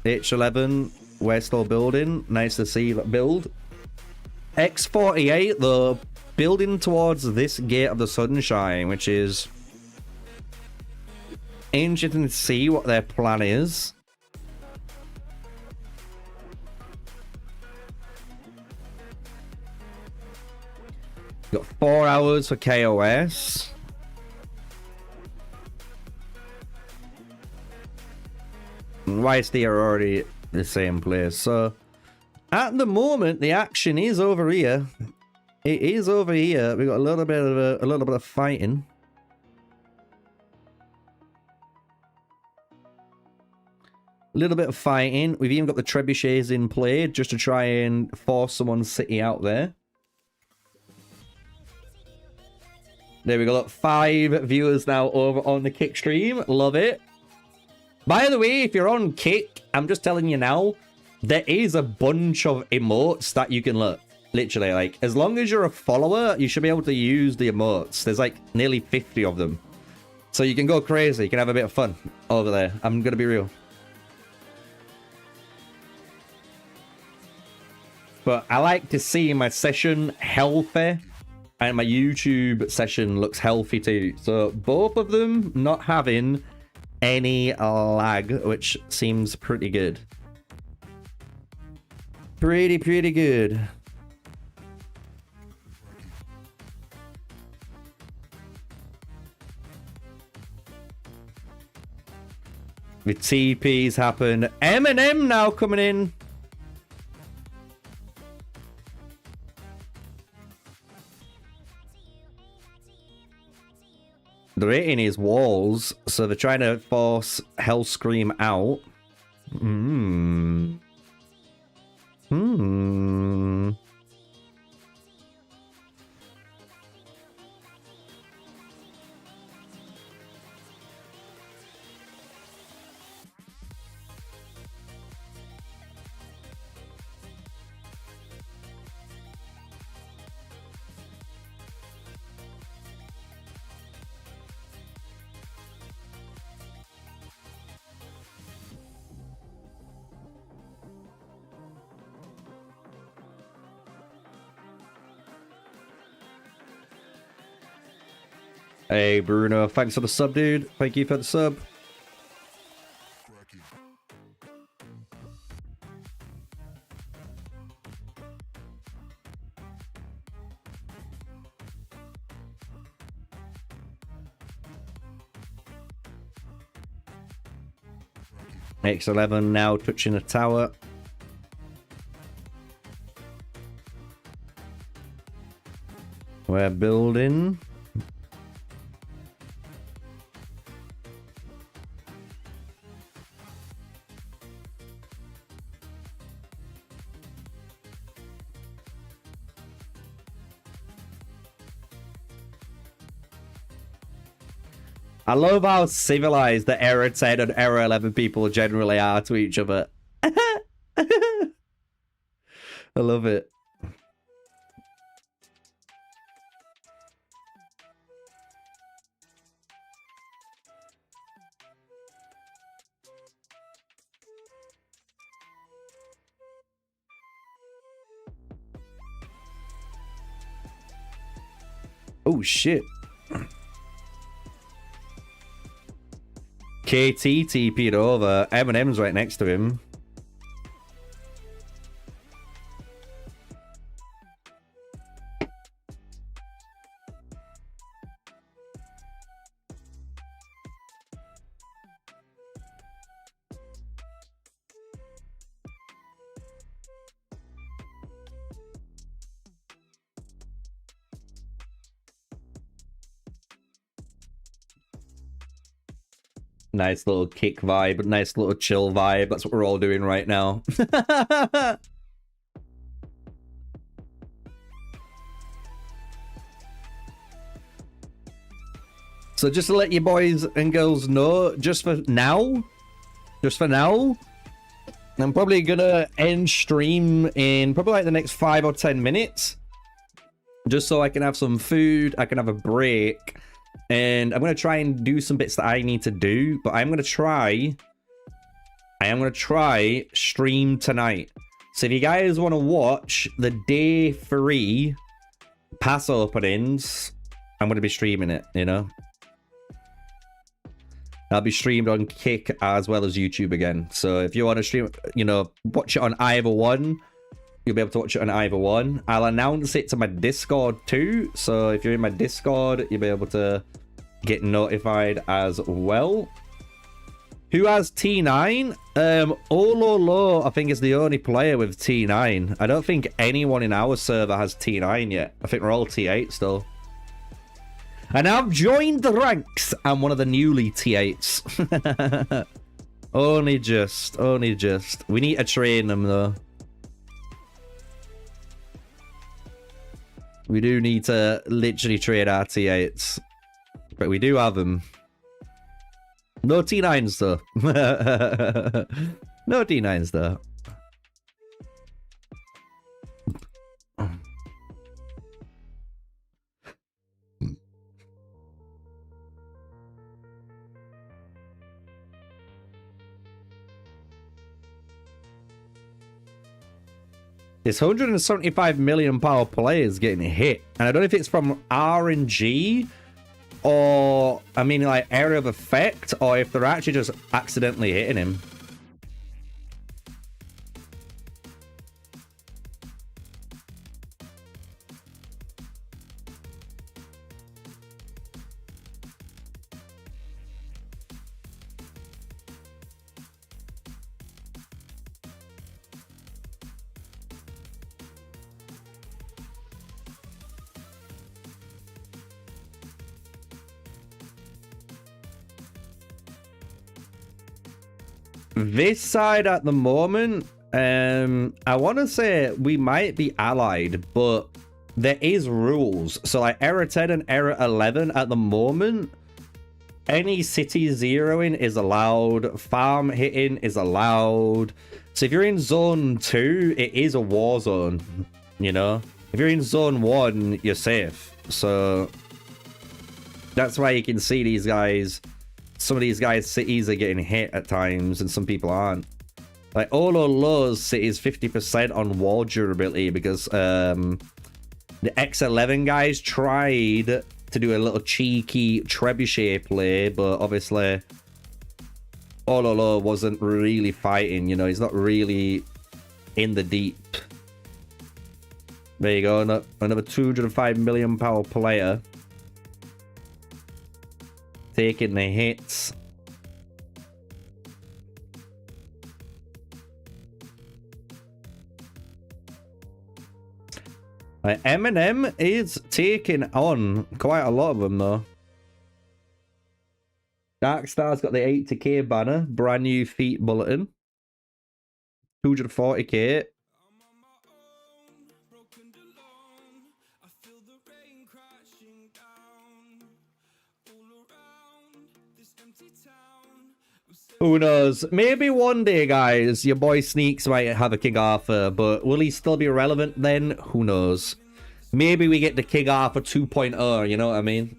H11, we're still building. Nice to see that build. X48, though, building towards this Gate of the Sunshine, which is interesting to see what their plan is. Got 4 hours for KOS. YSD are already the same place, so at the moment the action is over here. It is over here. We got a little bit of fighting. A little bit of fighting. We've even got the trebuchets in play just to try and force someone's city out there. There we go. Look, 5 viewers now over on the Kick stream. Love it. By the way, if you're on Kick, I'm just telling you now, there is a bunch of emotes that you can look. Literally, like, as long as you're a follower, you should be able to use the emotes. There's like nearly 50 of them. So you can go crazy. You can have a bit of fun over there. I'm going to be real. But I like to see my session healthy. And my YouTube session looks healthy too. So both of them not having any lag, which seems pretty good. Pretty good. The TPs happen. Eminem now coming in. They're hitting his walls, so they're trying to force Hellscream out. Hey, Bruno, thanks for the sub, dude. Thank you for the sub. X11 now touching the tower. We're building. I love how civilized the Error 10 and Error 11 people generally are to each other. I love it. Oh, shit. KT TP'd over. Eminem's right next to him. Nice little kick vibe, nice little chill vibe. That's what we're all doing right now. So just to let you boys and girls know, just for now, I'm probably gonna end stream in probably like the next 5 or 10 minutes. Just so I can have some food, I can have a break. And I'm going to try and do some bits that I need to do, but I am going to try stream tonight. So if you guys want to watch the day 3 pass openings, I'm going to be streaming it, you know. I'll be streamed on Kick as well as YouTube again. So if you want to stream, you know, watch it on either one, you'll be able to watch it on either one. I'll announce it to my Discord too. So if you're in my Discord, you'll be able to get notified as well. Who has T9? Ololo, I think, is the only player with T9. I don't think anyone in our server has T9 yet. I think we're all T8 still. And I've joined the ranks. I'm one of the newly T8s. Only just. We need to train them, though. We do need to literally train our T8s. But we do have them. No T9s, though. No T9s, though. This 175 million power play is getting hit. And I don't know if it's from RNG or, I mean, like, area of effect, or if they're actually just accidentally hitting him. This side at the moment, I want to say we might be allied, but there is rules. So like Era 10 and Era 11 at the moment, any city zeroing is allowed, farm hitting is allowed. So if you're in zone 2, it is a war zone, you know? If you're in zone 1, you're safe. So that's why you can see these guys, some of these guys' cities are getting hit at times and some people aren't. Like Ololo's city is 50% on wall durability because the X11 guys tried to do a little cheeky trebuchet play, but obviously Ololo wasn't really fighting, you know, he's not really in the deep. There you go, another 205 million power player taking the hits. Eminem is taking on quite a lot of them though. Darkstar's got the 80k banner, brand new feat bulletin, 240k. Who knows? Maybe one day, guys, your boy Sneaks might have a King Arthur, but will he still be relevant then? Who knows? Maybe we get the King Arthur 2.0, you know what I mean?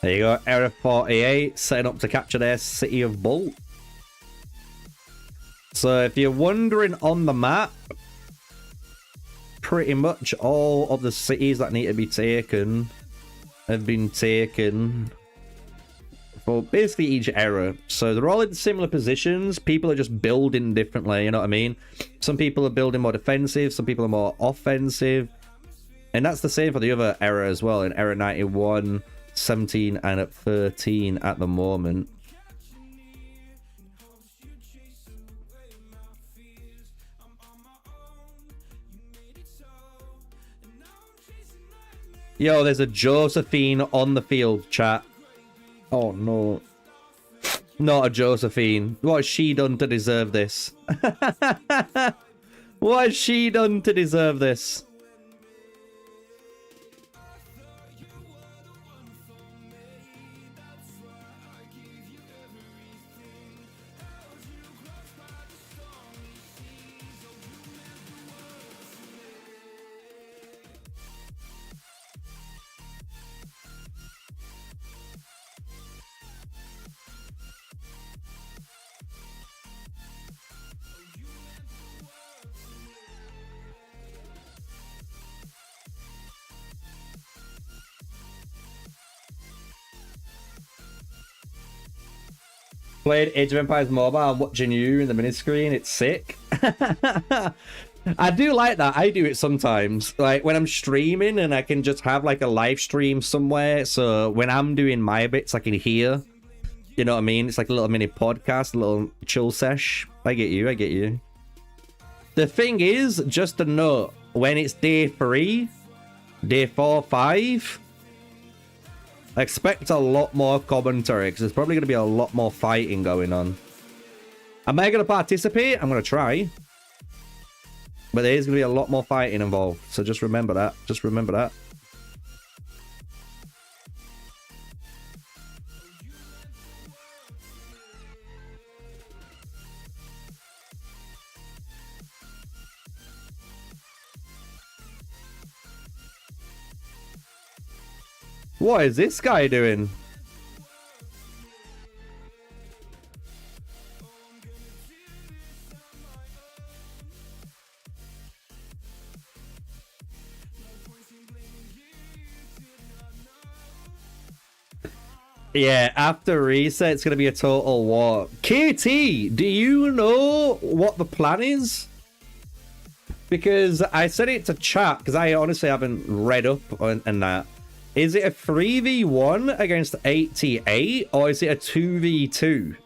There you go, Era 48 setting up to capture their city of Bolt. So if you're wondering on the map, pretty much all of the cities that need to be taken have been taken for basically each era. So they're all in similar positions. People are just building differently, you know what I mean? Some people are building more defensive, some people are more offensive. And that's the same for the other era as well, in Era 91, 17 and at 13 at the moment. Yo, there's a Josephine on the field, chat. Oh no. Not a Josephine. What has she done to deserve this? What has she done to deserve this? Played Age of Empires Mobile. I'm watching you in the mini screen. It's sick. I do like that. I do it sometimes. Like when I'm streaming and I can just have like a live stream somewhere. So when I'm doing my bits, I can hear. You know what I mean? It's like a little mini podcast, a little chill sesh. I get you. I get you. The thing is, just a note, when it's day 3, day 4, 5... expect a lot more commentary because there's probably going to be a lot more fighting going on. Am I going to participate? I'm going to try. But there is going to be a lot more fighting involved. So just remember that. Just remember that. What is this guy doing? Yeah, after reset, it's going to be a total war. KT, do you know what the plan is? Because I said it to chat, because I honestly haven't read up on that. Is it a 3v1 against 88, or is it a 2v2?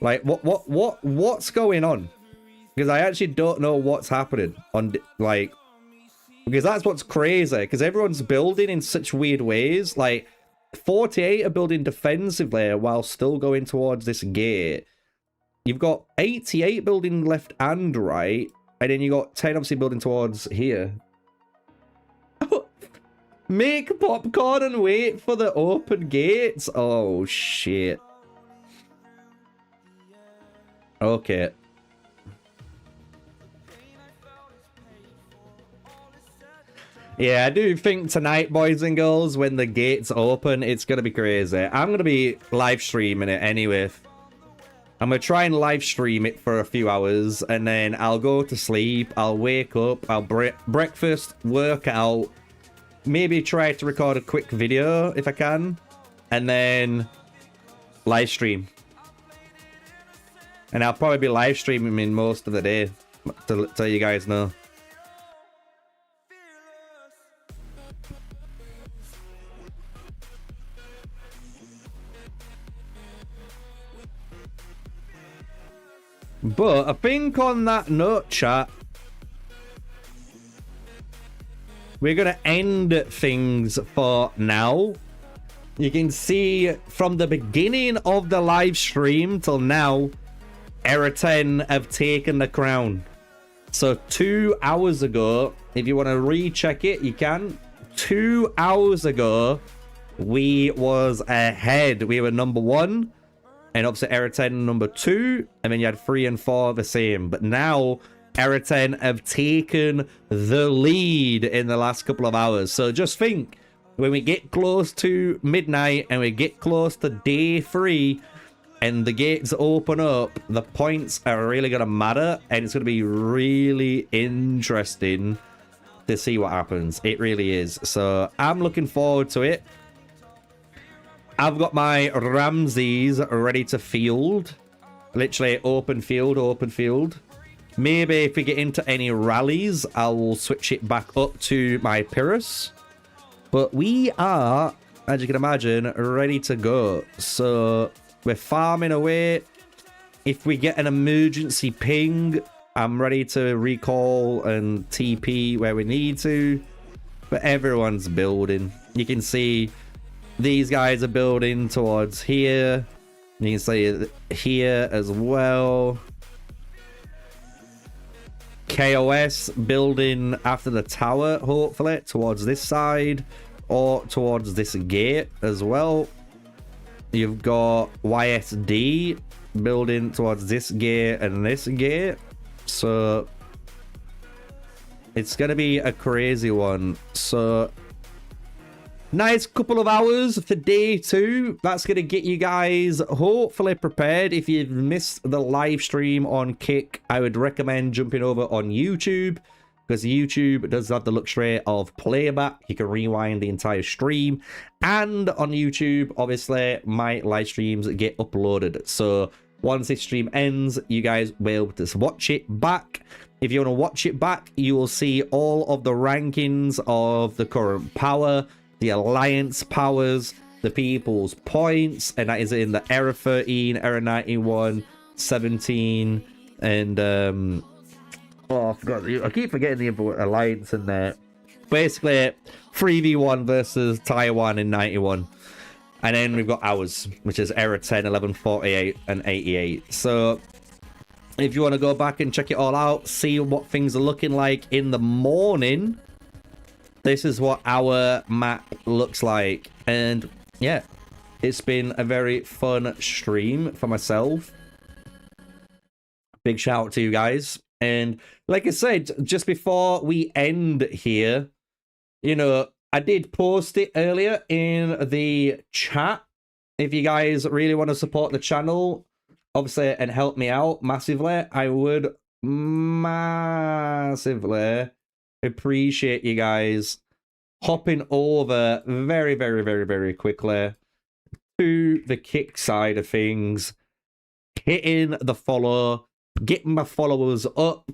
Like, what's going on? Because I actually don't know what's happening on, like, because that's what's crazy, because everyone's building in such weird ways. Like, 48 are building defensively while still going towards this gate. You've got 88 building left and right, and then you got 10 obviously building towards here. Make popcorn and wait for the open gates. Oh, shit. Okay. Yeah, I do think tonight, boys and girls, when the gates open, it's going to be crazy. I'm going to be live streaming it anyway. I'm going to try and live stream it for a few hours, and then I'll go to sleep, I'll wake up, I'll breakfast, work out, maybe try to record a quick video if I can, and then live stream. And I'll probably be live streaming in most of the day, to let you guys know. But I think on that note, chat, we're going to end things for now. You can see from the beginning of the live stream till now, Era 10 have taken the crown. So 2 hours ago, if you want to recheck it, you can. 2 hours ago, we was ahead. We were number 1. And obviously Era 10 number 2, and then you had 3 and 4 the same. But now Era 10 have taken the lead in the last couple of hours. So just think, when we get close to midnight and we get close to day 3 and the gates open up, the points are really going to matter, and it's going to be really interesting to see what happens. It really is. So I'm looking forward to it. I've got my Ramses ready to field. Literally open field, open field. Maybe if we get into any rallies, I will switch it back up to my Pyrrhus. But we are, as you can imagine, ready to go. So we're farming away. If we get an emergency ping, I'm ready to recall and TP where we need to. But everyone's building. You can see these guys are building towards here. You can see here as well. KOS building after the tower, hopefully, towards this side or towards this gate as well. You've got YSD building towards this gate and this gate. So it's going to be a crazy one. So nice couple of hours for day 2. That's going to get you guys hopefully prepared. If you've missed the live stream on Kick, I would recommend jumping over on YouTube, because YouTube does have the luxury of playback. You can rewind the entire stream. And on YouTube, obviously, my live streams get uploaded. So once this stream ends, you guys will be able to watch it back. If you want to watch it back, you will see all of the rankings of the current power, the alliance powers, the people's points, and that is in the Era 13, Era 91, 17, and oh, I forgot. I keep forgetting the alliance in there. Basically, 3v1 versus Taiwan in 91. And then we've got ours, which is Era 10, 11, 48, and 88. So if you want to go back and check it all out, see what things are looking like in the morning, this is what our map looks like. And yeah, it's been a very fun stream for myself. Big shout out to you guys. And like I said, just before we end here, you know, I did post it earlier in the chat. If you guys really want to support the channel, obviously, and help me out massively, I would massively appreciate you guys hopping over very, very, very, very quickly to the kick side of things, hitting the follow, getting my followers up,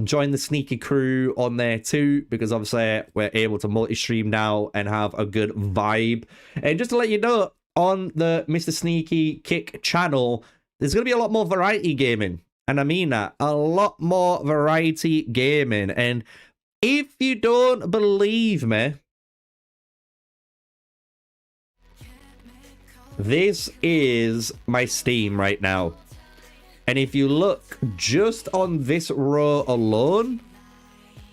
join the Sneakyy crew on there too, because obviously we're able to multi-stream now and have a good vibe. And just to let you know, on the MrSneakyy Kick channel, there's going to be a lot more variety gaming. And I mean that, a lot more variety gaming. And if you don't believe me, this is my Steam right now. And if you look just on this row alone,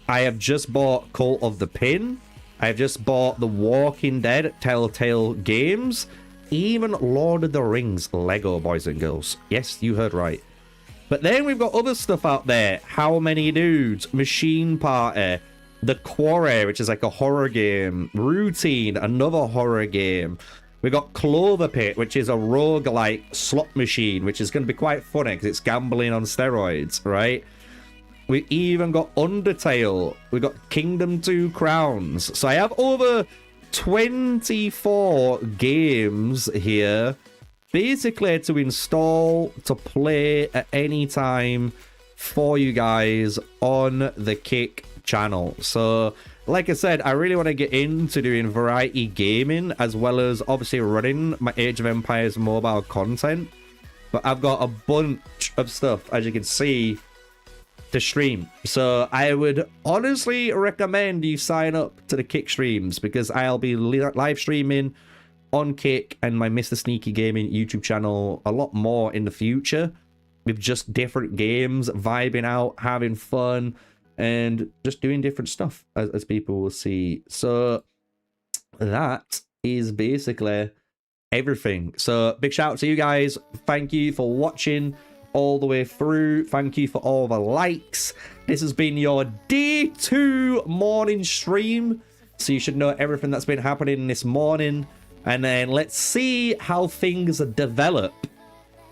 I have just bought Cult of the Pin. I have just bought The Walking Dead Telltale Games. Even Lord of the Rings Lego, boys and girls. Yes, you heard right. But then we've got other stuff out there. How Many Dudes, Machine Party, The Quarry, which is like a horror game. Routine, another horror game. We got Clover Pit, which is a roguelike slot machine, which is going to be quite funny because it's gambling on steroids, right? We even got Undertale. We got Kingdom 2 Crowns. So I have over 24 games here, basically to install, to play at any time for you guys on the Kick channel. So like I said, I really want to get into doing variety gaming as well as obviously running my Age of Empires mobile content. But I've got a bunch of stuff, as you can see, to stream. So I would honestly recommend you sign up to the Kick streams because I'll be live streaming on Kick and my MrSneakyy Gaming YouTube channel a lot more in the future with just different games, vibing out, having fun, and just doing different stuff as people will see. So that is basically everything. So big shout out to you guys. Thank you for watching all the way through. Thank you for all the likes. This has been your day 2 morning stream, so you should know everything that's been happening this morning. And then let's see how things develop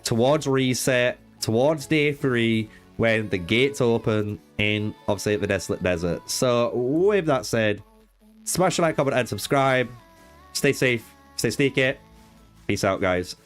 towards reset, towards day 3, when the gates open in, obviously, the Desolate Desert. So with that said, smash the like, comment, and subscribe. Stay safe, stay sneaky. Peace out, guys.